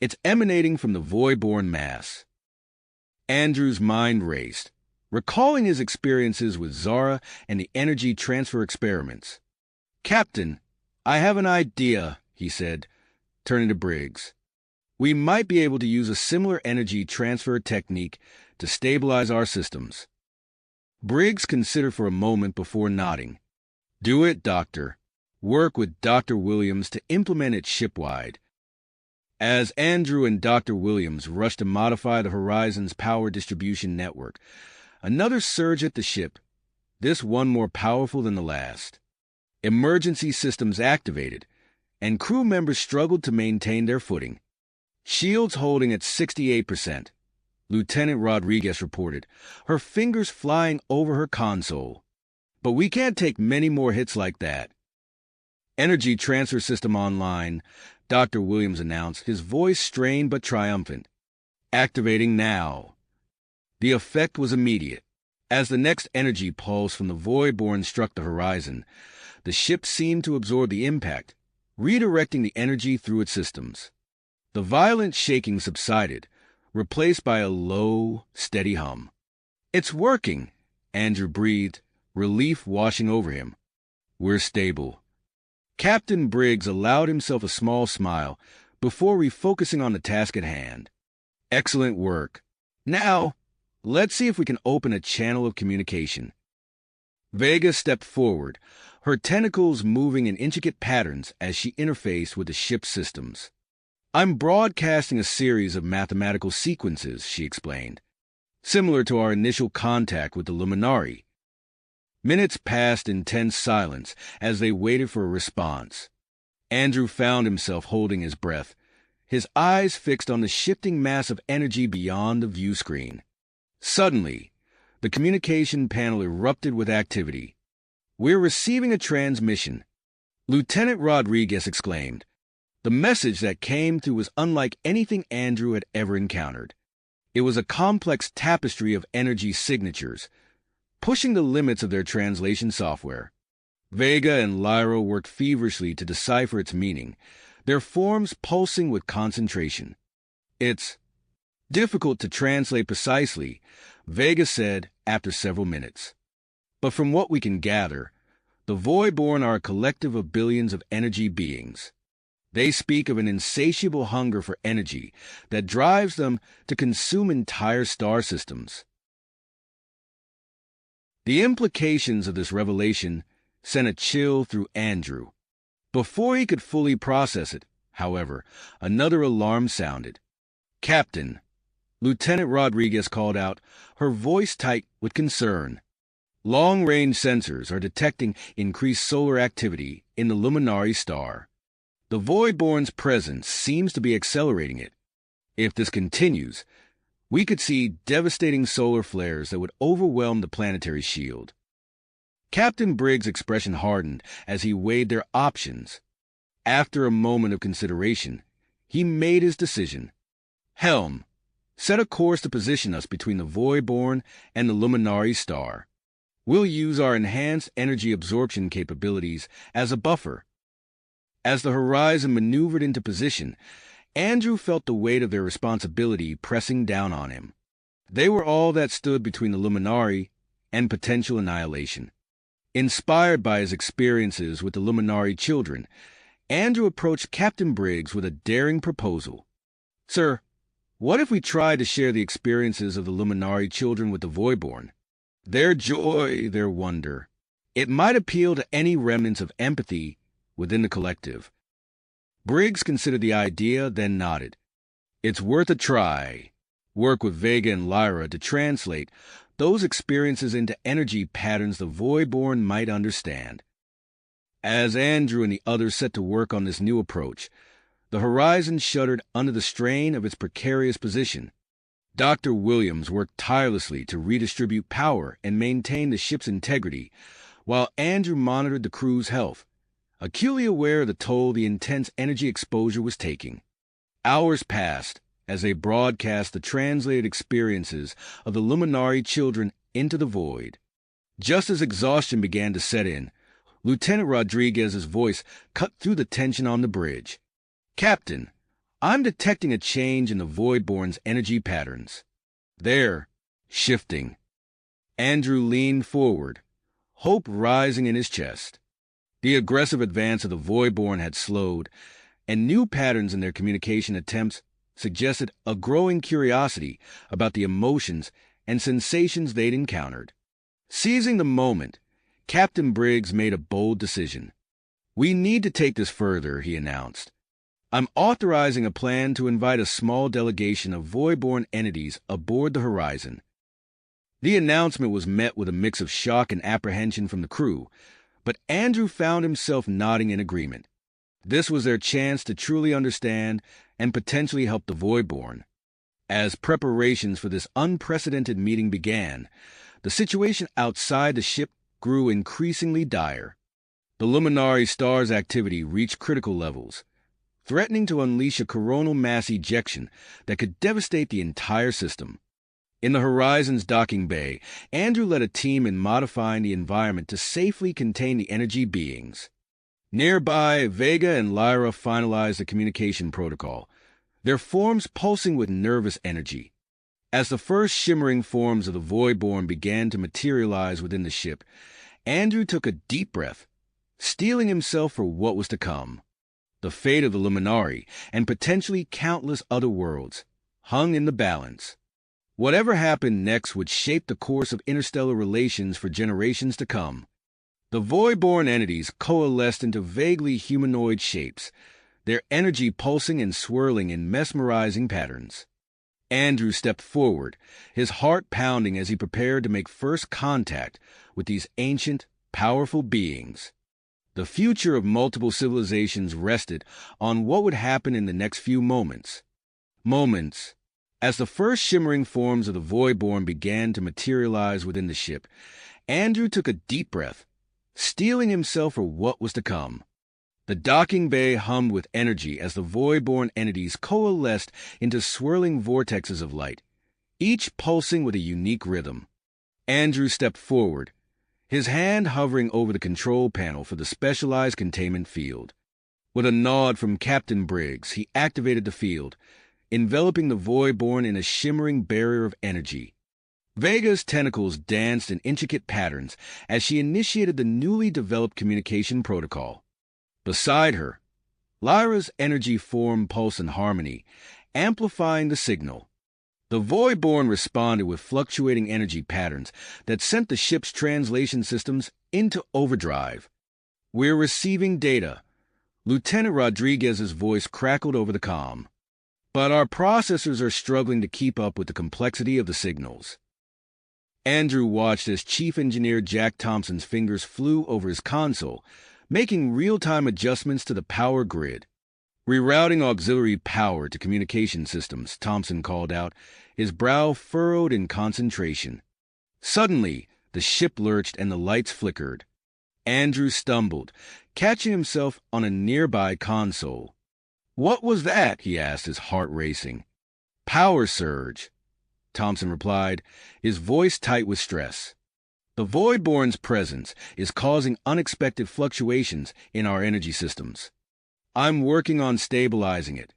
"It's emanating from the Voidborn mass." Andrew's mind raced, recalling his experiences with Zara and the energy transfer experiments. "Captain, I have an idea," he said, turning to Briggs. "We might be able to use a similar energy transfer technique to stabilize our systems." Briggs considered for a moment before nodding. "Do it, Doctor. Work with Dr. Williams to implement it shipwide." As Andrew and Dr. Williams rushed to modify the Horizon's power distribution network, another surge hit the ship, this one more powerful than the last. Emergency systems activated, and crew members struggled to maintain their footing. "Shields holding at 68%, Lieutenant Rodriguez reported, her fingers flying over her console. "But we can't take many more hits like that." "Energy transfer system online," Dr. Williams announced, his voice strained but triumphant. "Activating now." The effect was immediate. As the next energy pulse from the Voidborn struck the Horizon, the ship seemed to absorb the impact, redirecting the energy through its systems. The violent shaking subsided, replaced by a low, steady hum. "It's working," Andrew breathed, relief washing over him. "We're stable." Captain Briggs allowed himself a small smile before refocusing on the task at hand. "Excellent work. Now, let's see if we can open a channel of communication." Vega stepped forward, her tentacles moving in intricate patterns as she interfaced with the ship's systems. I'm broadcasting a series of mathematical sequences, she explained, similar to our initial contact with the Luminari. Minutes passed in tense silence as they waited for a response. Andrew found himself holding his breath, his eyes fixed on the shifting mass of energy beyond the view screen. Suddenly, the communication panel erupted with activity. "We're receiving a transmission," Lieutenant Rodriguez exclaimed. The message that came through was unlike anything Andrew had ever encountered. It was a complex tapestry of energy signatures, pushing the limits of their translation software. Vega and Lyra worked feverishly to decipher its meaning, their forms pulsing with concentration. "It's difficult to translate precisely," Vega said after several minutes. "But from what we can gather, the Voidborn are a collective of billions of energy beings. They speak of an insatiable hunger for energy that drives them to consume entire star systems." The implications of this revelation sent a chill through Andrew. Before he could fully process it, however, another alarm sounded. "Captain," Lieutenant Rodriguez called out, her voice tight with concern. "Long-range sensors are detecting increased solar activity in the Luminari star. The Voidborn's presence seems to be accelerating it. If this continues, we could see devastating solar flares that would overwhelm the planetary shield." Captain Briggs' expression hardened as he weighed their options. After a moment of consideration, he made his decision. "Helm, set a course to position us between the Voidborn and the Luminari star. We'll use our enhanced energy absorption capabilities as a buffer." As the horizon maneuvered into position, Andrew felt the weight of their responsibility pressing down on him. They were all that stood between the Luminari and potential annihilation. Inspired by his experiences with the Luminari children, Andrew approached Captain Briggs with a daring proposal. "Sir, what if we tried to share the experiences of the Luminari children with the Voidborn? Their joy, their wonder. It might appeal to any remnants of empathy within the collective." Briggs considered the idea, then nodded. "It's worth a try. Work with Vega and Lyra to translate those experiences into energy patterns the Voidborn might understand." As Andrew and the others set to work on this new approach, the horizon shuddered under the strain of its precarious position. Dr. Williams worked tirelessly to redistribute power and maintain the ship's integrity, while Andrew monitored the crew's health, acutely aware of the toll the intense energy exposure was taking. Hours passed as they broadcast the translated experiences of the Luminari children into the void. Just as exhaustion began to set in, Lieutenant Rodriguez's voice cut through the tension on the bridge. "Captain, I'm detecting a change in the Voidborn's energy patterns. They're shifting." Andrew leaned forward, hope rising in his chest. The aggressive advance of the Voidborn had slowed, and new patterns in their communication attempts suggested a growing curiosity about the emotions and sensations they'd encountered. Seizing the moment, Captain Briggs made a bold decision. "We need to take this further," he announced. "I'm authorizing a plan to invite a small delegation of Voidborn entities aboard the Horizon." The announcement was met with a mix of shock and apprehension from the crew, but Andrew found himself nodding in agreement. This was their chance to truly understand and potentially help the Voidborn. As preparations for this unprecedented meeting began, the situation outside the ship grew increasingly dire. The Luminari star's activity reached critical levels, threatening to unleash a coronal mass ejection that could devastate the entire system. In the Horizon's docking bay, Andrew led a team in modifying the environment to safely contain the energy beings. Nearby, Vega and Lyra finalized the communication protocol, their forms pulsing with nervous energy. As the first shimmering forms of the Voidborn began to materialize within the ship, Andrew took a deep breath, steeling himself for what was to come. The fate of the Luminari, and potentially countless other worlds, hung in the balance. Whatever happened next would shape the course of interstellar relations for generations to come. The Voidborn entities coalesced into vaguely humanoid shapes, their energy pulsing and swirling in mesmerizing patterns. Andrew stepped forward, his heart pounding as he prepared to make first contact with these ancient, powerful beings. The future of multiple civilizations rested on what would happen in the next few moments. As the first shimmering forms of the Voidborn began to materialize within the ship, Andrew took a deep breath, steeling himself for what was to come. The docking bay hummed with energy as the Voidborn entities coalesced into swirling vortexes of light, each pulsing with a unique rhythm. Andrew stepped forward, his hand hovering over the control panel for the specialized containment field. With a nod from Captain Briggs, he activated the field, enveloping the Voidborn in a shimmering barrier of energy. Vega's tentacles danced in intricate patterns as she initiated the newly developed communication protocol. Beside her, Lyra's energy formed pulse in harmony, amplifying the signal. The Voidborn responded with fluctuating energy patterns that sent the ship's translation systems into overdrive. "We're receiving data," Lieutenant Rodriguez's voice crackled over the comm. "But our processors are struggling to keep up with the complexity of the signals." Andrew watched as Chief Engineer Jack Thompson's fingers flew over his console, making real-time adjustments to the power grid. "Rerouting auxiliary power to communication systems," Thompson called out, his brow furrowed in concentration. Suddenly, the ship lurched and the lights flickered. Andrew stumbled, catching himself on a nearby console. "What was that?" he asked, his heart racing. "Power surge," Thompson replied, his voice tight with stress. "The Voidborn's presence is causing unexpected fluctuations in our energy systems. I'm working on stabilizing it,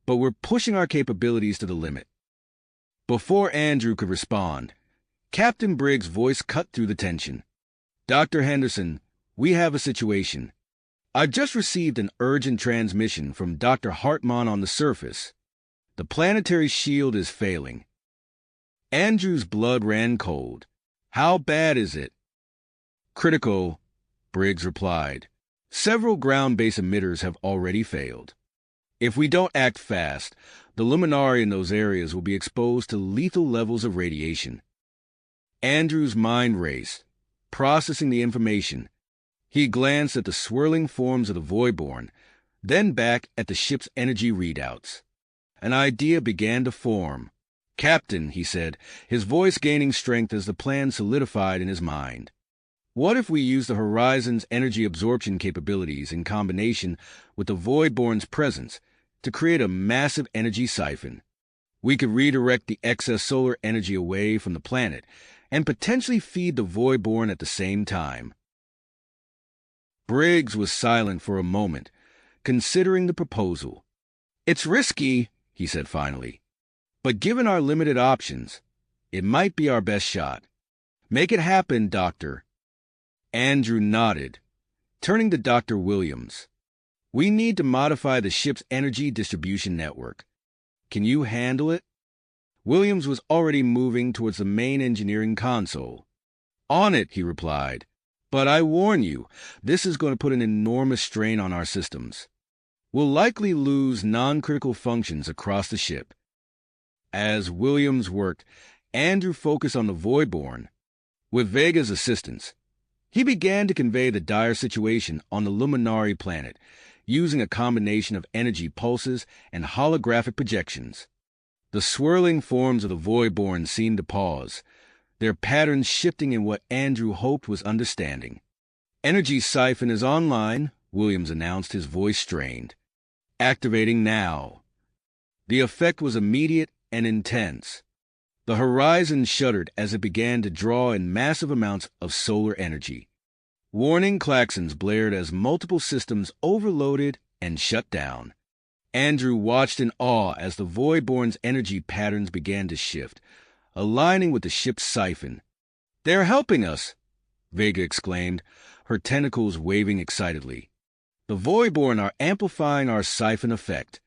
but we're pushing our capabilities to the limit." Before Andrew could respond, Captain Briggs' voice cut through the tension. "Dr. Henderson, we have a situation. I've just received an urgent transmission from Dr. Hartman on the surface. The planetary shield is failing." Andrew's blood ran cold. "How bad is it?" "Critical," Briggs replied. "Several ground-based emitters have already failed. If we don't act fast, the Luminari in those areas will be exposed to lethal levels of radiation." Andrew's mind raced, processing the information. He glanced at the swirling forms of the Voidborn, then back at the ship's energy readouts. An idea began to form. "Captain," he said, his voice gaining strength as the plan solidified in his mind. "What if we use the Horizon's energy absorption capabilities in combination with the Voidborn's presence to create a massive energy siphon? We could redirect the excess solar energy away from the planet and potentially feed the Voidborn at the same time." Briggs was silent for a moment, considering the proposal. "It's risky," he said finally, "but given our limited options, it might be our best shot. Make it happen, Doctor." Andrew nodded, turning to Dr. Williams. "We need to modify the ship's energy distribution network. Can you handle it?" Williams was already moving towards the main engineering console. "On it," he replied. "But I warn you, this is going to put an enormous strain on our systems. We'll likely lose non-critical functions across the ship." As Williams worked, Andrew focused on the Voidborn. With Vega's assistance, he began to convey the dire situation on the Luminari planet, using a combination of energy pulses and holographic projections. The swirling forms of the Voidborn seemed to pause, their patterns shifting in what Andrew hoped was understanding. "Energy siphon is online," Williams announced, his voice strained. "Activating now." The effect was immediate and intense. The horizon shuddered as it began to draw in massive amounts of solar energy. Warning klaxons blared as multiple systems overloaded and shut down. Andrew watched in awe as the Voidborn's energy patterns began to shift, aligning with the ship's siphon. "They're helping us," Vega exclaimed, her tentacles waving excitedly. "The Voidborn are amplifying our siphon effect."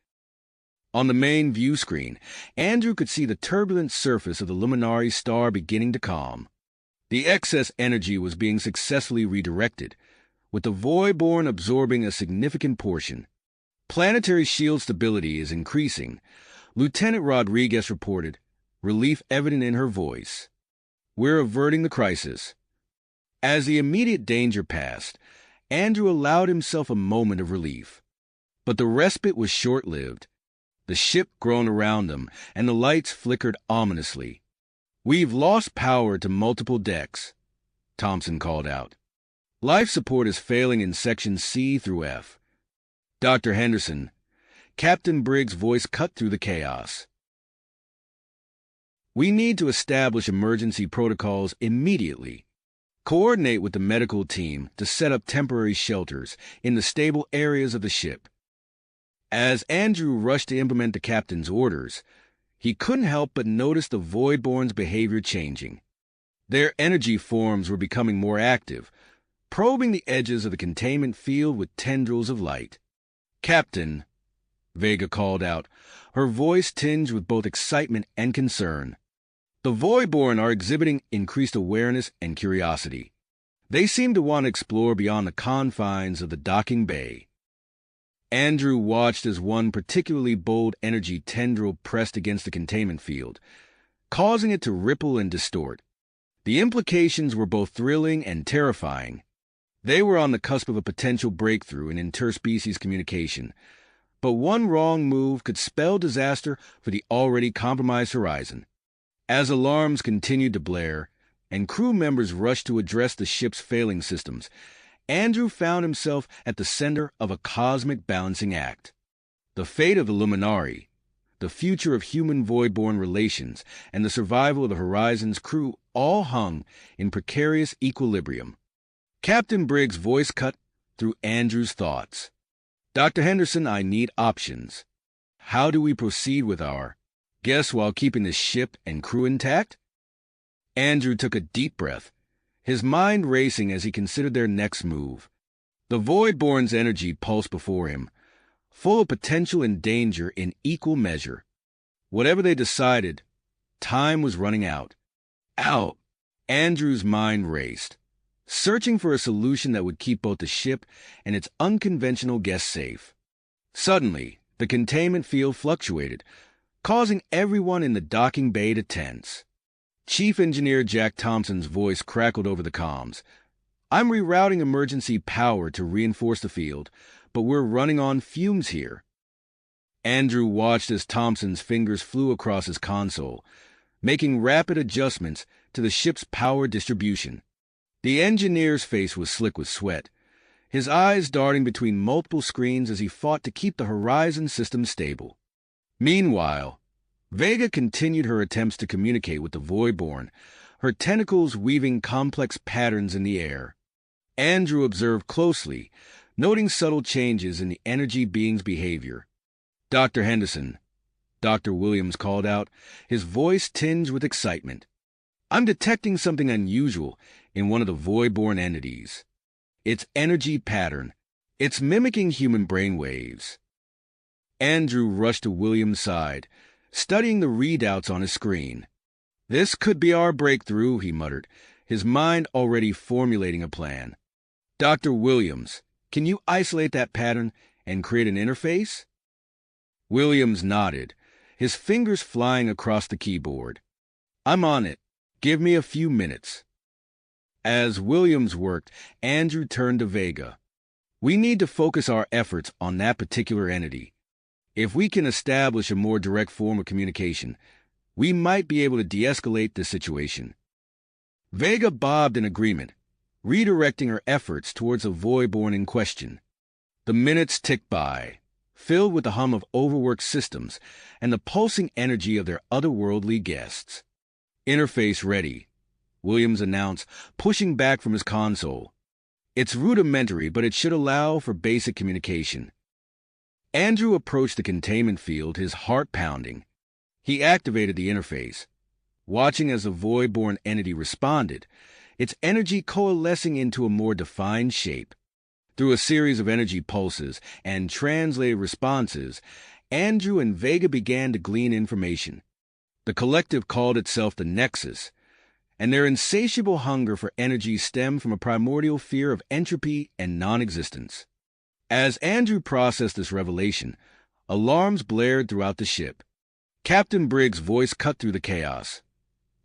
On the main view screen, Andrew could see the turbulent surface of the Luminari star beginning to calm. The excess energy was being successfully redirected, with the Voidborn absorbing a significant portion. Planetary shield stability is increasing. Lieutenant Rodriguez reported, relief evident in her voice. We're averting the crisis. As the immediate danger passed, Andrew allowed himself a moment of relief. But the respite was short-lived. The ship groaned around them, and the lights flickered ominously. "We've lost power to multiple decks," Thompson called out. "Life support is failing in sections C through F." "Dr. Henderson," Captain Briggs' voice cut through the chaos. "We need to establish emergency protocols immediately. Coordinate with the medical team to set up temporary shelters in the stable areas of the ship." As Andrew rushed to implement the captain's orders, he couldn't help but notice the Voidborn's behavior changing. Their energy forms were becoming more active, probing the edges of the containment field with tendrils of light. "Captain," Vega called out, her voice tinged with both excitement and concern. "The Voidborn are exhibiting increased awareness and curiosity. They seem to want to explore beyond the confines of the docking bay." Andrew watched as one particularly bold energy tendril pressed against the containment field, causing it to ripple and distort. The implications were both thrilling and terrifying. They were on the cusp of a potential breakthrough in interspecies communication, but one wrong move could spell disaster for the already compromised horizon. As alarms continued to blare, and crew members rushed to address the ship's failing systems, Andrew found himself at the center of a cosmic balancing act. The fate of the Luminari, the future of human-Voidborn relations, and the survival of the Horizon's crew all hung in precarious equilibrium. Captain Briggs' voice cut through Andrew's thoughts. "Dr. Henderson, I need options. How do we proceed with our guests while keeping the ship and crew intact?" Andrew took a deep breath, his mind racing as he considered their next move. The Voidborn's energy pulsed before him, full of potential and danger in equal measure. Whatever they decided, time was running out. Out! Andrew's mind raced, searching for a solution that would keep both the ship and its unconventional guests safe. Suddenly, the containment field fluctuated, causing everyone in the docking bay to tense. Chief Engineer Jack Thompson's voice crackled over the comms. "I'm rerouting emergency power to reinforce the field, but we're running on fumes here." Andrew watched as Thompson's fingers flew across his console, making rapid adjustments to the ship's power distribution. The engineer's face was slick with sweat, his eyes darting between multiple screens as he fought to keep the Horizon system stable. Meanwhile, Vega continued her attempts to communicate with the Voidborn, her tentacles weaving complex patterns in the air. Andrew observed closely, noting subtle changes in the energy being's behavior. "Dr. Henderson," Dr. Williams called out, his voice tinged with excitement. "I'm detecting something unusual in one of the Voidborn entities. Its energy pattern. It's mimicking human brainwaves." Andrew rushed to Williams' side, studying the readouts on his screen. "This could be our breakthrough," he muttered, his mind already formulating a plan. "Dr. Williams, can you isolate that pattern and create an interface?" Williams nodded, his fingers flying across the keyboard. "I'm on it. Give me a few minutes." As Williams worked, Andrew turned to Vega. "We need to focus our efforts on that particular entity. If we can establish a more direct form of communication, we might be able to de-escalate the situation." Vega bobbed in agreement, redirecting her efforts towards the Voidborn in question. The minutes ticked by, filled with the hum of overworked systems and the pulsing energy of their otherworldly guests. "Interface ready," Williams announced, pushing back from his console. "It's rudimentary, but it should allow for basic communication." Andrew approached the containment field, his heart pounding. He activated the interface, watching as the Voidborn entity responded, its energy coalescing into a more defined shape. Through a series of energy pulses and translated responses, Andrew and Vega began to glean information. The collective called itself the Nexus, and their insatiable hunger for energy stemmed from a primordial fear of entropy and non-existence. As Andrew processed this revelation, alarms blared throughout the ship. Captain Briggs' voice cut through the chaos.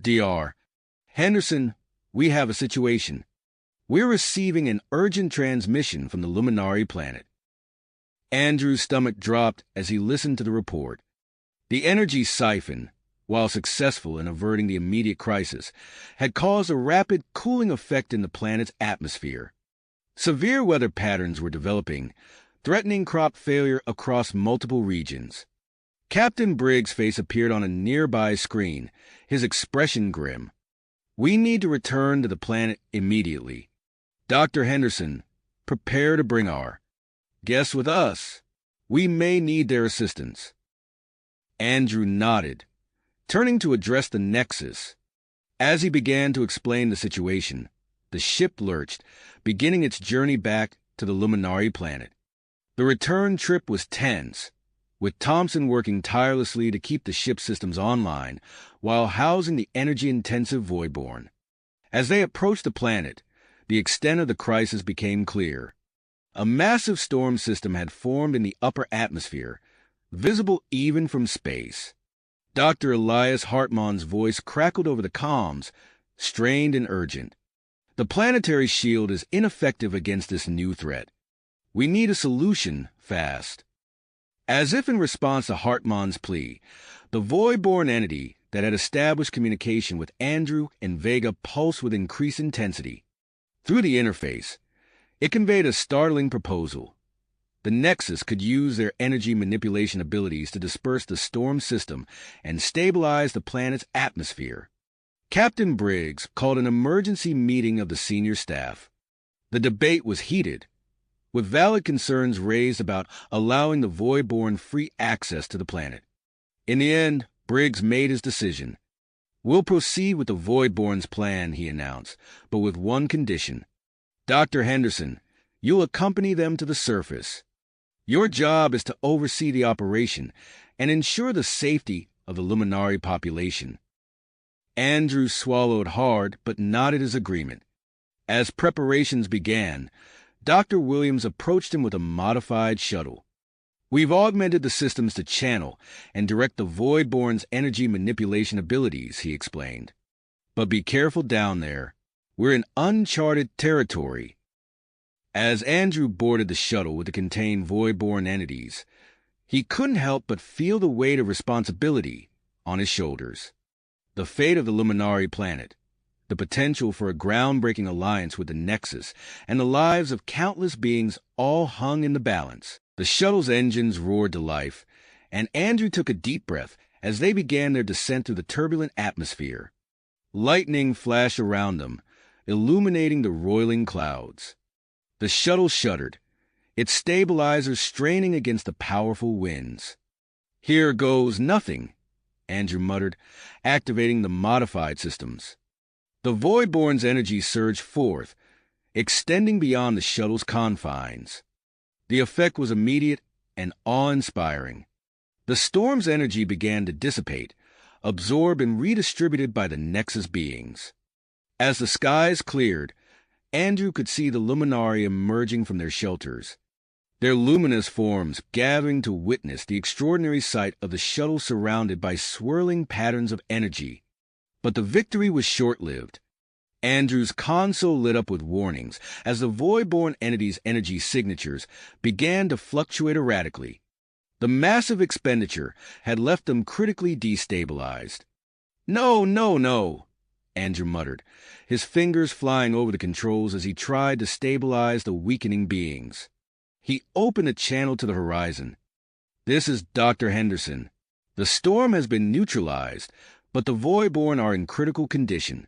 "Dr. Henderson, we have a situation. We're receiving an urgent transmission from the Luminari planet." Andrew's stomach dropped as he listened to the report. The energy siphon, while successful in averting the immediate crisis, had caused a rapid cooling effect in the planet's atmosphere. Severe weather patterns were developing, threatening crop failure across multiple regions. Captain Briggs' face appeared on a nearby screen, his expression grim. "We need to return to the planet immediately. Dr. Henderson, prepare to bring our guests with us. We may need their assistance." Andrew nodded, turning to address the Nexus. As he began to explain the situation, the ship lurched, beginning its journey back to the Luminari planet. The return trip was tense, with Thompson working tirelessly to keep the ship systems online while housing the energy-intensive Voidborn. As they approached the planet, the extent of the crisis became clear. A massive storm system had formed in the upper atmosphere, visible even from space. Dr. Elias Hartmann's voice crackled over the comms, strained and urgent. "The planetary shield is ineffective against this new threat. We need a solution, fast." As if in response to Hartmann's plea, the Voidborn entity that had established communication with Andrew and Vega pulsed with increased intensity. Through the interface, it conveyed a startling proposal. The Nexus could use their energy manipulation abilities to disperse the storm system and stabilize the planet's atmosphere. Captain Briggs called an emergency meeting of the senior staff. The debate was heated, with valid concerns raised about allowing the Voidborn free access to the planet. In the end, Briggs made his decision. "We'll proceed with the Voidborn's plan," he announced, "but with one condition. Dr. Henderson, you'll accompany them to the surface. Your job is to oversee the operation and ensure the safety of the Luminari population." Andrew swallowed hard but nodded his agreement. As preparations began, Dr. Williams approached him with a modified shuttle. "We've augmented the systems to channel and direct the Voidborn's energy manipulation abilities," he explained. "But be careful down there. We're in uncharted territory." As Andrew boarded the shuttle with the contained Voidborn entities, he couldn't help but feel the weight of responsibility on his shoulders. The fate of the Luminari planet, the potential for a groundbreaking alliance with the Nexus, and the lives of countless beings all hung in the balance. The shuttle's engines roared to life, and Andrew took a deep breath as they began their descent through the turbulent atmosphere. Lightning flashed around them, illuminating the roiling clouds. The shuttle shuddered, its stabilizers straining against the powerful winds. "Here goes nothing," Andrew muttered, activating the modified systems. The Voidborn's energy surged forth, extending beyond the shuttle's confines. The effect was immediate and awe-inspiring. The storm's energy began to dissipate, absorbed and redistributed by the Nexus beings. As the skies cleared, Andrew could see the Luminari emerging from their shelters, their luminous forms gathering to witness the extraordinary sight of the shuttle surrounded by swirling patterns of energy. But the victory was short-lived. Andrew's console lit up with warnings as the Voidborn entity's energy signatures began to fluctuate erratically. The massive expenditure had left them critically destabilized. "No, no, no," Andrew muttered, his fingers flying over the controls as he tried to stabilize the weakening beings. He opened a channel to the horizon. "This is Dr. Henderson. The storm has been neutralized, but the Voidborn are in critical condition.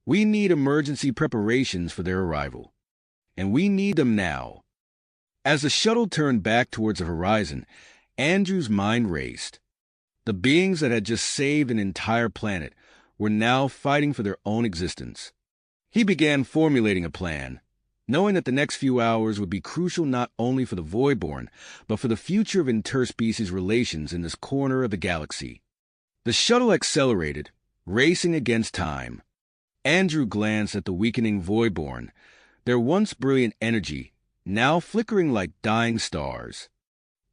We need emergency preparations for their arrival, and we need them now." As the shuttle turned back towards the horizon, Andrew's mind raced. The beings that had just saved an entire planet were now fighting for their own existence. He began formulating a plan, knowing that the next few hours would be crucial not only for the Voidborn, but for the future of interspecies relations in this corner of the galaxy. The shuttle accelerated, racing against time. Andrew glanced at the weakening Voidborn, their once brilliant energy now flickering like dying stars.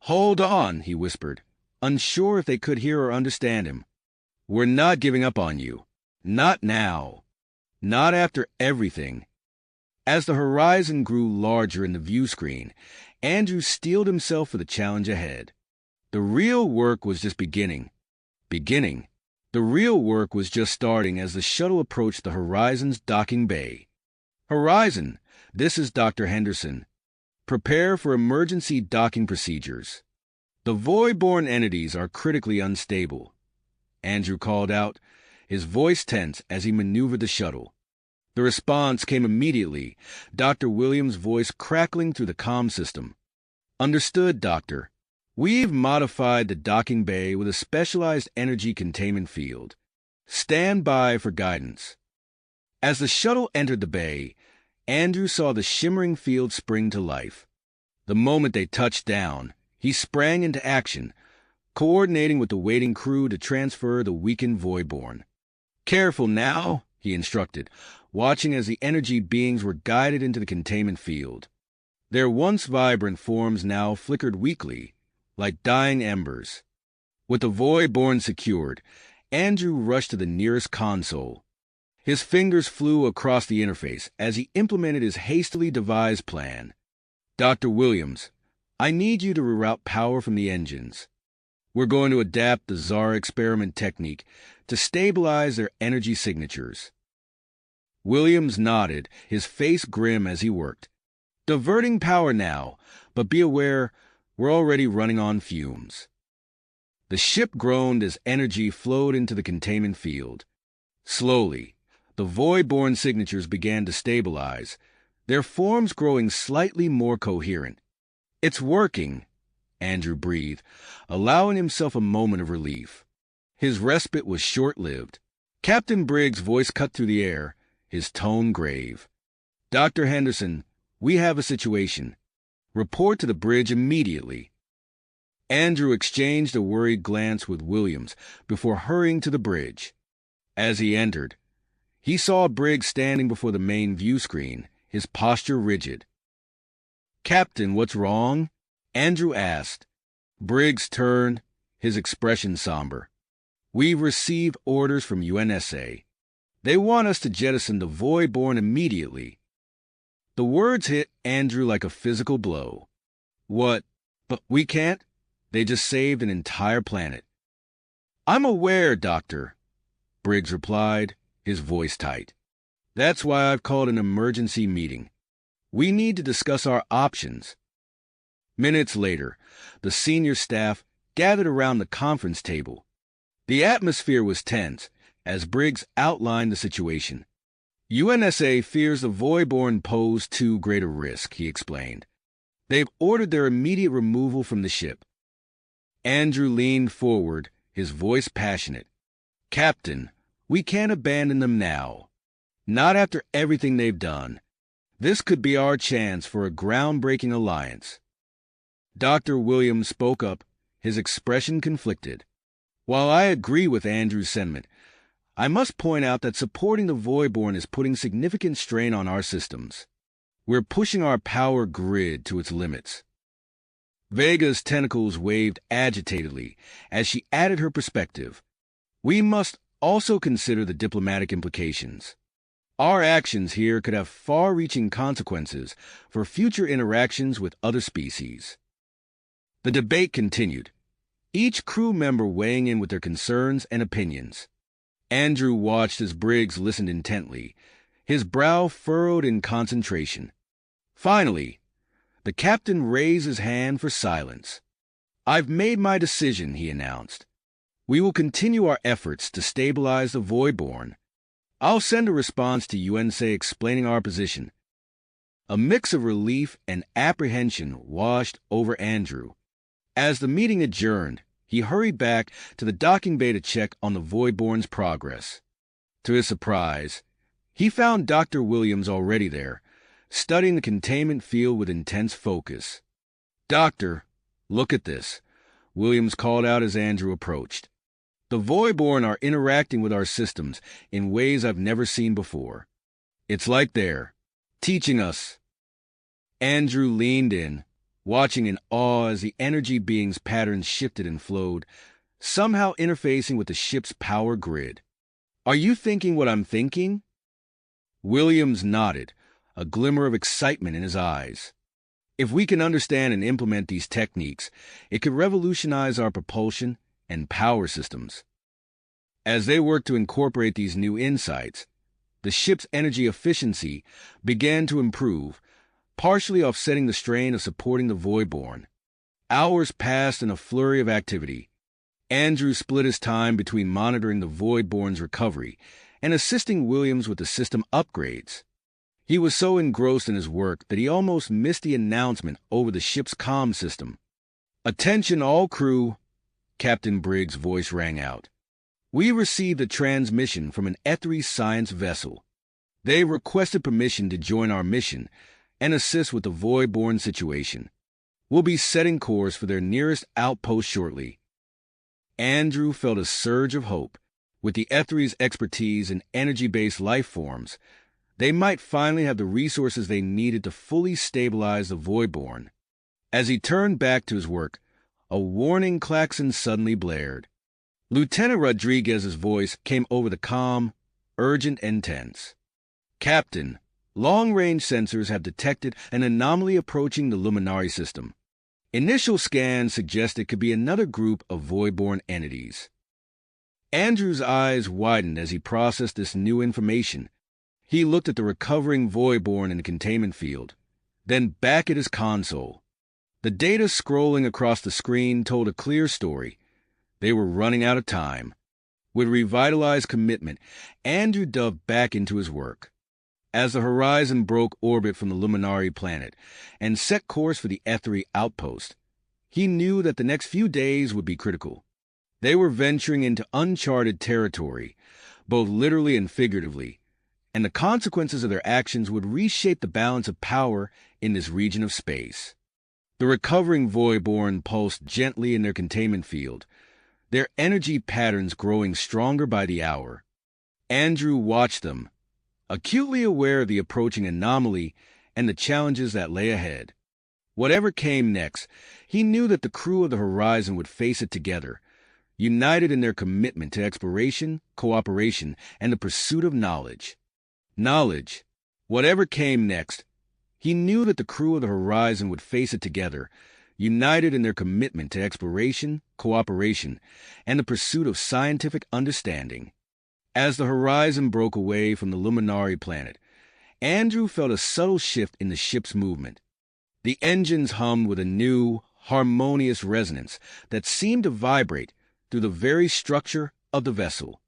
"Hold on," he whispered, unsure if they could hear or understand him. "We're not giving up on you. Not now. Not after everything." As the horizon grew larger in the view screen, Andrew steeled himself for the challenge ahead. The real work was just beginning. The real work was just starting as the shuttle approached the Horizon's docking bay. "Horizon, this is Dr. Henderson. Prepare for emergency docking procedures. The Voidborn entities are critically unstable," Andrew called out, his voice tense as he maneuvered the shuttle. The response came immediately, Dr. Williams' voice crackling through the comm system. "Understood, Doctor. We've modified the docking bay with a specialized energy containment field. Stand by for guidance." As the shuttle entered the bay, Andrew saw the shimmering field spring to life. The moment they touched down, he sprang into action, coordinating with the waiting crew to transfer the weakened Voidborn. "Careful now," he instructed, watching as the energy beings were guided into the containment field. Their once vibrant forms now flickered weakly, like dying embers. With the Voidborn secured, Andrew rushed to the nearest console. His fingers flew across the interface as he implemented his hastily devised plan. "Dr. Williams, I need you to reroute power from the engines. We're going to adapt the Zara experiment technique to stabilize their energy signatures." Williams nodded, his face grim as he worked. "Diverting power now, but be aware, we're already running on fumes." The ship groaned as energy flowed into the containment field. Slowly, the Voidborn signatures began to stabilize, their forms growing slightly more coherent. "It's working," Andrew breathed, allowing himself a moment of relief. His respite was short-lived. Captain Briggs' voice cut through the air, his tone grave. "Dr. Henderson, we have a situation. Report to the bridge immediately." Andrew exchanged a worried glance with Williams before hurrying to the bridge. As he entered, he saw Briggs standing before the main view screen, his posture rigid. "Captain, what's wrong?" Andrew asked. Briggs turned, his expression somber. "We've received orders from UNSA. They want us to jettison the Voidborn immediately." The words hit Andrew like a physical blow. "What? But we can't? They just saved an entire planet." "I'm aware, Doctor," Briggs replied, his voice tight. "That's why I've called an emergency meeting. We need to discuss our options." Minutes later, the senior staff gathered around the conference table. The atmosphere was tense as Briggs outlined the situation. "UNSA fears the Voidborn pose too great a risk," he explained. "They've ordered their immediate removal from the ship." Andrew leaned forward, his voice passionate. "Captain, we can't abandon them now. Not after everything they've done. This could be our chance for a groundbreaking alliance." Dr. Williams spoke up, his expression conflicted. "While I agree with Andrew's sentiment, I must point out that supporting the Voidborn is putting significant strain on our systems. We're pushing our power grid to its limits." Vega's tentacles waved agitatedly as she added her perspective. "We must also consider the diplomatic implications. Our actions here could have far-reaching consequences for future interactions with other species." The debate continued, each crew member weighing in with their concerns and opinions. Andrew watched as Briggs listened intently, his brow furrowed in concentration. Finally, the captain raised his hand for silence. "I've made my decision," he announced. "We will continue our efforts to stabilize the Voidborn. I'll send a response to UNSA explaining our position." A mix of relief and apprehension washed over Andrew. As the meeting adjourned, he hurried back to the docking bay to check on the Voidborn's progress. To his surprise, he found Dr. Williams already there, studying the containment field with intense focus. "Doctor, look at this," Williams called out as Andrew approached. "The Voidborn are interacting with our systems in ways I've never seen before. It's like they're teaching us." Andrew leaned in, watching in awe as the energy being's patterns shifted and flowed, somehow interfacing with the ship's power grid. "Are you thinking what I'm thinking?" Williams nodded, a glimmer of excitement in his eyes. "If we can understand and implement these techniques, it could revolutionize our propulsion and power systems." As they worked to incorporate these new insights, the ship's energy efficiency began to improve, partially offsetting the strain of supporting the Voidborn. Hours passed in a flurry of activity. Andrew split his time between monitoring the Voidborn's recovery and assisting Williams with the system upgrades. He was so engrossed in his work that he almost missed the announcement over the ship's comm system. "Attention all crew," Captain Briggs' voice rang out. "We received a transmission from an Ethy science vessel. They requested permission to join our mission and assist with the Voidborn situation. We'll be setting course for their nearest outpost shortly." Andrew felt a surge of hope. With the Ethy's expertise in energy-based life forms, they might finally have the resources they needed to fully stabilize the Voidborn. As he turned back to his work, a warning klaxon suddenly blared. Lieutenant Rodriguez's voice came over the comm, urgent and tense. "Captain, long-range sensors have detected an anomaly approaching the Luminari system. Initial scans suggest it could be another group of Voidborn entities." Andrew's eyes widened as he processed this new information. He looked at the recovering Voidborn in the containment field, then back at his console. The data scrolling across the screen told a clear story. They were running out of time. With revitalized commitment, Andrew dove back into his work. As the Horizon broke orbit from the Luminari planet and set course for the Ethy outpost, he knew that the next few days would be critical. They were venturing into uncharted territory, both literally and figuratively, and the consequences of their actions would reshape the balance of power in this region of space. The recovering Voidborn pulsed gently in their containment field, their energy patterns growing stronger by the hour. Andrew watched them, acutely aware of the approaching anomaly and the challenges that lay ahead. Whatever came next, he knew that the crew of the Horizon would face it together, united in their commitment to exploration, cooperation, and the pursuit of knowledge. Knowledge. Whatever came next, he knew that the crew of the Horizon would face it together, united in their commitment to exploration, cooperation, and the pursuit of scientific understanding. As the Horizon broke away from the Luminari planet, Andrew felt a subtle shift in the ship's movement. The engines hummed with a new, harmonious resonance that seemed to vibrate through the very structure of the vessel.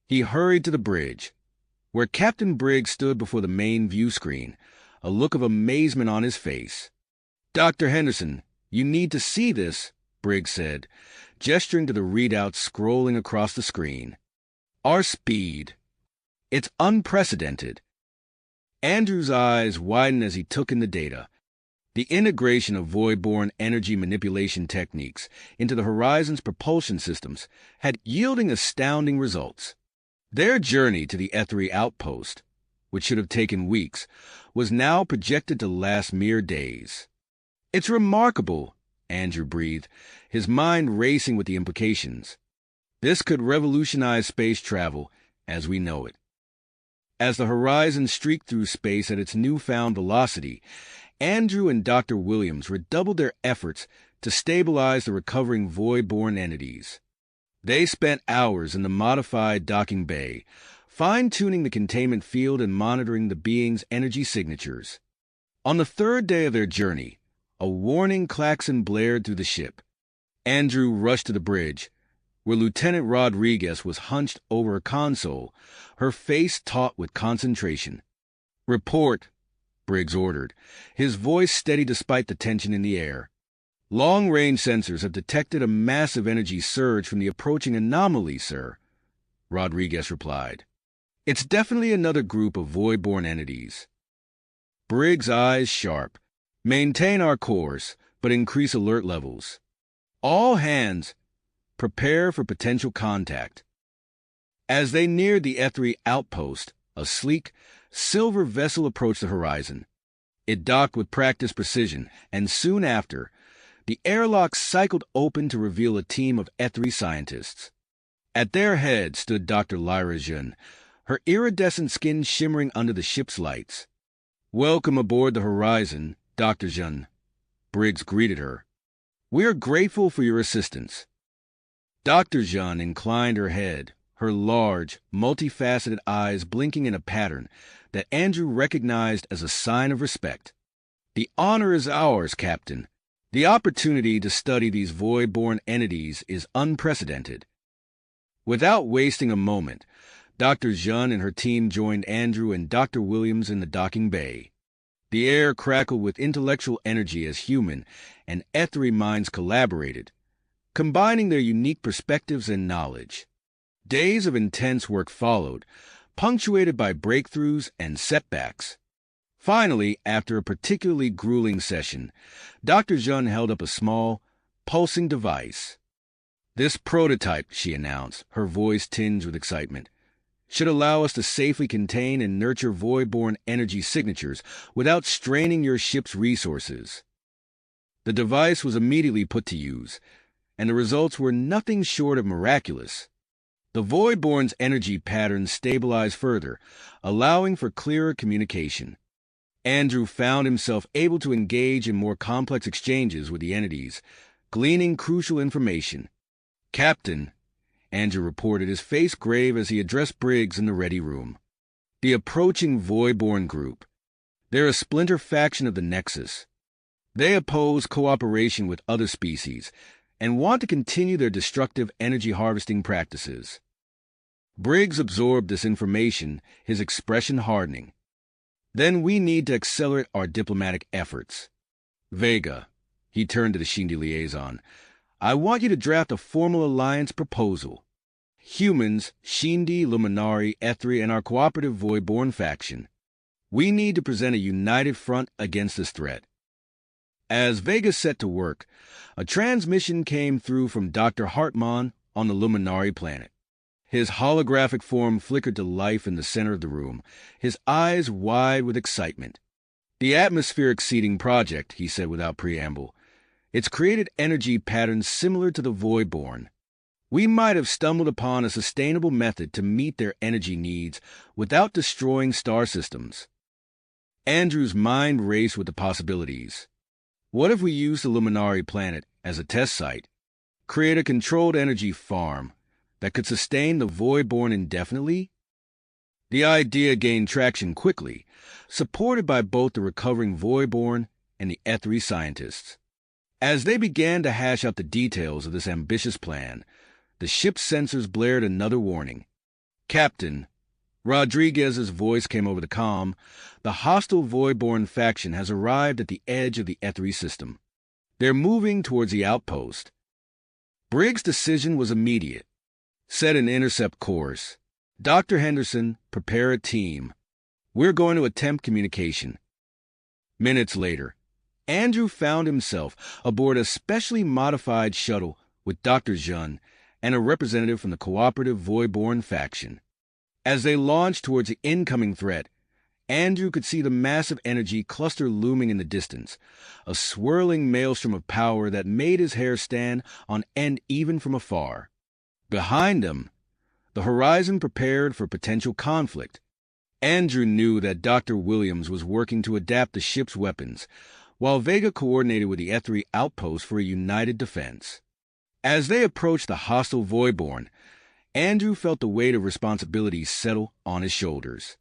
He hurried to the bridge, where Captain Briggs stood before the main view screen, a look of amazement on his face. "Dr. Henderson, you need to see this," Briggs said, gesturing to the readouts scrolling across the screen. "Our speed. It's unprecedented." Andrew's eyes widened as he took in the data. The integration of Voidborn energy manipulation techniques into the Horizon's propulsion systems had yielding astounding results. Their journey to the Ethy outpost, which should have taken weeks, was now projected to last mere days. "It's remarkable," Andrew breathed, his mind racing with the implications. This could revolutionize space travel as we know it. As the Horizon streaked through space at its newfound velocity, Andrew and Dr. Williams redoubled their efforts to stabilize the recovering Voidborn entities. They spent hours in the modified docking bay, fine-tuning the containment field and monitoring the being's energy signatures. On the third day of their journey, a warning klaxon blared through the ship. Andrew rushed to the bridge, where Lieutenant Rodriguez was hunched over a console, her face taut with concentration. "Report," Briggs ordered, his voice steady despite the tension in the air. "Long-range sensors have detected a massive energy surge from the approaching anomaly, sir," Rodriguez replied. "It's definitely another group of Voidborn entities." Briggs' eyes sharp. "Maintain our course, but increase alert levels. All hands, prepare for potential contact." As they neared the Ethy outpost, a sleek, silver vessel approached the horizon. It docked with practiced precision, and soon after, the airlock cycled open to reveal a team of Ethy scientists. At their head stood Dr. Lyra Jeune, her iridescent skin shimmering under the ship's lights. "Welcome aboard the Horizon, Dr. Jeune," Briggs greeted her. "We are grateful for your assistance." Dr. Jeune inclined her head, her large, multifaceted eyes blinking in a pattern that Andrew recognized as a sign of respect. "The honor is ours, Captain. The opportunity to study these Voidborn entities is unprecedented." Without wasting a moment, Dr. Jeune and her team joined Andrew and Dr. Williams in the docking bay. The air crackled with intellectual energy as human and Ethy minds collaborated, combining their unique perspectives and knowledge. Days of intense work followed, punctuated by breakthroughs and setbacks. Finally, after a particularly grueling session, Dr. Jeune held up a small, pulsing device. "This prototype," she announced, her voice tinged with excitement, "should allow us to safely contain and nurture Voidborn energy signatures without straining your ship's resources." The device was immediately put to use, and the results were nothing short of miraculous. The Voidborn's energy patterns stabilized further, allowing for clearer communication. Andrew found himself able to engage in more complex exchanges with the entities, gleaning crucial information. "Captain," Andrew reported, his face grave as he addressed Briggs in the ready room. "The approaching Voidborn group. They're a splinter faction of the Nexus. They oppose cooperation with other species and want to continue their destructive energy harvesting practices." Briggs absorbed this information, his expression hardening. "Then we need to accelerate our diplomatic efforts. Vega," he turned to the Shindy liaison, "I want you to draft a formal alliance proposal. Humans, Shindy, Luminari, Ethy, and our cooperative Voidborn faction. We need to present a united front against this threat." As Vega set to work, a transmission came through from Dr. Hartmann on the Luminari planet. His holographic form flickered to life in the center of the room, his eyes wide with excitement. "The atmospheric seeding project," he said without preamble. "It's created energy patterns similar to the Voidborn. We might have stumbled upon a sustainable method to meet their energy needs without destroying star systems." Andrew's mind raced with the possibilities. What if we use the Luminari planet as a test site, create a controlled energy farm that could sustain the Voidborn indefinitely? The idea gained traction quickly, supported by both the recovering Voidborn and the Ethy scientists. As they began to hash out the details of this ambitious plan, the ship's sensors blared another warning. "Captain," Rodriguez's voice came over the comm, "the hostile Voidborn faction has arrived at the edge of the Ethy system. They're moving towards the outpost." Briggs' decision was immediate. "Set an intercept course. Dr. Henderson, prepare a team. We're going to attempt communication." Minutes later, Andrew found himself aboard a specially modified shuttle with Dr. Jeune and a representative from the cooperative Voidborn faction. As they launched towards the incoming threat, Andrew could see the massive energy cluster looming in the distance, a swirling maelstrom of power that made his hair stand on end even from afar. Behind them, the horizon prepared for potential conflict. Andrew knew that Dr. Williams was working to adapt the ship's weapons, while Vega coordinated with the Ethy outpost for a united defense. As they approached the hostile Voidborn, Andrew felt the weight of responsibility settle on his shoulders.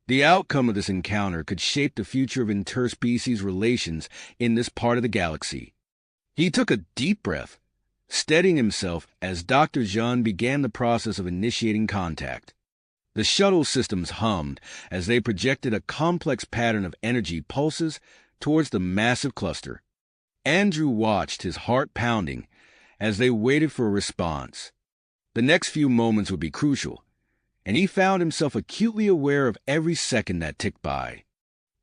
The outcome of this encounter could shape the future of interspecies relations in this part of the galaxy. He took a deep breath, steadying himself as Dr. Jeune began the process of initiating contact. The shuttle systems hummed as they projected a complex pattern of energy pulses towards the massive cluster. Andrew watched, his heart pounding, as they waited for a response. The next few moments would be crucial, and he found himself acutely aware of every second that ticked by.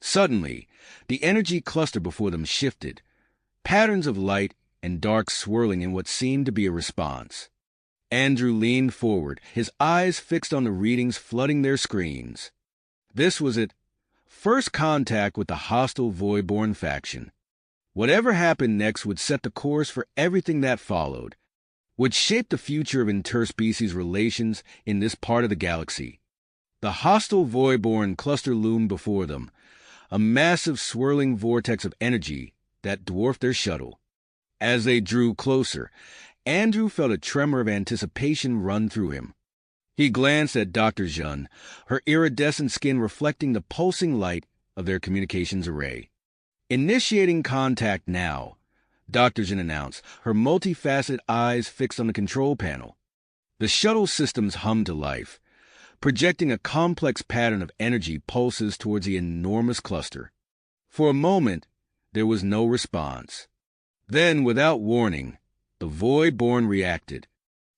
Suddenly, the energy cluster before them shifted, patterns of light and dark swirling in what seemed to be a response. Andrew leaned forward, his eyes fixed on the readings flooding their screens. This was it. First contact with the hostile Voidborn faction. Whatever happened next would set the course for everything that followed, would shape the future of interspecies relations in this part of the galaxy. The hostile Voidborn cluster loomed before them, a massive swirling vortex of energy that dwarfed their shuttle. As they drew closer, Andrew felt a tremor of anticipation run through him. He glanced at Dr. Jun, her iridescent skin reflecting the pulsing light of their communications array. "Initiating contact now," Dr. Jun announced, her multifaceted eyes fixed on the control panel. The shuttle systems hummed to life, projecting a complex pattern of energy pulses towards the enormous cluster. For a moment, there was no response. Then, without warning, the Voidborn reacted.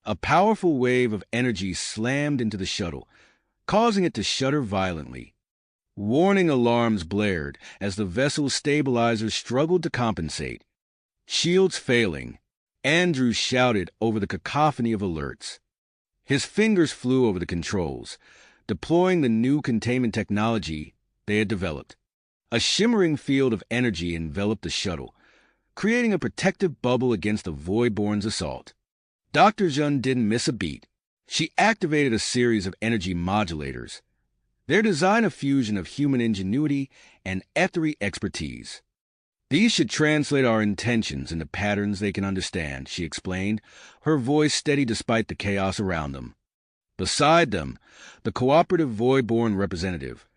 A powerful wave of energy slammed into the shuttle, causing it to shudder violently. Warning alarms blared as the vessel's stabilizers struggled to compensate. Shields failing, Andrew shouted over the cacophony of alerts. His fingers flew over the controls, deploying the new containment technology they had developed. A shimmering field of energy enveloped the shuttle, creating a protective bubble against the Voidborn's assault. Dr. Jun didn't miss a beat. She activated a series of energy modulators. Their design a fusion of human ingenuity and Ethy expertise. "These should translate our intentions into patterns they can understand," she explained, her voice steady despite the chaos around them. Beside them, the cooperative Voidborn representative,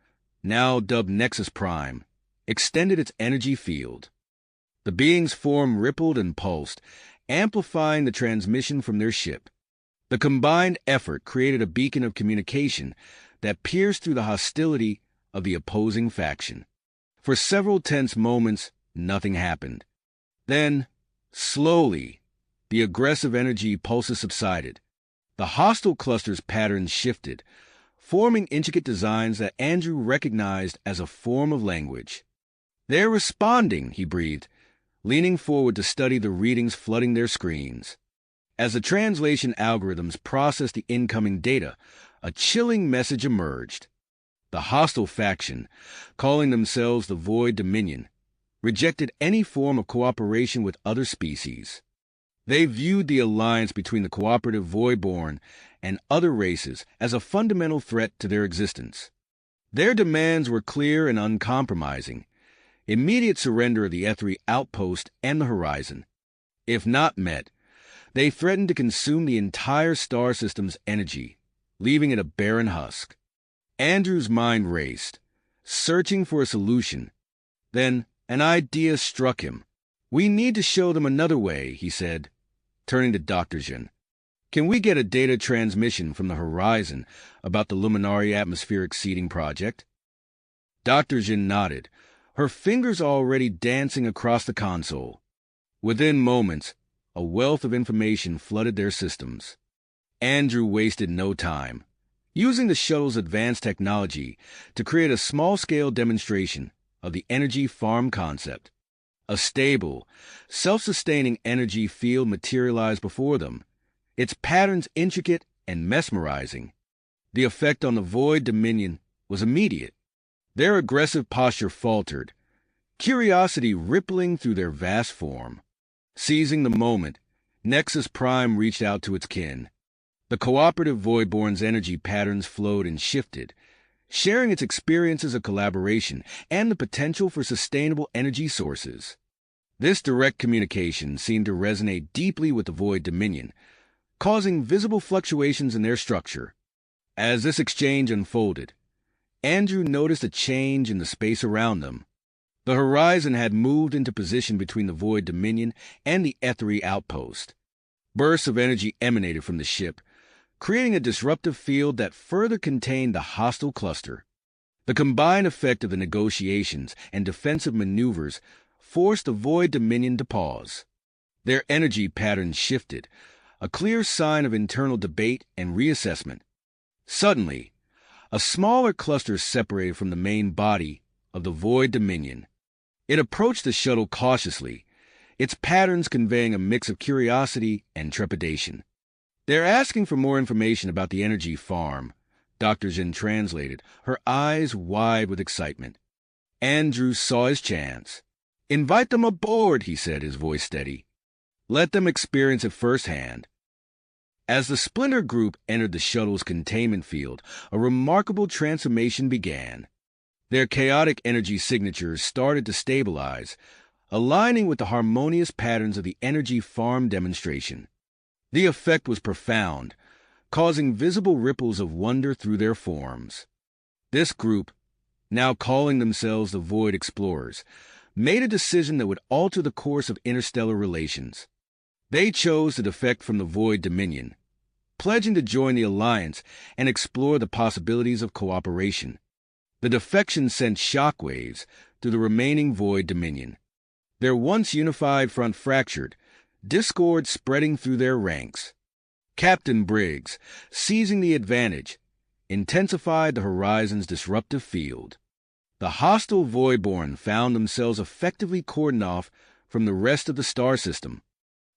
now dubbed Nexus Prime, extended its energy field. The being's form rippled and pulsed, amplifying the transmission from their ship. The combined effort created a beacon of communication that pierced through the hostility of the opposing faction. For several tense moments, nothing happened. Then, slowly, the aggressive energy pulses subsided. The hostile cluster's patterns shifted, forming intricate designs that Andrew recognized as a form of language. "They're responding," he breathed, leaning forward to study the readings flooding their screens. As the translation algorithms processed the incoming data, a chilling message emerged. The hostile faction, calling themselves the Void Dominion, rejected any form of cooperation with other species. They viewed the alliance between the cooperative Voidborn and other races as a fundamental threat to their existence. Their demands were clear and uncompromising: immediate surrender of the Ethy outpost and the horizon. If not met, they threatened to consume the entire star system's energy, leaving it a barren husk. Andrew's mind raced, searching for a solution. Then an idea struck him. "We need to show them another way," he said, turning to Dr. Jun. "Can we get a data transmission from the horizon about the Luminari atmospheric seeding project?" Dr. Jun nodded, her fingers already dancing across the console. Within moments, a wealth of information flooded their systems. Andrew wasted no time, using the shuttle's advanced technology to create a small-scale demonstration of the energy farm concept. A stable, self-sustaining energy field materialized before them, its patterns intricate and mesmerizing. The effect on the Void Dominion was immediate. Their aggressive posture faltered, curiosity rippling through their vast form. Seizing the moment, Nexus Prime reached out to its kin. The cooperative Voidborn's energy patterns flowed and shifted, sharing its experiences of collaboration and the potential for sustainable energy sources. This direct communication seemed to resonate deeply with the Void Dominion, causing visible fluctuations in their structure. As this exchange unfolded, Andrew noticed a change in the space around them. The horizon had moved into position between the Void Dominion and the Ethy outpost. Bursts of energy emanated from the ship, creating a disruptive field that further contained the hostile cluster. The combined effect of the negotiations and defensive maneuvers forced the Void Dominion to pause. Their energy patterns shifted, a clear sign of internal debate and reassessment. Suddenly, a smaller cluster separated from the main body of the Void Dominion. It approached the shuttle cautiously, its patterns conveying a mix of curiosity and trepidation. "They're asking for more information about the energy farm," Dr. Jin translated, her eyes wide with excitement. Andrew saw his chance. "Invite them aboard," he said, his voice steady. "Let them experience it firsthand." As the Splinter group entered the shuttle's containment field, a remarkable transformation began. Their chaotic energy signatures started to stabilize, aligning with the harmonious patterns of the energy farm demonstration. The effect was profound, causing visible ripples of wonder through their forms. This group, now calling themselves the Void Explorers, made a decision that would alter the course of interstellar relations. They chose to defect from the Void Dominion, pledging to join the Alliance and explore the possibilities of cooperation. The defection sent shockwaves through the remaining Void Dominion. Their once unified front fractured, discord spreading through their ranks. Captain Briggs, seizing the advantage, intensified the Horizon's disruptive field. The hostile Voidborn found themselves effectively cordoned off from the rest of the star system.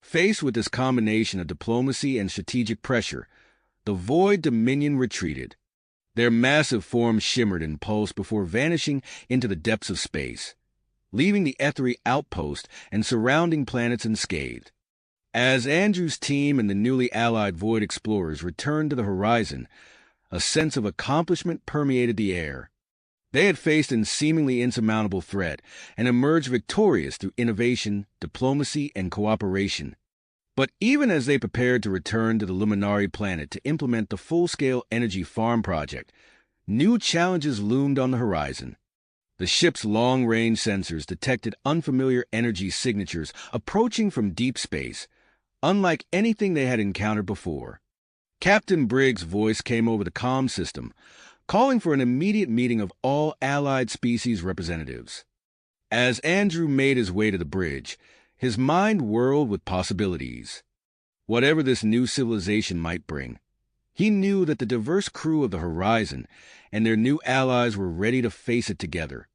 Faced with this combination of diplomacy and strategic pressure, the Void Dominion retreated. Their massive forms shimmered and pulsed before vanishing into the depths of space, leaving the Ethy outpost and surrounding planets unscathed. As Andrew's team and the newly allied Void Explorers returned to the Horizon, a sense of accomplishment permeated the air. They had faced a seemingly insurmountable threat and emerged victorious through innovation, diplomacy, and cooperation. But even as they prepared to return to the Luminari planet to implement the full-scale energy farm project, new challenges loomed on the horizon. The ship's long-range sensors detected unfamiliar energy signatures approaching from deep space, unlike anything they had encountered before. Captain Briggs' voice came over the comm system, calling for an immediate meeting of all allied species representatives. As Andrew made his way to the bridge, his mind whirled with possibilities. Whatever this new civilization might bring, he knew that the diverse crew of the Horizon and their new allies were ready to face it together.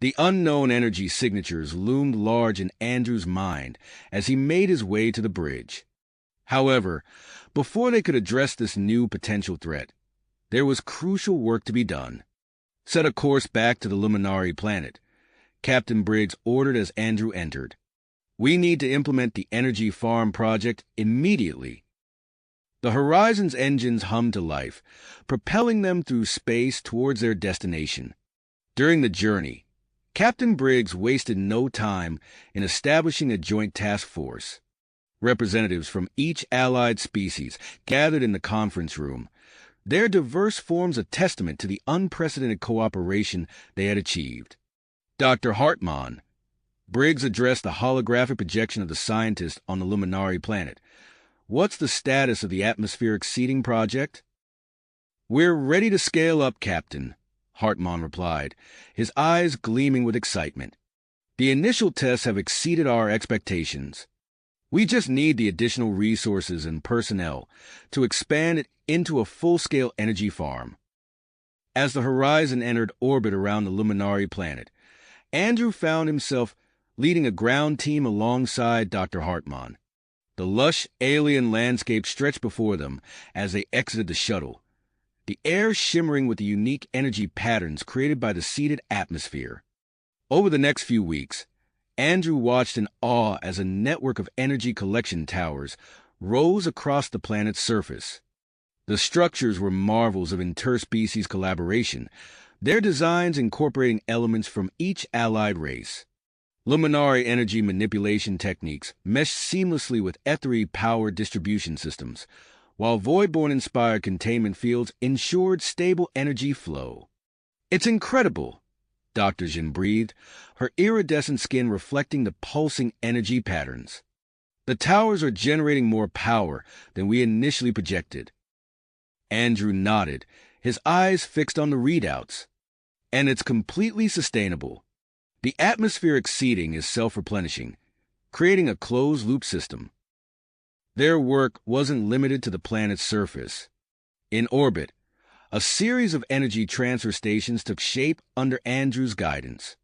The unknown energy signatures loomed large in Andrew's mind as he made his way to the bridge. However, before they could address this new potential threat, there was crucial work to be done. Set a course back to the Luminari planet, Captain Briggs ordered as Andrew entered. "We need to implement the energy farm project immediately." The Horizon's engines hummed to life, propelling them through space towards their destination. During the journey, Captain Briggs wasted no time in establishing a joint task force. Representatives from each allied species gathered in the conference room, their diverse forms a testament to the unprecedented cooperation they had achieved. "Dr. Hartmann," Briggs addressed the holographic projection of the scientist on the Luminari planet. "What's the status of the atmospheric seeding project?" "We're ready to scale up, Captain," Hartmann replied, his eyes gleaming with excitement. "The initial tests have exceeded our expectations. We just need the additional resources and personnel to expand it into a full-scale energy farm." As the Horizon entered orbit around the Luminari planet, Andrew found himself leading a ground team alongside Dr. Hartmann. The lush alien landscape stretched before them as they exited the shuttle, the air shimmering with the unique energy patterns created by the seeded atmosphere. Over the next few weeks, Andrew watched in awe as a network of energy collection towers rose across the planet's surface. The structures were marvels of interspecies collaboration, their designs incorporating elements from each allied race. Luminari energy manipulation techniques meshed seamlessly with Ethy-powered distribution systems, while Voidborn-inspired containment fields ensured stable energy flow. "It's incredible," Dr. Jin breathed, her iridescent skin reflecting the pulsing energy patterns. "The towers are generating more power than we initially projected." Andrew nodded, his eyes fixed on the readouts. "And it's completely sustainable. The atmospheric seeding is self-replenishing, creating a closed-loop system." Their work wasn't limited to the planet's surface. In orbit, a series of energy transfer stations took shape under Andrew's guidance.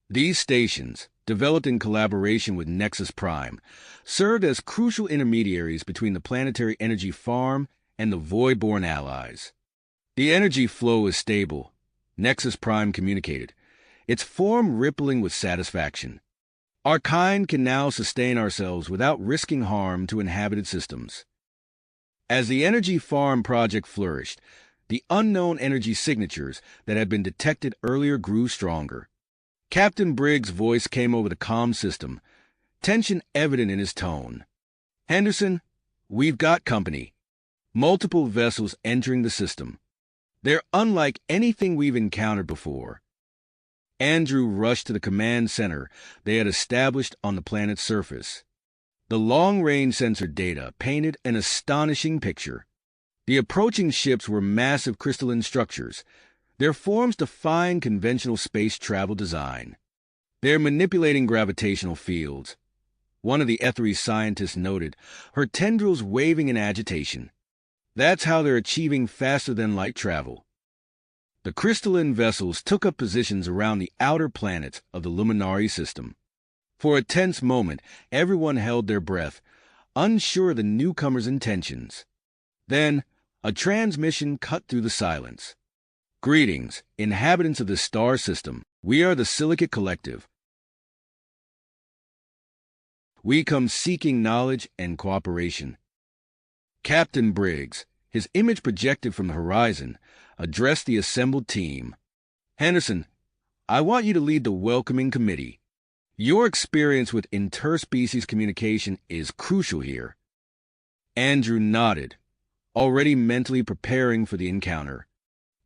These stations, developed in collaboration with Nexus Prime, served as crucial intermediaries between the planetary energy farm and the Voidborn allies. "The energy flow is stable," Nexus Prime communicated, its form rippling with satisfaction. Our kind can now sustain ourselves without risking harm to inhabited systems. As the energy farm project flourished, the unknown energy signatures that had been detected earlier grew stronger. Captain Briggs' voice came over the comm system, tension evident in his tone. "Henderson, we've got company. Multiple vessels entering the system. They're unlike anything we've encountered before." Andrew rushed to the command center they had established on the planet's surface. The long-range sensor data painted an astonishing picture. The approaching ships were massive crystalline structures, their forms defying conventional space travel design. They're manipulating gravitational fields, one of the Ethy scientists noted, her tendrils waving in agitation. That's how they're achieving faster-than-light travel. The crystalline vessels took up positions around the outer planets of the Luminari system. For a tense moment, everyone held their breath, unsure of the newcomers' intentions. Then, a transmission cut through the silence. "Greetings, inhabitants of the star system. We are the Silicate Collective. We come seeking knowledge and cooperation." Captain Briggs, his image projected from the horizon, addressed the assembled team. "Henderson, I want you to lead the welcoming committee. Your experience with interspecies communication is crucial here." Andrew nodded, already mentally preparing for the encounter.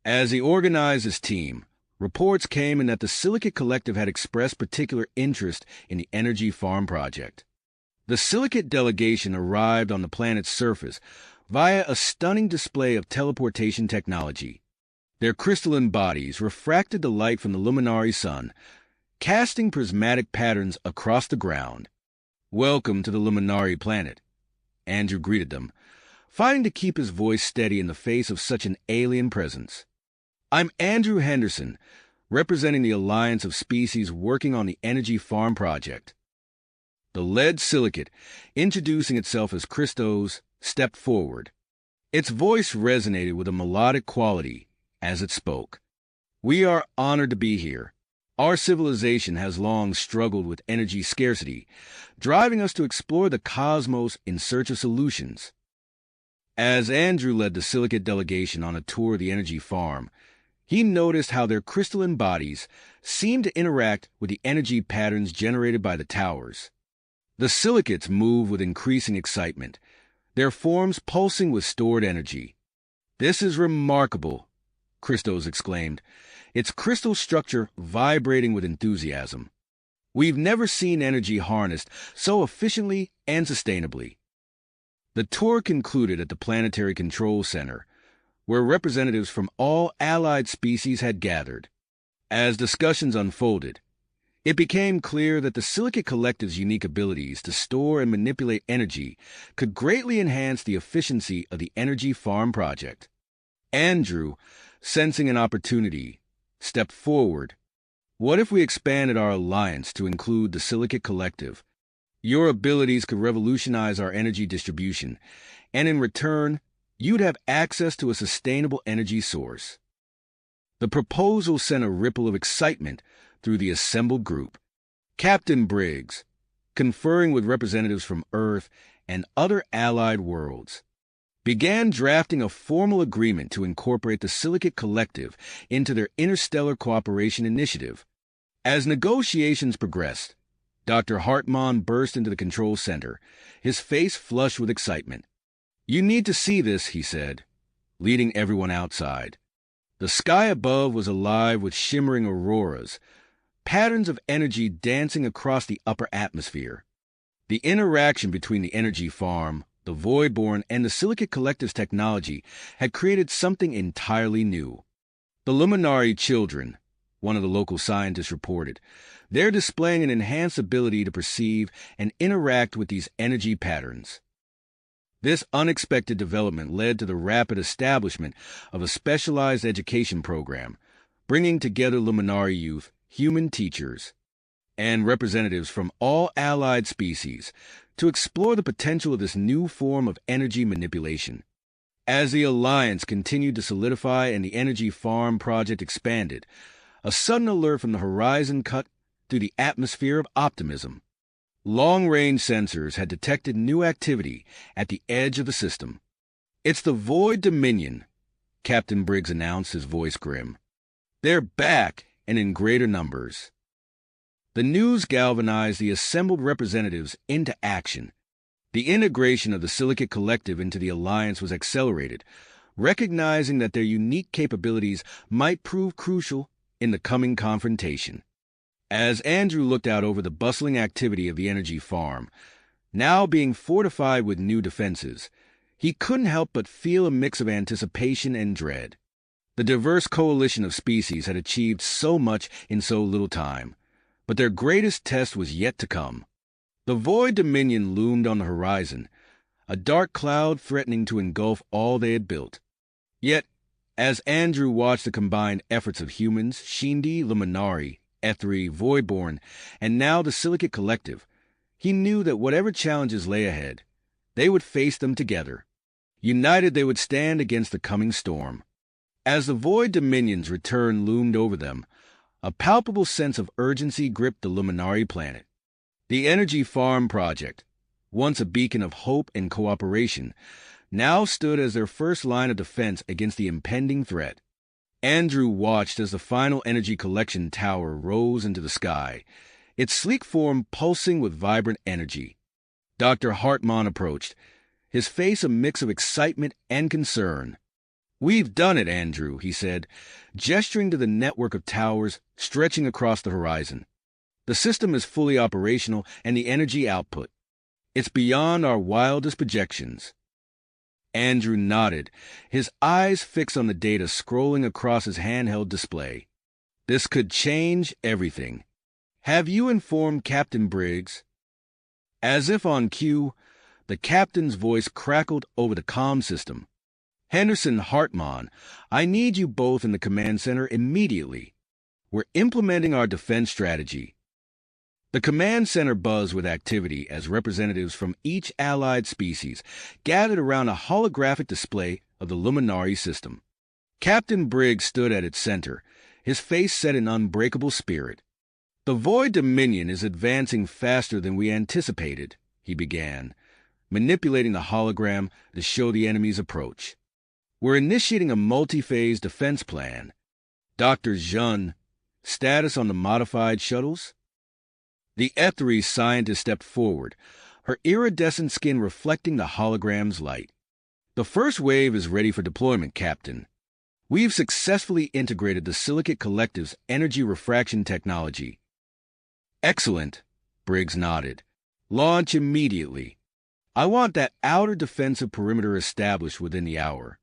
As he organized his team, reports came in that the Silicate Collective had expressed particular interest in the energy farm project. The Silicate delegation arrived on the planet's surface via a stunning display of teleportation technology. Their crystalline bodies refracted the light from the Luminari sun, casting prismatic patterns across the ground. "Welcome to the Luminari planet," Andrew greeted them, fighting to keep his voice steady in the face of such an alien presence. "I'm Andrew Henderson, representing the Alliance of Species working on the Energy Farm Project." The lead silicate, introducing itself as Christos, stepped forward. Its voice resonated with a melodic quality as it spoke. "We are honored to be here. Our civilization has long struggled with energy scarcity, driving us to explore the cosmos in search of solutions." As Andrew led the Silicate delegation on a tour of the energy farm, he noticed how their crystalline bodies seemed to interact with the energy patterns generated by the towers. The Silicates moved with increasing excitement, their forms pulsing with stored energy. "This is remarkable," Christos exclaimed, its crystal structure vibrating with enthusiasm. "We've never seen energy harnessed so efficiently and sustainably." The tour concluded at the Planetary Control Center, where representatives from all allied species had gathered. As discussions unfolded, it became clear that the Silicate Collective's unique abilities to store and manipulate energy could greatly enhance the efficiency of the Energy Farm Project. Andrew, sensing an opportunity, stepped forward. "What if we expanded our alliance to include the Silicate Collective? Your abilities could revolutionize our energy distribution, and in return, you'd have access to a sustainable energy source." The proposal sent a ripple of excitement through the assembled group. Captain Briggs, conferring with representatives from Earth and other allied worlds, began drafting a formal agreement to incorporate the Silicate Collective into their Interstellar Cooperation Initiative. As negotiations progressed, Dr. Hartmann burst into the control center, his face flushed with excitement. "You need to see this," he said, leading everyone outside. The sky above was alive with shimmering auroras, patterns of energy dancing across the upper atmosphere. The interaction between the energy farm, the Voidborn, and the Silicate Collective's technology had created something entirely new. "The Luminari children," one of the local scientists reported, "they're displaying an enhanced ability to perceive and interact with these energy patterns." This unexpected development led to the rapid establishment of a specialized education program, bringing together Luminari youth, human teachers, and representatives from all allied species to explore the potential of this new form of energy manipulation. As the alliance continued to solidify and the energy farm project expanded, A sudden alert from the horizon cut through the atmosphere of optimism. Long-range sensors had detected new activity at the edge of the system. "It's the Void Dominion," Captain Briggs announced, his voice grim. "They're back, and in greater numbers." The news galvanized the assembled representatives into action. The integration of the Silicate Collective into the Alliance was accelerated, recognizing that their unique capabilities might prove crucial in the coming confrontation. As Andrew looked out over the bustling activity of the energy farm, now being fortified with new defenses, he couldn't help but feel a mix of anticipation and dread. The diverse coalition of species had achieved so much in so little time, but their greatest test was yet to come. The Void Dominion loomed on the horizon, a dark cloud threatening to engulf all they had built. Yet, as Andrew watched the combined efforts of humans, Shindy, Luminari, Ethy, Voidborn, and now the Silicate Collective, he knew that whatever challenges lay ahead, they would face them together. United, they would stand against the coming storm. As the Void Dominion's return loomed over them, a palpable sense of urgency gripped the Luminari planet. The Energy Farm Project, once a beacon of hope and cooperation, now stood as their first line of defense against the impending threat. Andrew watched as the final energy collection tower rose into the sky, its sleek form pulsing with vibrant energy. Dr. Hartman approached, his face a mix of excitement and concern. "We've done it, Andrew," he said, gesturing to the network of towers stretching across the horizon. "The system is fully operational, and the energy output, it's beyond our wildest projections." Andrew nodded, his eyes fixed on the data scrolling across his handheld display. "This could change everything. Have you informed Captain Briggs?" As if on cue, the captain's voice crackled over the comm system. "Henderson, Hartman, I need you both in the command center immediately. We're implementing our defense strategy." The command center buzzed with activity as representatives from each allied species gathered around a holographic display of the Luminari system. Captain Briggs stood at its center, his face set in unbreakable spirit. "The Void Dominion is advancing faster than we anticipated," he began, manipulating the hologram to show the enemy's approach. "We're initiating a multi-phase defense plan. Dr. Zhun, status on the modified shuttles?" The Ethy scientist stepped forward, her iridescent skin reflecting the hologram's light. "The first wave is ready for deployment, Captain. We've successfully integrated the Silicate Collective's energy refraction technology." "Excellent," Briggs nodded. "Launch immediately. I want that outer defensive perimeter established within the hour."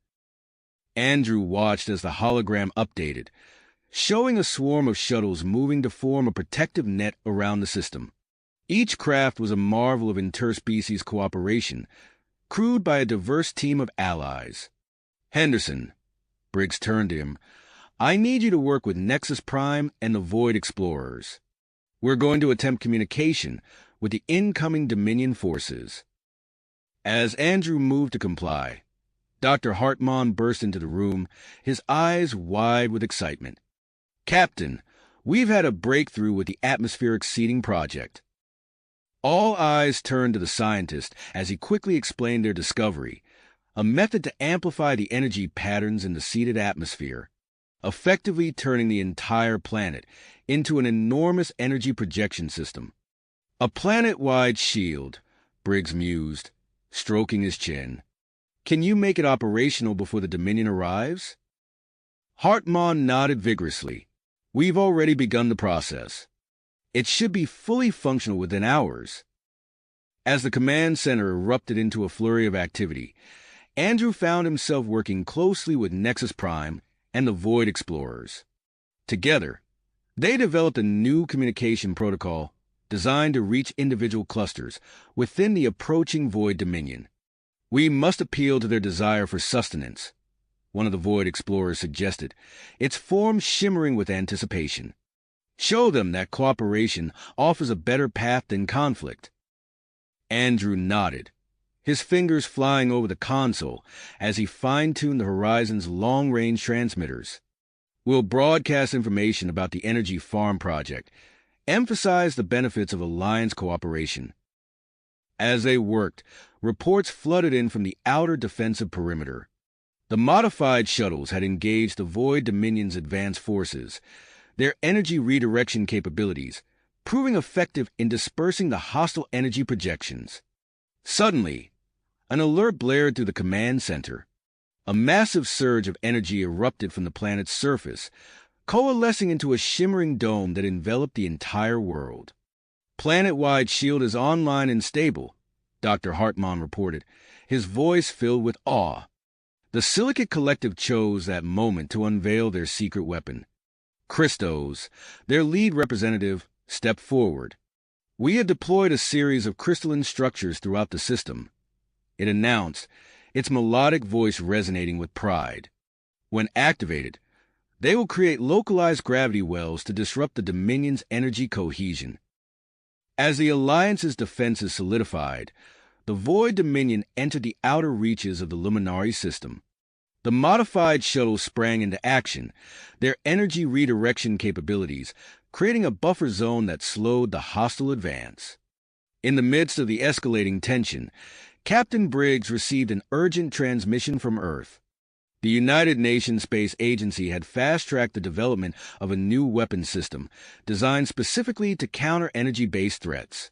Andrew watched as the hologram updated, showing a swarm of shuttles moving to form a protective net around the system. Each craft was a marvel of interspecies cooperation, crewed by a diverse team of allies. "Henderson," Briggs turned to him, "I need you to work with Nexus Prime and the Void Explorers. We're going to attempt communication with the incoming Dominion forces." As Andrew moved to comply, Dr. Hartman burst into the room, his eyes wide with excitement. "Captain, we've had a breakthrough with the atmospheric seeding project." All eyes turned to the scientist as he quickly explained their discovery, a method to amplify the energy patterns in the seeded atmosphere, effectively turning the entire planet into an enormous energy projection system. "A planet-wide shield," Briggs mused, stroking his chin. "Can you make it operational before the Dominion arrives?" Hartman nodded vigorously. "We've already begun the process. It should be fully functional within hours." As the command center erupted into a flurry of activity, Andrew found himself working closely with Nexus Prime and the Void Explorers. Together, they developed a new communication protocol designed to reach individual clusters within the approaching Void Dominion. "We must appeal to their desire for sustenance," one of the Void Explorers suggested, its form shimmering with anticipation. "Show them that cooperation offers a better path than conflict." Andrew nodded, his fingers flying over the console as he fine-tuned the Horizon's long-range transmitters. We'll broadcast information about the Energy Farm project, emphasize the benefits of alliance cooperation. As they worked, reports flooded in from the outer defensive perimeter. The modified shuttles had engaged the Void Dominion's advanced forces, their energy redirection capabilities proving effective in dispersing the hostile energy projections. Suddenly, an alert blared through the command center. A massive surge of energy erupted from the planet's surface, coalescing into a shimmering dome that enveloped the entire world. Planet-wide shield is online and stable, Dr. Hartmann reported, his voice filled with awe. The Silicate Collective chose that moment to unveil their secret weapon. Christos, their lead representative, stepped forward. We had deployed a series of crystalline structures throughout the system, it announced, its melodic voice resonating with pride. When activated, they will create localized gravity wells to disrupt the Dominion's energy cohesion. As the Alliance's defenses solidified, the Void Dominion entered the outer reaches of the Luminari system. The modified shuttle sprang into action, their energy redirection capabilities creating a buffer zone that slowed the hostile advance. In the midst of the escalating tension, Captain Briggs received an urgent transmission from Earth. The United Nations Space Agency had fast-tracked the development of a new weapon system designed specifically to counter energy-based threats.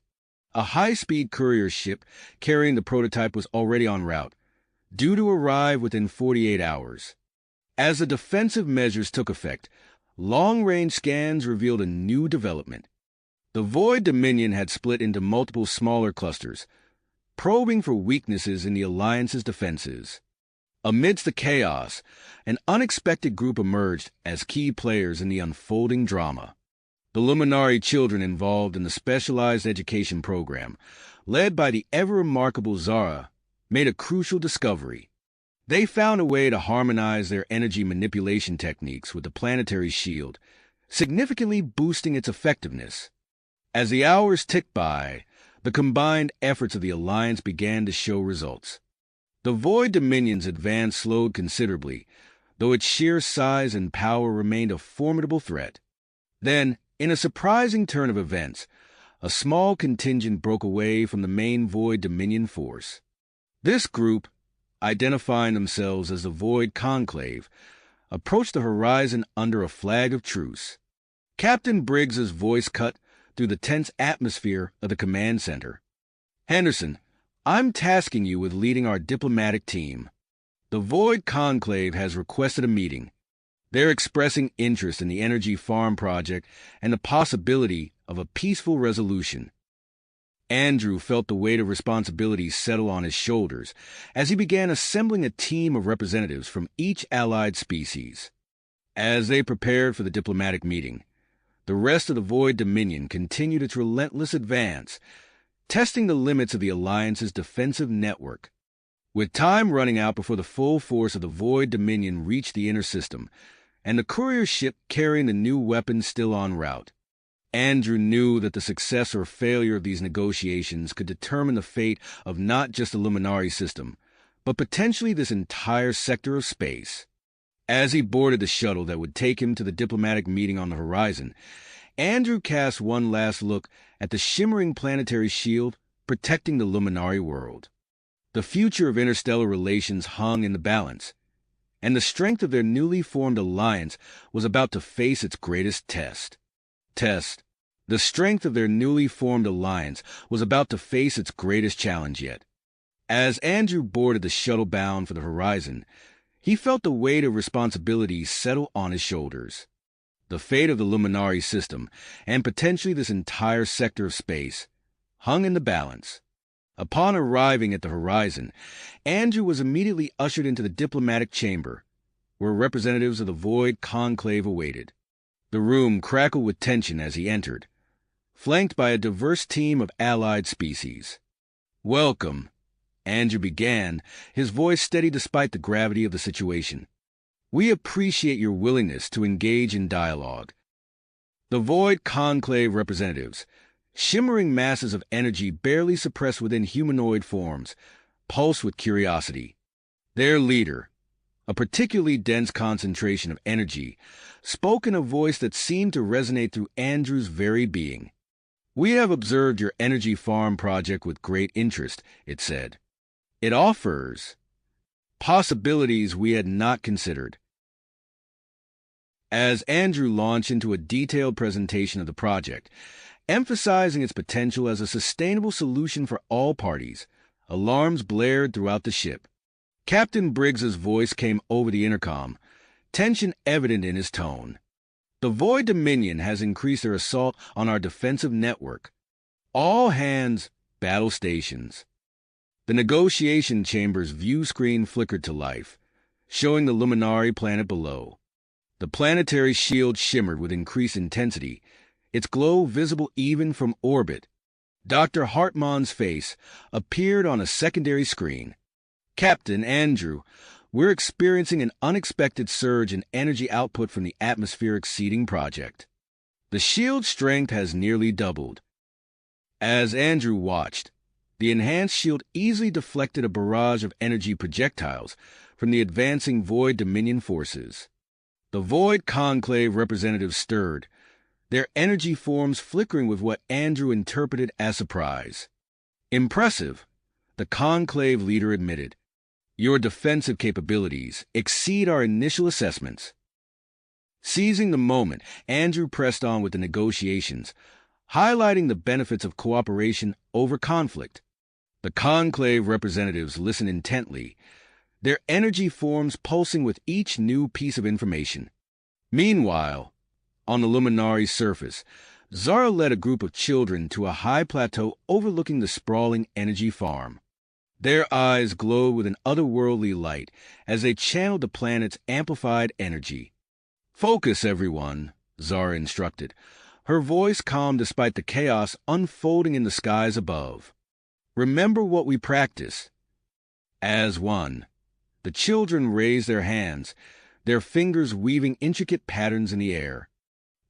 A high-speed courier ship carrying the prototype was already en route, due to arrive within 48 hours. As the defensive measures took effect, long-range scans revealed a new development. The Void Dominion had split into multiple smaller clusters, probing for weaknesses in the Alliance's defenses. Amidst the chaos, an unexpected group emerged as key players in the unfolding drama. The Luminari children involved in the specialized education program, led by the ever-remarkable Zara, made a crucial discovery. They found a way to harmonize their energy manipulation techniques with the Planetary shield, significantly boosting its effectiveness. As the hours ticked by, the combined efforts of the Alliance began to show results. The Void Dominion's advance slowed considerably, though its sheer size and power remained a formidable threat. Then, in a surprising turn of events, a small contingent broke away from the main Void Dominion force. This group, identifying themselves as the Void Conclave, approached the horizon under a flag of truce. Captain Briggs's voice cut through the tense atmosphere of the command center. Henderson, I'm tasking you with leading our diplomatic team. The Void Conclave has requested a meeting. They're expressing interest in the Energy Farm project and the possibility of a peaceful resolution. Andrew felt the weight of responsibility settle on his shoulders as he began assembling a team of representatives from each allied species. As they prepared for the diplomatic meeting, the rest of the Void Dominion continued its relentless advance, testing the limits of the Alliance's defensive network. With time running out before the full force of the Void Dominion reached the inner system, and the courier ship carrying the new weapons still en route, Andrew knew that the success or failure of these negotiations could determine the fate of not just the Luminari system, but potentially this entire sector of space. As he boarded the shuttle that would take him to the diplomatic meeting on the horizon, Andrew cast one last look at the shimmering planetary shield protecting the Luminari world. The future of interstellar relations hung in the balance, and the strength of their newly formed alliance was about to face its greatest test. The strength of their newly formed alliance was about to face its greatest challenge yet. As Andrew boarded the shuttle bound for the horizon, he felt the weight of responsibility settle on his shoulders. The fate of the Luminari system, and potentially this entire sector of space, hung in the balance. Upon arriving at the horizon, Andrew was immediately ushered into the diplomatic chamber, where representatives of the Void Conclave awaited. The room crackled with tension as he entered, flanked by a diverse team of allied species. "Welcome," Andrew began, his voice steady despite the gravity of the situation. "We appreciate your willingness to engage in dialogue." The Void Conclave representatives, shimmering masses of energy barely suppressed within humanoid forms, pulsed with curiosity. Their leader, a particularly dense concentration of energy, spoke in a voice that seemed to resonate through Andrew's very being. "We have observed your energy farm project with great interest," it said. "It offers possibilities we had not considered." As Andrew launched into a detailed presentation of the project, emphasizing its potential as a sustainable solution for all parties, alarms blared throughout the ship. Captain Briggs's voice came over the intercom, tension evident in his tone. "The Void Dominion has increased their assault on our defensive network. All hands, battle stations." The negotiation chamber's view screen flickered to life, showing the Luminari planet below. The planetary shield shimmered with increased intensity, its glow visible even from orbit. Dr. Hartmann's face appeared on a secondary screen. "Captain Andrew, we're experiencing an unexpected surge in energy output from the atmospheric seeding project. The shield's strength has nearly doubled." As Andrew watched, the enhanced shield easily deflected a barrage of energy projectiles from the advancing Void Dominion forces. The Void Conclave representatives stirred, their energy forms flickering with what Andrew interpreted as surprise. "Impressive," the Conclave leader admitted. "Your defensive capabilities exceed our initial assessments." Seizing the moment, Andrew pressed on with the negotiations, highlighting the benefits of cooperation over conflict. The Conclave representatives listened intently, their energy forms pulsing with each new piece of information. Meanwhile, on the Luminari surface, Zara led a group of children to a high plateau overlooking the sprawling energy farm. Their eyes glowed with an otherworldly light as they channeled the planet's amplified energy. "Focus, everyone," Zara instructed, her voice calm despite the chaos unfolding in the skies above. "Remember what we practice." As one, the children raised their hands, their fingers weaving intricate patterns in the air.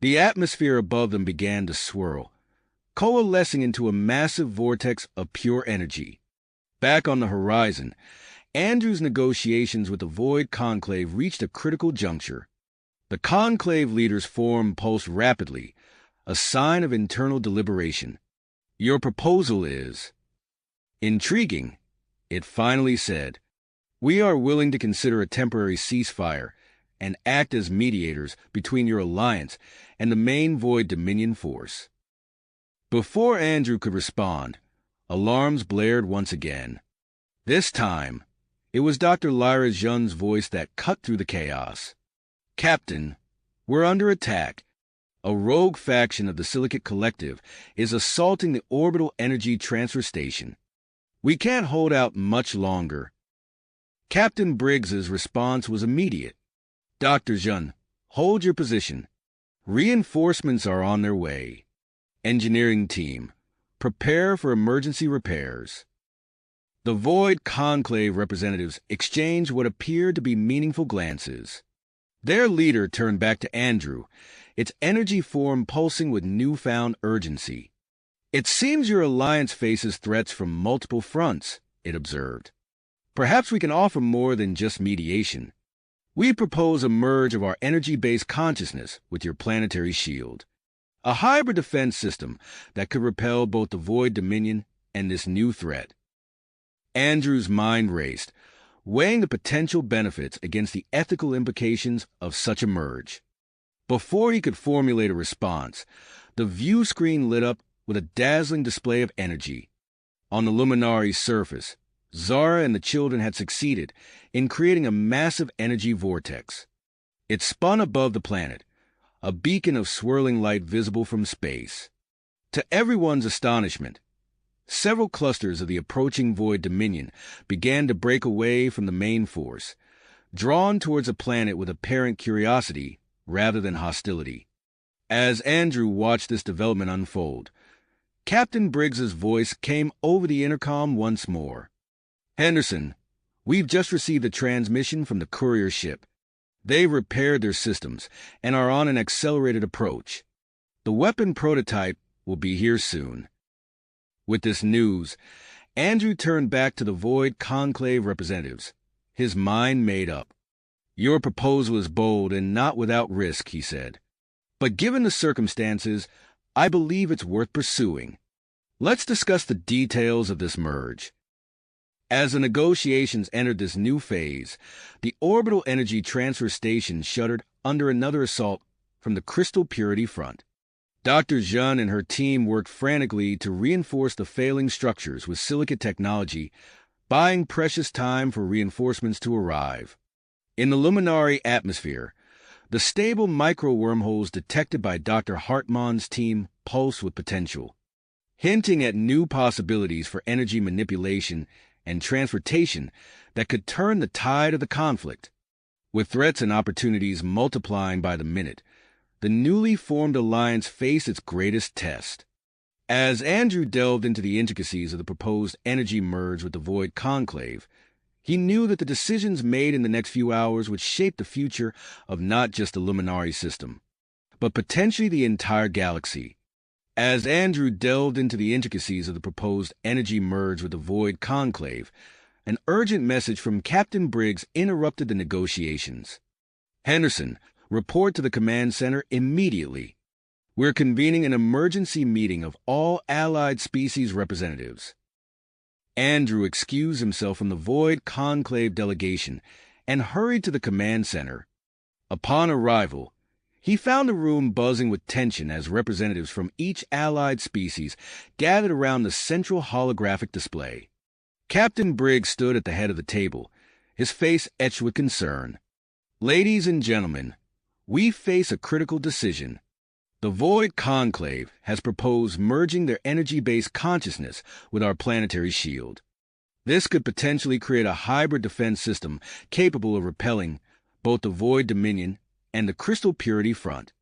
The atmosphere above them began to swirl, coalescing into a massive vortex of pure energy. Back on the horizon, Andrew's negotiations with the Void Conclave reached a critical juncture. The Conclave leaders' forum pulsed rapidly, a sign of internal deliberation. "Your proposal is intriguing," it finally said. "We are willing to consider a temporary ceasefire and act as mediators between your alliance and the main Void Dominion force." Before Andrew could respond, alarms blared once again. This time, it was Dr. Lyra Zhun's voice that cut through the chaos. "Captain, we're under attack. A rogue faction of the Silicate Collective is assaulting the orbital energy transfer station. We can't hold out much longer." Captain Briggs's response was immediate. "Dr. Zhun, hold your position. Reinforcements are on their way. Engineering team, prepare for emergency repairs." The Void Conclave representatives exchanged what appeared to be meaningful glances. Their leader turned back to Andrew, its energy form pulsing with newfound urgency. "It seems your alliance faces threats from multiple fronts," it observed. "Perhaps we can offer more than just mediation. We propose a merge of our energy-based consciousness with your planetary shield. A hybrid defense system that could repel both the Void Dominion and this new threat." Andrew's mind raced, weighing the potential benefits against the ethical implications of such a merge. Before he could formulate a response, the view screen lit up with a dazzling display of energy. On the Luminari's surface, Zara and the children had succeeded in creating a massive energy vortex. It spun above the planet, a beacon of swirling light visible from space. To everyone's astonishment, several clusters of the approaching Void Dominion began to break away from the main force, drawn towards the planet with apparent curiosity rather than hostility. As Andrew watched this development unfold, Captain Briggs's voice came over the intercom once more. "Henderson, we've just received a transmission from the courier ship. They've repaired their systems and are on an accelerated approach. The weapon prototype will be here soon." With this news, Andrew turned back to the Void Conclave representatives, his mind made up. Your proposal is bold and not without risk, he said. But given the circumstances, I believe it's worth pursuing. Let's discuss the details of this merge. As the negotiations entered this new phase, the orbital energy transfer station shuddered under another assault from the crystal purity front. Dr. Zhen and her team worked frantically to reinforce the failing structures with Silicate technology, buying precious time for reinforcements to arrive. In the Luminari atmosphere, the stable micro-wormholes detected by Dr. Hartmann's team pulsed with potential, hinting at new possibilities for energy manipulation and transportation that could turn the tide of the conflict. With threats and opportunities multiplying by the minute, the newly formed alliance faced its greatest test. As Andrew delved into the intricacies of the proposed energy merge with the Void Conclave, he knew that the decisions made in the next few hours would shape the future of not just the Luminari system, but potentially the entire galaxy. As Andrew delved into the intricacies of the proposed energy merge with the Void Conclave, an urgent message from Captain Briggs interrupted the negotiations. Henderson, report to the command center immediately. We're convening an emergency meeting of all allied species representatives. Andrew excused himself from the Void Conclave delegation and hurried to the command center. Upon arrival, he found the room buzzing with tension as representatives from each allied species gathered around the central holographic display. Captain Briggs stood at the head of the table, his face etched with concern. Ladies and gentlemen, we face a critical decision. The Void Conclave has proposed merging their energy-based consciousness with our planetary shield. This could potentially create a hybrid defense system capable of repelling both the Void Dominion and the Crystal Purity front.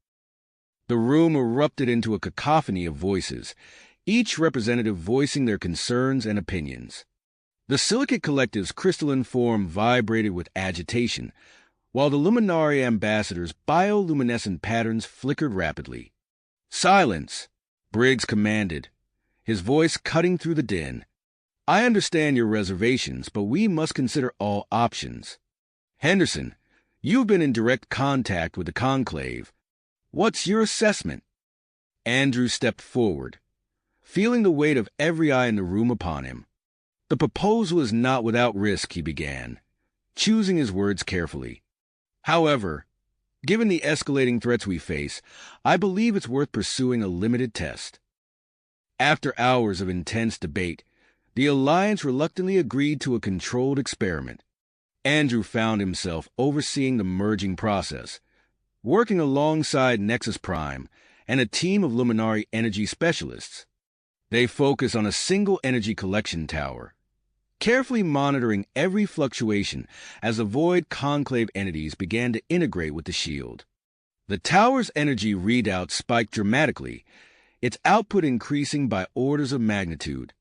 The room erupted into a cacophony of voices, each representative voicing their concerns and opinions. The Silicate Collective's crystalline form vibrated with agitation, while the Luminari ambassador's bioluminescent patterns flickered rapidly. "Silence!" Briggs commanded, his voice cutting through the din. "I understand your reservations, but we must consider all options. Henderson, you've been in direct contact with the Conclave. What's your assessment?" Andrew stepped forward, feeling the weight of every eye in the room upon him. "The proposal is not without risk," he began, choosing his words carefully. "However, given the escalating threats we face, I believe it's worth pursuing a limited test." After hours of intense debate, the Alliance reluctantly agreed to a controlled experiment. Andrew found himself overseeing the merging process, working alongside Nexus Prime and a team of Luminari energy specialists. They focus on a single energy collection tower, carefully monitoring every fluctuation as the Void Conclave entities began to integrate with the shield. The tower's energy readout spiked dramatically, its output increasing by orders of magnitude.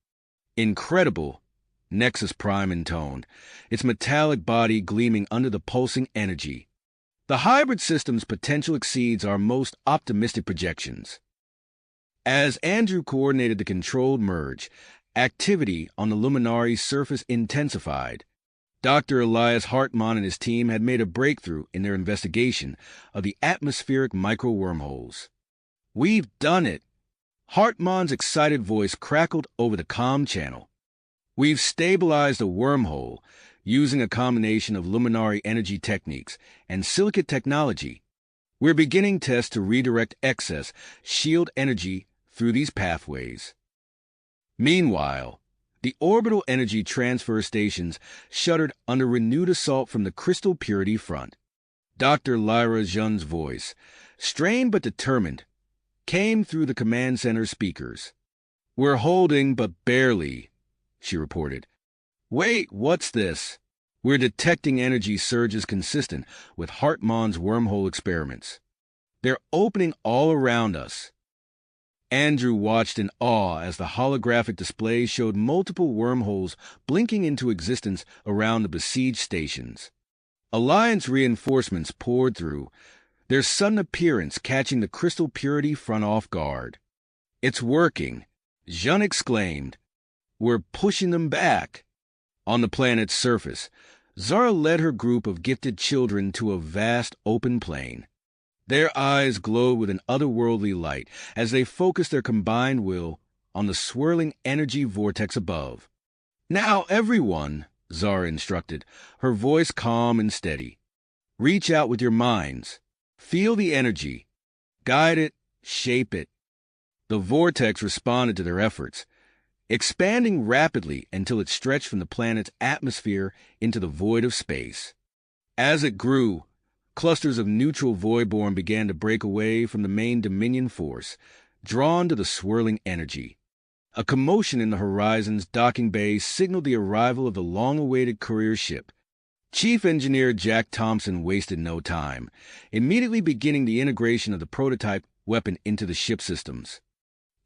"Incredible," Nexus Prime intoned, its metallic body gleaming under the pulsing energy. "The hybrid system's potential exceeds our most optimistic projections." As Andrew coordinated the controlled merge, activity on the Luminari surface intensified. Dr. Elias Hartmann and his team had made a breakthrough in their investigation of the atmospheric micro-wormholes. "We've done it!" Hartmann's excited voice crackled over the comm channel. "We've stabilized a wormhole using a combination of Luminari energy techniques and Silicate technology. We're beginning tests to redirect excess shield energy through these pathways." Meanwhile, the orbital energy transfer stations shuddered under renewed assault from the Crystal Purity front. Dr. Lyra Zhen's voice, strained but determined, came through the command center speakers. "We're holding, but barely," she reported. "Wait, what's this?" "We're detecting energy surges consistent with Hartmann's wormhole experiments. They're opening all around us." Andrew watched in awe as the holographic display showed multiple wormholes blinking into existence around the besieged stations. Alliance reinforcements poured through, their sudden appearance catching the Crystal Purity front off guard. "It's working," Zhen exclaimed. "We're pushing them back." On the planet's surface, Zara led her group of gifted children to a vast open plain. Their eyes glowed with an otherworldly light as they focused their combined will on the swirling energy vortex above. "Now, everyone," Zara instructed, her voice calm and steady. "Reach out with your minds. Feel the energy. Guide it, shape it." The vortex responded to their efforts, expanding rapidly until it stretched from the planet's atmosphere into the void of space. As it grew, clusters of neutral Voidborn began to break away from the main Dominion force, drawn to the swirling energy. A commotion in the horizon's docking bay signaled the arrival of the long-awaited courier ship. Chief Engineer Jack Thompson wasted no time, immediately beginning the integration of the prototype weapon into the ship systems.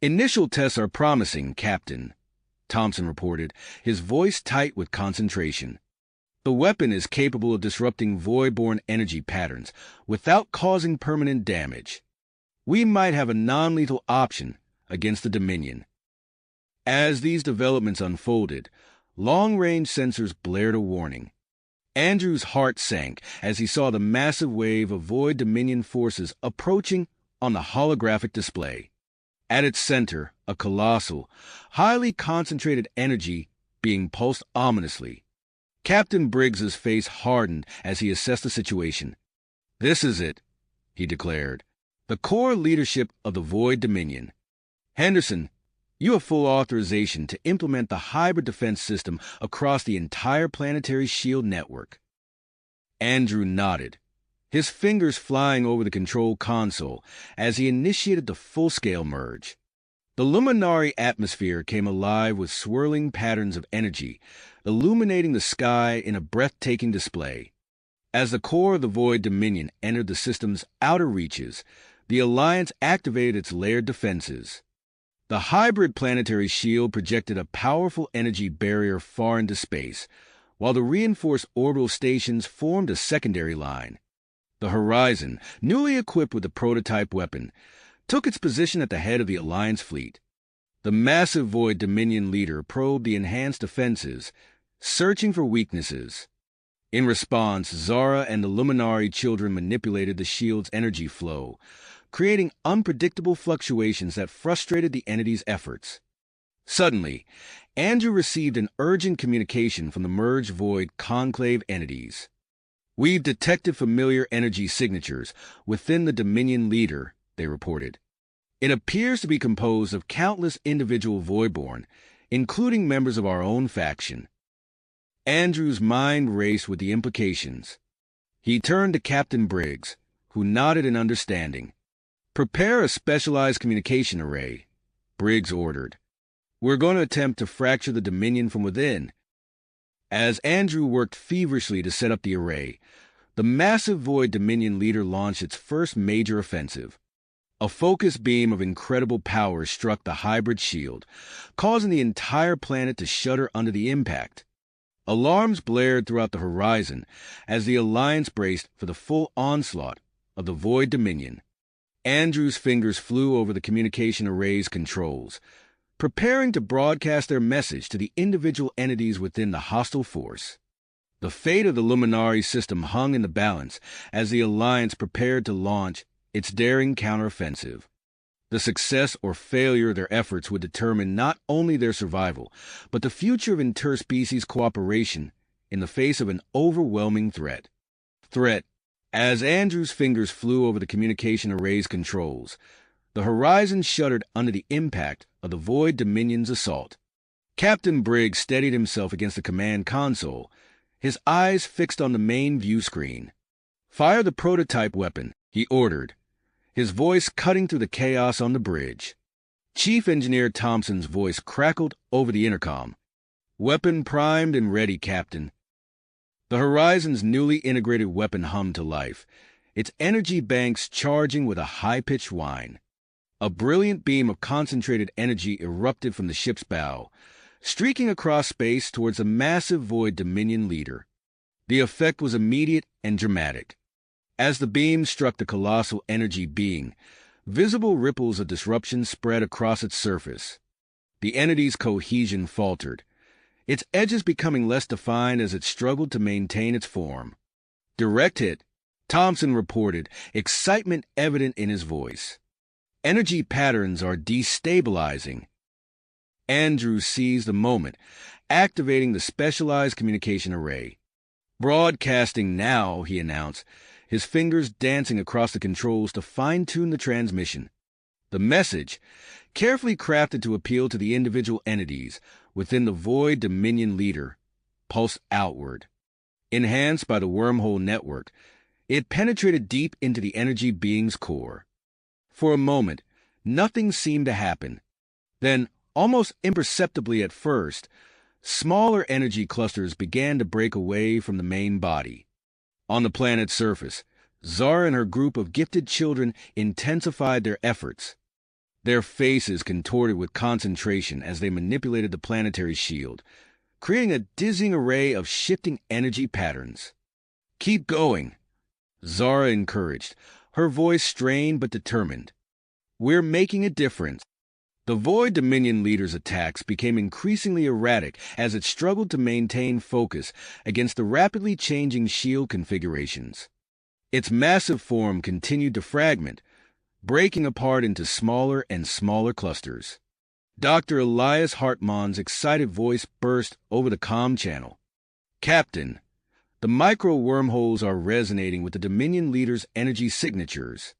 "Initial tests are promising, Captain," Thompson reported, his voice tight with concentration. "The weapon is capable of disrupting Voidborn energy patterns without causing permanent damage. We might have a non-lethal option against the Dominion." As these developments unfolded, long-range sensors blared a warning. Andrew's heart sank as he saw the massive wave of Void Dominion forces approaching on the holographic display. At its center, a colossal, highly concentrated energy being pulsed ominously. Captain Briggs's face hardened as he assessed the situation. "This is it," he declared. "The core leadership of the Void Dominion. Henderson, you have full authorization to implement the hybrid defense system across the entire planetary shield network." Andrew nodded, his fingers flying over the control console as he initiated the full-scale merge. The Luminari atmosphere came alive with swirling patterns of energy, illuminating the sky in a breathtaking display. As the core of the Void Dominion entered the system's outer reaches, the Alliance activated its layered defenses. The hybrid planetary shield projected a powerful energy barrier far into space, while the reinforced orbital stations formed a secondary line. The Horizon, newly equipped with the prototype weapon, took its position at the head of the Alliance fleet. The massive Void Dominion leader probed the enhanced defenses, searching for weaknesses. In response, Zara and the Luminari children manipulated the shield's energy flow, creating unpredictable fluctuations that frustrated the entity's efforts. Suddenly, Andrew received an urgent communication from the merged Void Conclave entities. "We've detected familiar energy signatures within the Dominion leader," they reported. "It appears to be composed of countless individual Voidborn, including members of our own faction." Andrew's mind raced with the implications. He turned to Captain Briggs, who nodded in understanding. "Prepare a specialized communication array," Briggs ordered. "We're going to attempt to fracture the Dominion from within." As Andrew worked feverishly to set up the array, the massive Void Dominion leader launched its first major offensive. A focused beam of incredible power struck the hybrid shield, causing the entire planet to shudder under the impact. Alarms blared throughout the horizon as the Alliance braced for the full onslaught of the Void Dominion. Andrew's fingers flew over the communication array's controls, preparing to broadcast their message to the individual entities within the hostile force. The fate of the Luminari system hung in the balance as the Alliance prepared to launch its daring counteroffensive. The success or failure of their efforts would determine not only their survival, but the future of interspecies cooperation in the face of an overwhelming threat. As Andrew's fingers flew over the communication array's controls, the horizon shuddered under the impact of the Void Dominion's assault. Captain Briggs steadied himself against the command console, his eyes fixed on the main view screen. "Fire the prototype weapon," he ordered, his voice cutting through the chaos on the bridge. Chief Engineer Thompson's voice crackled over the intercom. "Weapon primed and ready, Captain." The Horizon's newly integrated weapon hummed to life, its energy banks charging with a high-pitched whine. A brilliant beam of concentrated energy erupted from the ship's bow, streaking across space towards the massive Void Dominion leader. The effect was immediate and dramatic. As the beam struck the colossal energy being, visible ripples of disruption spread across its surface. The entity's cohesion faltered, its edges becoming less defined as it struggled to maintain its form. "Direct hit," Thompson reported, excitement evident in his voice. "Energy patterns are destabilizing." Andrew seized the moment, activating the specialized communication array. "Broadcasting now," he announced, his fingers dancing across the controls to fine-tune the transmission. The message, carefully crafted to appeal to the individual entities within the Void Dominion leader, pulsed outward. Enhanced by the wormhole network, it penetrated deep into the energy being's core. For a moment, nothing seemed to happen. Then, almost imperceptibly at first, smaller energy clusters began to break away from the main body. On the planet's surface, Zara and her group of gifted children intensified their efforts. Their faces contorted with concentration as they manipulated the planetary shield, creating a dizzying array of shifting energy patterns. "Keep going," Zara encouraged, her voice strained but determined. "We're making a difference." The Void Dominion leader's attacks became increasingly erratic as it struggled to maintain focus against the rapidly changing shield configurations. Its massive form continued to fragment, breaking apart into smaller and smaller clusters. Dr. Elias Hartmann's excited voice burst over the comm channel. "Captain, the micro-wormholes are resonating with the Dominion leader's energy signatures.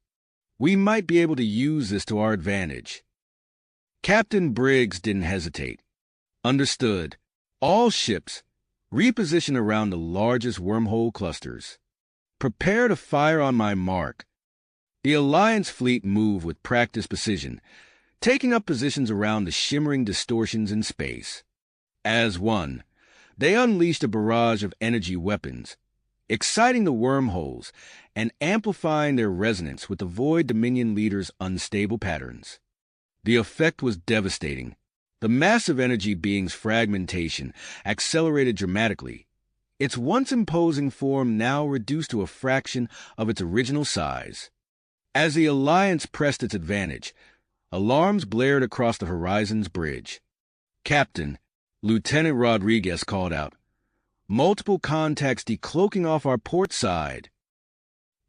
We might be able to use this to our advantage." Captain Briggs didn't hesitate. "Understood. All ships, reposition around the largest wormhole clusters. Prepare to fire on my mark." The Alliance fleet moved with practiced precision, taking up positions around the shimmering distortions in space. As one, they unleashed a barrage of energy weapons, exciting the wormholes and amplifying their resonance with the Void Dominion leader's unstable patterns. The effect was devastating. The massive energy being's fragmentation accelerated dramatically, its once imposing form now reduced to a fraction of its original size. As the Alliance pressed its advantage, alarms blared across the horizon's bridge. "Captain," Lieutenant Rodriguez called out, "multiple contacts decloaking off our port side."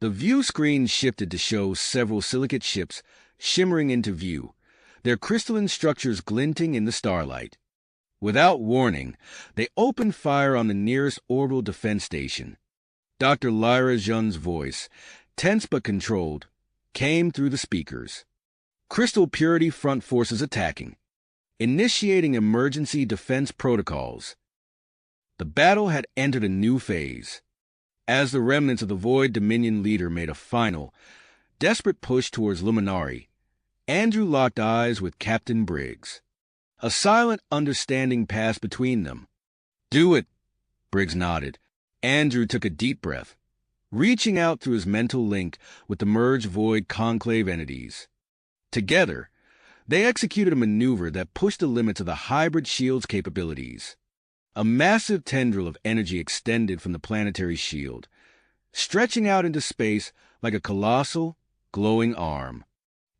The view screen shifted to show several Silicate ships shimmering into view, their crystalline structures glinting in the starlight. Without warning, they opened fire on the nearest orbital defense station. Dr. Lyra Jun's voice, tense but controlled, came through the speakers. "Crystal Purity Front Forces attacking. Initiating emergency defense protocols." The battle had entered a new phase. As the remnants of the Void Dominion leader made a final, desperate push towards Luminari, Andrew locked eyes with Captain Briggs. A silent understanding passed between them. "Do it," Briggs nodded. Andrew took a deep breath, reaching out through his mental link with the merged Void Conclave entities. Together, they executed a maneuver that pushed the limits of the hybrid shield's capabilities. A massive tendril of energy extended from the planetary shield, stretching out into space like a colossal, glowing arm.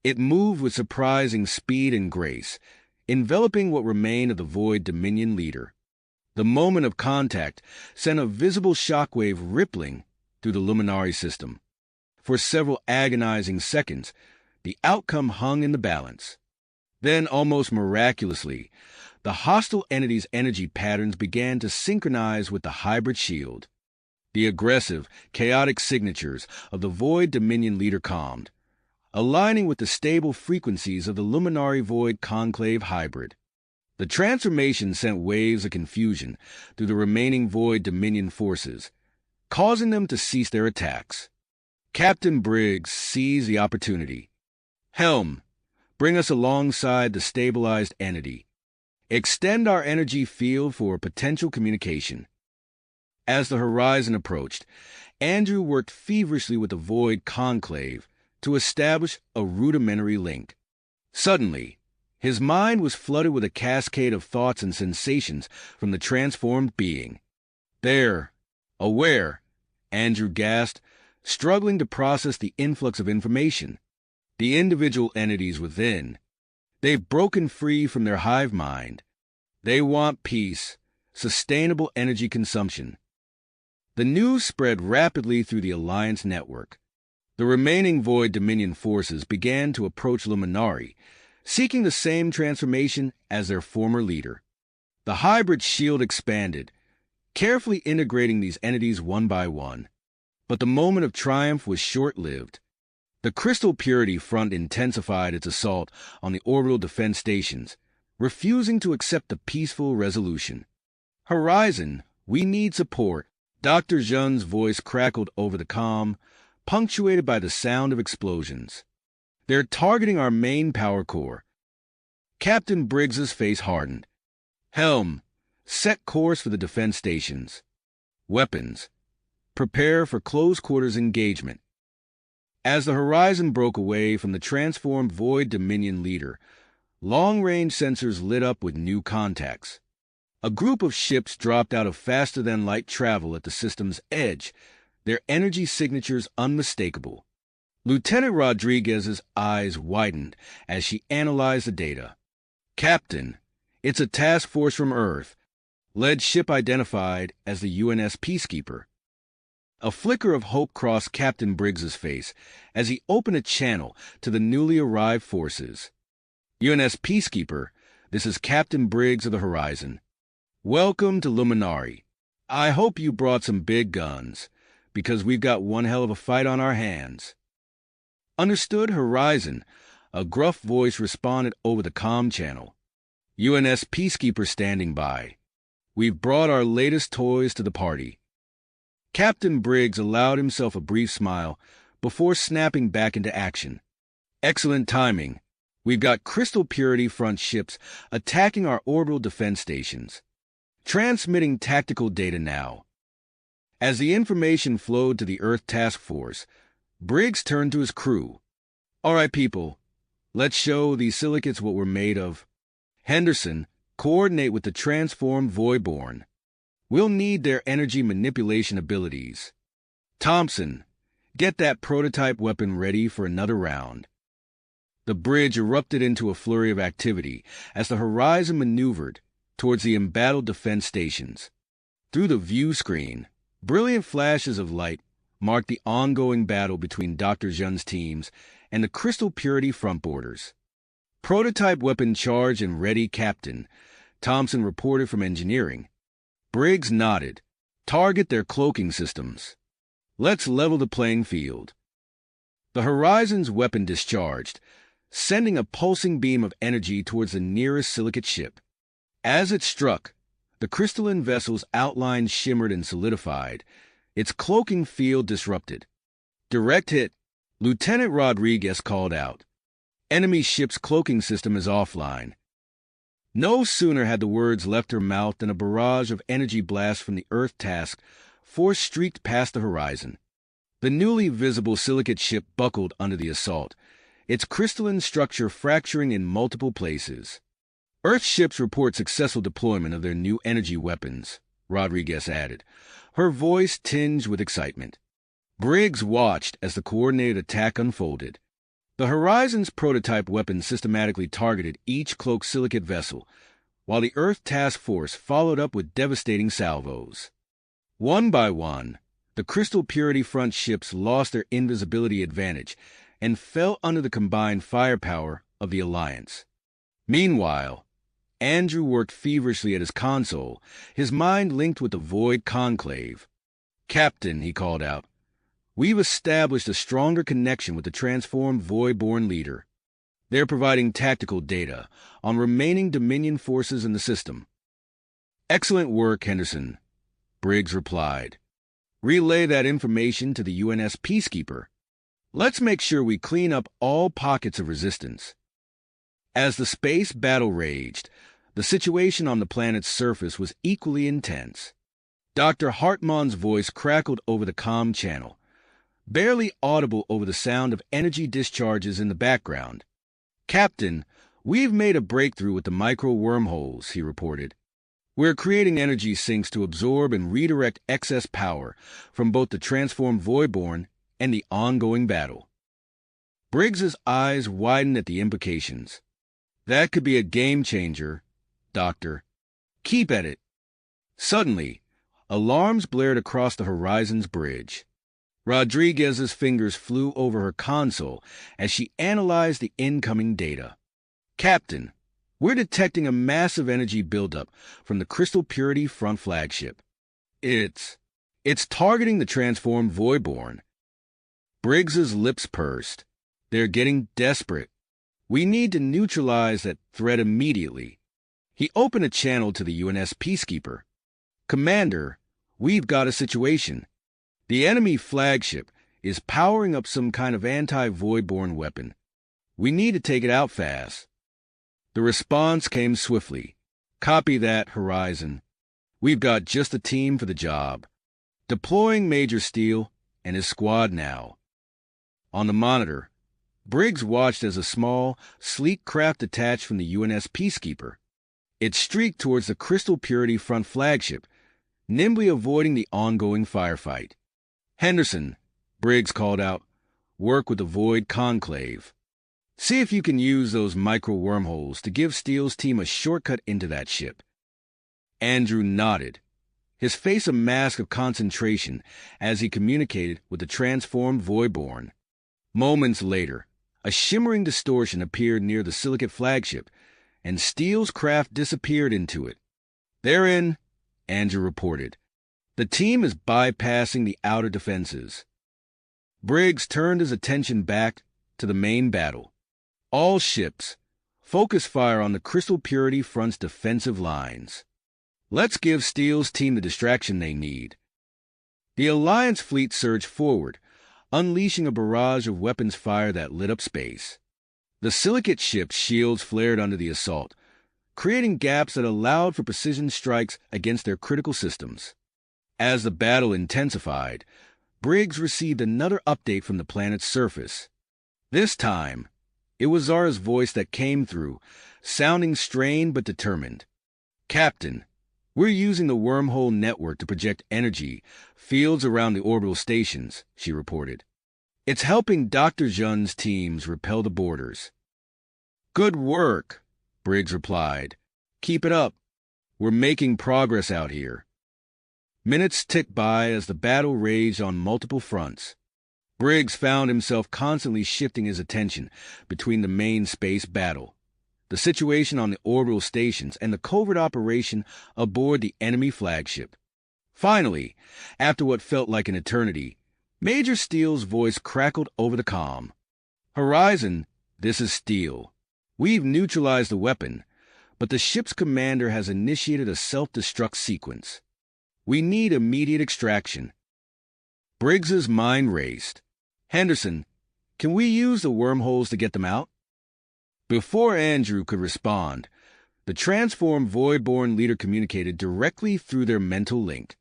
It moved with surprising speed and grace, enveloping what remained of the Void Dominion leader. The moment of contact sent a visible shockwave rippling through the Luminari system. For several agonizing seconds, the outcome hung in the balance. Then, almost miraculously, the hostile entity's energy patterns began to synchronize with the hybrid shield. The aggressive, chaotic signatures of the Void Dominion leader calmed, aligning with the stable frequencies of the Luminari Void Conclave hybrid. The transformation sent waves of confusion through the remaining Void Dominion forces, causing them to cease their attacks. Captain Briggs seized the opportunity. "Helm, bring us alongside the stabilized entity. Extend our energy field for potential communication." As the horizon approached, Andrew worked feverishly with the Void Conclave to establish a rudimentary link. Suddenly, his mind was flooded with a cascade of thoughts and sensations from the transformed being. "There, aware," Andrew gasped, struggling to process the influx of information. "The individual entities within. They've broken free from their hive mind. They want peace, sustainable energy consumption. The news spread rapidly through the Alliance network. The remaining Void Dominion forces began to approach Luminari, seeking the same transformation as their former leader. The hybrid shield expanded, carefully integrating these entities one by one. But the moment of triumph was short-lived. The Crystal Purity Front intensified its assault on the orbital defense stations, refusing to accept a peaceful resolution. "Horizon, we need support," Dr. Zhen's voice crackled over the comm, punctuated by the sound of explosions. "They're targeting our main power core." Captain Briggs's face hardened. "Helm, set course for the defense stations. Weapons, prepare for close-quarters engagement." As the horizon broke away from the transformed Void Dominion leader, long-range sensors lit up with new contacts. A group of ships dropped out of faster-than-light travel at the system's edge, their energy signatures unmistakable. Lieutenant Rodriguez's eyes widened as she analyzed the data. "Captain, it's a task force from Earth. Lead ship identified as the UNS Peacekeeper." A flicker of hope crossed Captain Briggs's face as he opened a channel to the newly arrived forces. "UNS Peacekeeper, this is Captain Briggs of the Horizon. Welcome to Luminari. I hope you brought some big guns, because we've got one hell of a fight on our hands." "Understood, Horizon," a gruff voice responded over the comm channel. "UNS Peacekeeper standing by. We've brought our latest toys to the party." Captain Briggs allowed himself a brief smile before snapping back into action. "Excellent timing. We've got Crystal Purity Front ships attacking our orbital defense stations. Transmitting tactical data now." As the information flowed to the Earth Task Force, Briggs turned to his crew. "All right, people, let's show these Silicates what we're made of. Henderson, coordinate with the transformed Voidborn. We'll need their energy manipulation abilities. Thompson, get that prototype weapon ready for another round." The bridge erupted into a flurry of activity as the Horizon maneuvered towards the embattled defense stations. Through the view screen, brilliant flashes of light marked the ongoing battle between Dr. Zhen's teams and the Crystal Purity front borders. "Prototype weapon charged and ready, Captain," Thompson reported from engineering. Briggs nodded. "Target their cloaking systems. Let's level the playing field." The Horizon's weapon discharged, sending a pulsing beam of energy towards the nearest Silicate ship. As it struck, the crystalline vessel's outline shimmered and solidified, its cloaking field disrupted. "Direct hit," Lieutenant Rodriguez called out. "Enemy ship's cloaking system is offline." No sooner had the words left her mouth than a barrage of energy blasts from the Earth Task Force streaked past the horizon. The newly visible Silicate ship buckled under the assault, its crystalline structure fracturing in multiple places. "Earth ships report successful deployment of their new energy weapons," Rodriguez added, her voice tinged with excitement. Briggs watched as the coordinated attack unfolded. The Horizon's prototype weapons systematically targeted each cloaked Silicate vessel, while the Earth Task Force followed up with devastating salvos. One by one, the Crystal Purity front ships lost their invisibility advantage and fell under the combined firepower of the Alliance. Meanwhile, Andrew worked feverishly at his console, his mind linked with the Void Conclave. "Captain," he called out, "we've established a stronger connection with the transformed Voidborn leader. They're providing tactical data on remaining Dominion forces in the system." "Excellent work, Henderson," Briggs replied. "Relay that information to the UNS Peacekeeper. Let's make sure we clean up all pockets of resistance." As the space battle raged, the situation on the planet's surface was equally intense. Dr. Hartmann's voice crackled over the comm channel, barely audible over the sound of energy discharges in the background. "Captain, we've made a breakthrough with the micro wormholes," he reported. "We're creating energy sinks to absorb and redirect excess power from both the transformed Voidborn and the ongoing battle." Briggs's eyes widened at the implications. "That could be a game changer, Doctor. Keep at it." Suddenly, alarms blared across the horizon's bridge. Rodriguez's fingers flew over her console as she analyzed the incoming data. Captain, we're detecting a massive energy buildup from the crystal purity front flagship. It's targeting the transformed Voidborn. Briggs's lips pursed. They're getting desperate. We need to neutralize that threat immediately. He opened a channel to the UNS Peacekeeper. Commander, we've got a situation. The enemy flagship is powering up some kind of anti-Voidborn weapon. We need to take it out fast. The response came swiftly. Copy that, Horizon. We've got just the team for the job. Deploying Major Steele and his squad now. On the monitor, Briggs watched as a small, sleek craft detached from the UNS Peacekeeper. It streaked towards the crystal purity front flagship, nimbly avoiding the ongoing firefight. Henderson, Briggs called out, work with the Void Conclave. See if you can use those micro-wormholes to give Steele's team a shortcut into that ship. Andrew nodded, his face a mask of concentration as he communicated with the transformed Voidborn. Moments later, a shimmering distortion appeared near the Silicate flagship, and Steele's craft disappeared into it. They're in, Andrew reported. The team is bypassing the outer defenses. Briggs turned his attention back to the main battle. All ships, focus fire on the crystal purity front's defensive lines. Let's give Steele's team the distraction they need. The Alliance fleet surged forward, unleashing a barrage of weapons fire that lit up space. The Silicate ship's shields flared under the assault, creating gaps that allowed for precision strikes against their critical systems. As the battle intensified, Briggs received another update from the planet's surface. This time, it was Zara's voice that came through, sounding strained but determined. Captain, we're using the wormhole network to project energy fields around the orbital stations, she reported. It's helping Dr. Zhun's teams repel the boarders. Good work, Briggs replied. Keep it up. We're making progress out here. Minutes ticked by as the battle raged on multiple fronts. Briggs found himself constantly shifting his attention between the main space battle, the situation on the orbital stations, and the covert operation aboard the enemy flagship. Finally, after what felt like an eternity, Major Steele's voice crackled over the comm. Horizon, this is Steele. We've neutralized the weapon, but the ship's commander has initiated a self-destruct sequence. We need immediate extraction. Briggs's mind raced. Henderson, can we use the wormholes to get them out? Before Andrew could respond, the transformed Voidborn leader communicated directly through their mental link.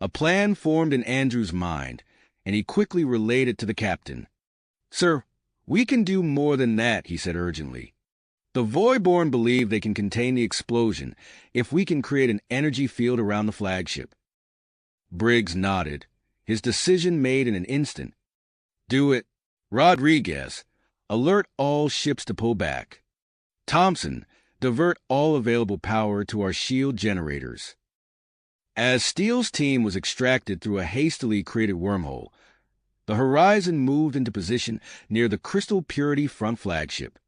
A plan formed in Andrew's mind, and he quickly relayed it to the captain. Sir, we can do more than that, he said urgently. The Voidborn believe they can contain the explosion if we can create an energy field around the flagship. Briggs nodded, his decision made in an instant. Do it. Rodriguez, alert all ships to pull back. Thompson, divert all available power to our shield generators. As Steele's team was extracted through a hastily created wormhole, the Horizon moved into position near the crystal purity front flagship.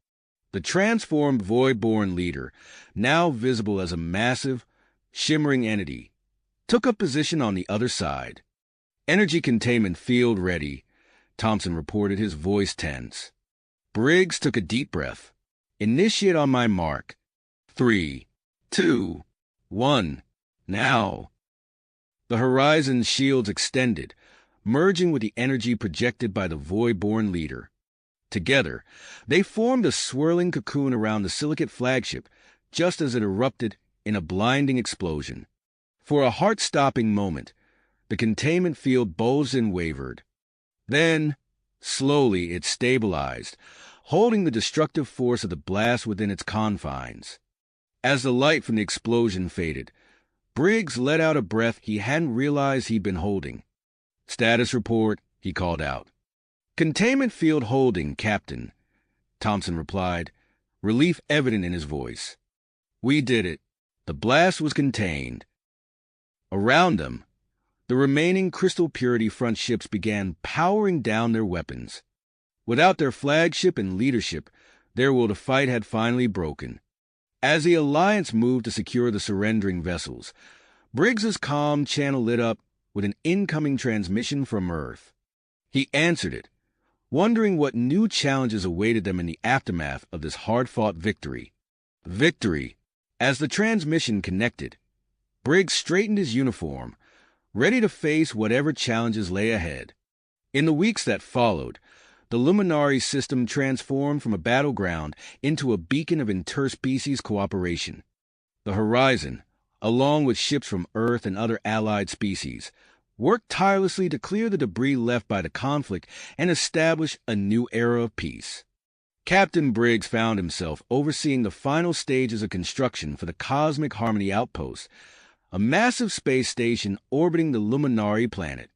The transformed Voidborn leader, now visible as a massive, shimmering entity, took up position on the other side. Energy containment field ready, Thompson reported, his voice tense. Briggs took a deep breath. Initiate on my mark. 3, 2, 1, now. The Horizon's shields extended, merging with the energy projected by the Voidborn leader. Together, they formed a swirling cocoon around the Silicate flagship just as it erupted in a blinding explosion. For a heart-stopping moment, the containment field bulged and wavered. Then, slowly, it stabilized, holding the destructive force of the blast within its confines. As the light from the explosion faded, Briggs let out a breath he hadn't realized he'd been holding. Status report, he called out. Containment field holding, Captain, Thompson replied, relief evident in his voice. We did it. The blast was contained. Around them, the remaining crystal purity front ships began powering down their weapons. Without their flagship and leadership, their will to fight had finally broken. As the Alliance moved to secure the surrendering vessels, Briggs's comm channel lit up with an incoming transmission from Earth. He answered it, wondering what new challenges awaited them in the aftermath of this hard-fought victory. Victory. As the transmission connected, Briggs straightened his uniform, ready to face whatever challenges lay ahead. In the weeks that followed, the Luminari system transformed from a battleground into a beacon of interspecies cooperation. The Horizon, along with ships from Earth and other allied species, worked tirelessly to clear the debris left by the conflict and establish a new era of peace. Captain Briggs found himself overseeing the final stages of construction for the Cosmic Harmony Outpost, a massive space station orbiting the Luminari planet.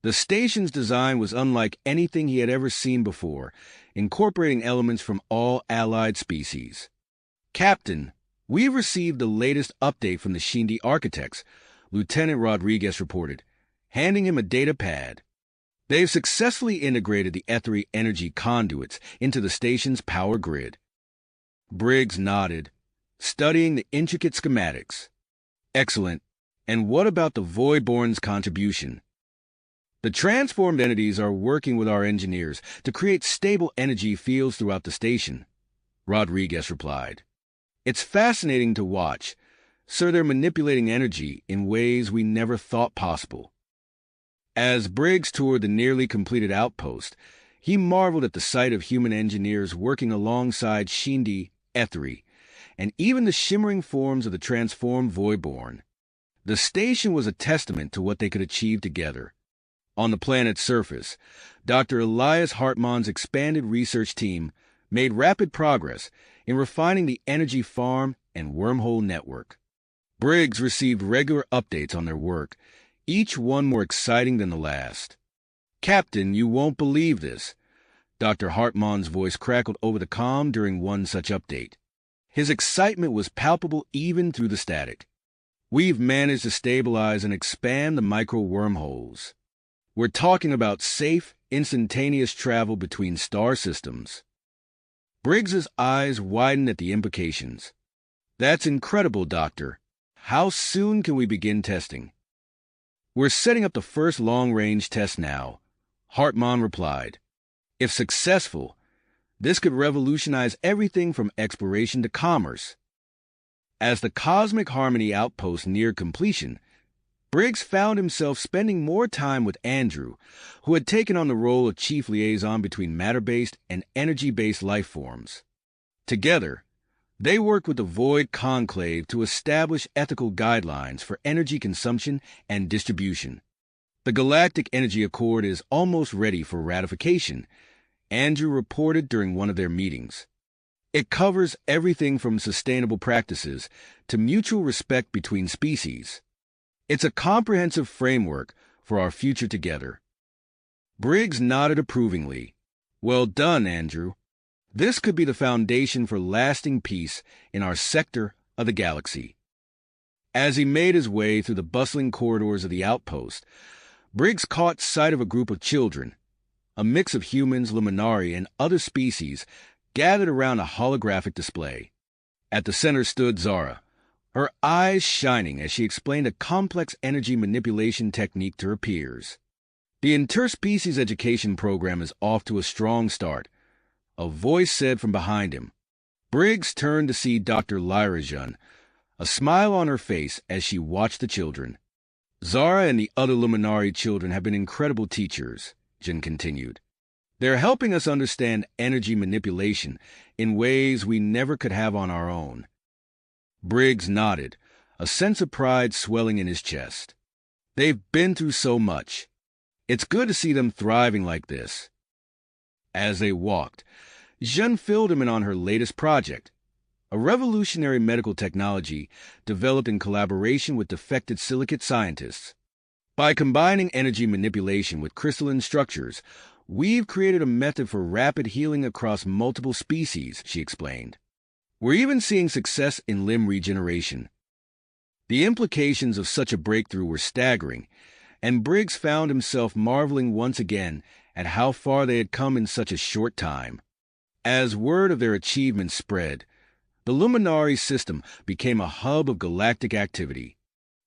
The station's design was unlike anything he had ever seen before, incorporating elements from all allied species. "Captain, we've received the latest update from the Shindi architects," Lieutenant Rodriguez reported, handing him a data pad. "They've successfully integrated the Ethy energy conduits into the station's power grid." Briggs nodded, studying the intricate schematics. "Excellent. And what about the Voidborn's contribution?" "The transformed entities are working with our engineers to create stable energy fields throughout the station," Rodriguez replied. "It's fascinating to watch. Sir, they're manipulating energy in ways we never thought possible." As Briggs toured the nearly completed outpost, he marveled at the sight of human engineers working alongside Shindi, Ethy, and even the shimmering forms of the transformed Voidborn. The station was a testament to what they could achieve together. On the planet's surface, Dr. Elias Hartmann's expanded research team made rapid progress in refining the energy farm and wormhole network. Briggs received regular updates on their work, each one more exciting than the last. "Captain, you won't believe this." Dr. Hartmann's voice crackled over the comm during one such update. His excitement was palpable even through the static. "We've managed to stabilize and expand the micro-wormholes. We're talking about safe, instantaneous travel between star systems." Briggs's eyes widened at the implications. "That's incredible, Doctor. How soon can we begin testing?" "We're setting up the first long-range test now," Hartmann replied. "If successful, this could revolutionize everything from exploration to commerce." As the Cosmic Harmony Outpost neared completion, Briggs found himself spending more time with Andrew, who had taken on the role of chief liaison between matter-based and energy-based life forms. Together, they worked with the Void Conclave to establish ethical guidelines for energy consumption and distribution. "The Galactic Energy Accord is almost ready for ratification," Andrew reported during one of their meetings. "It covers everything from sustainable practices to mutual respect between species. It's a comprehensive framework for our future together." Briggs nodded approvingly. "Well done, Andrew. This could be the foundation for lasting peace in our sector of the galaxy." As he made his way through the bustling corridors of the outpost, Briggs caught sight of a group of children, a mix of humans, Luminari, and other species, gathered around a holographic display. At the center stood Zara, her eyes shining as she explained a complex energy manipulation technique to her peers. "The interspecies education program is off to a strong start," a voice said from behind him. Briggs turned to see Dr. Lyra Jun, a smile on her face as she watched the children. "Zara and the other Luminari children have been incredible teachers," Jun continued. "They're helping us understand energy manipulation in ways we never could have on our own." Briggs nodded, a sense of pride swelling in his chest. They've been through so much. It's good to see them thriving like this. As they walked, Jeanne filled him in on her latest project, a revolutionary medical technology developed in collaboration with defected Silicate scientists. "By combining energy manipulation with crystalline structures, we've created a method for rapid healing across multiple species," she explained. "We're even seeing success in limb regeneration." The implications of such a breakthrough were staggering, and Briggs found himself marveling once again at how far they had come in such a short time. As word of their achievements spread, the Luminari system became a hub of galactic activity.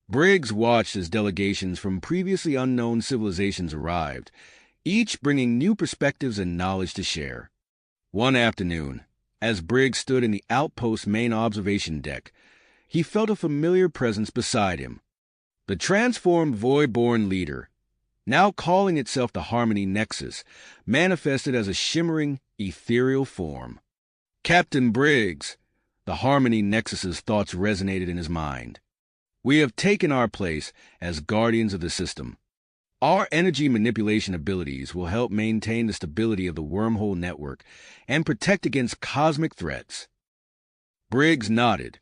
Briggs watched as delegations from previously unknown civilizations arrived, each bringing new perspectives and knowledge to share. One afternoon, as Briggs stood in the outpost's main observation deck, he felt a familiar presence beside him. The transformed Voidborn leader, now calling itself the Harmony Nexus, manifested as a shimmering, ethereal form. Captain Briggs, the Harmony Nexus's thoughts resonated in his mind. We have taken our place as guardians of the system. Our energy manipulation abilities will help maintain the stability of the wormhole network and protect against cosmic threats. Briggs nodded,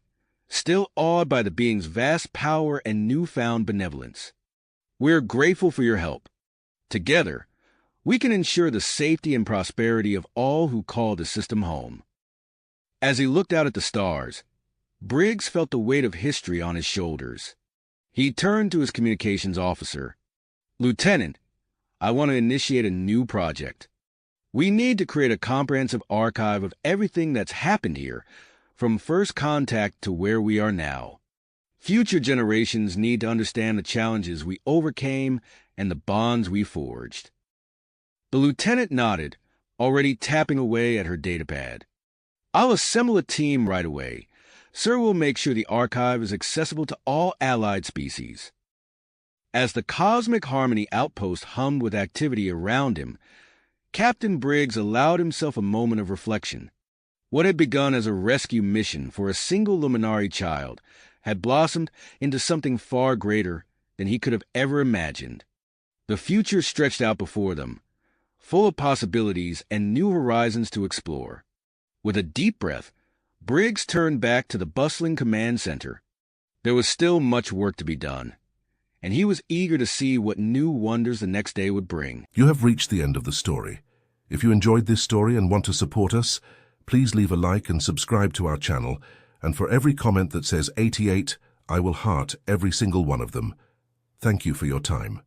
still awed by the being's vast power and newfound benevolence. We're grateful for your help. Together, we can ensure the safety and prosperity of all who call the system home. As he looked out at the stars, Briggs felt the weight of history on his shoulders. He turned to his communications officer. Lieutenant, I want to initiate a new project. We need to create a comprehensive archive of everything that's happened here, from first contact to where we are now. Future generations need to understand the challenges we overcame and the bonds we forged. The lieutenant nodded, already tapping away at her datapad. I'll assemble a team right away. Sir will make sure the archive is accessible to all allied species. As the Cosmic Harmony outpost hummed with activity around him, Captain Briggs allowed himself a moment of reflection. What had begun as a rescue mission for a single Luminari child had blossomed into something far greater than he could have ever imagined. The future stretched out before them, full of possibilities and new horizons to explore. With a deep breath, Briggs turned back to the bustling command center. There was still much work to be done, and he was eager to see what new wonders the next day would bring. You have reached the end of the story. If you enjoyed this story and want to support us, please leave a like and subscribe to our channel, and for every comment that says 88, I will heart every single one of them. Thank you for your time.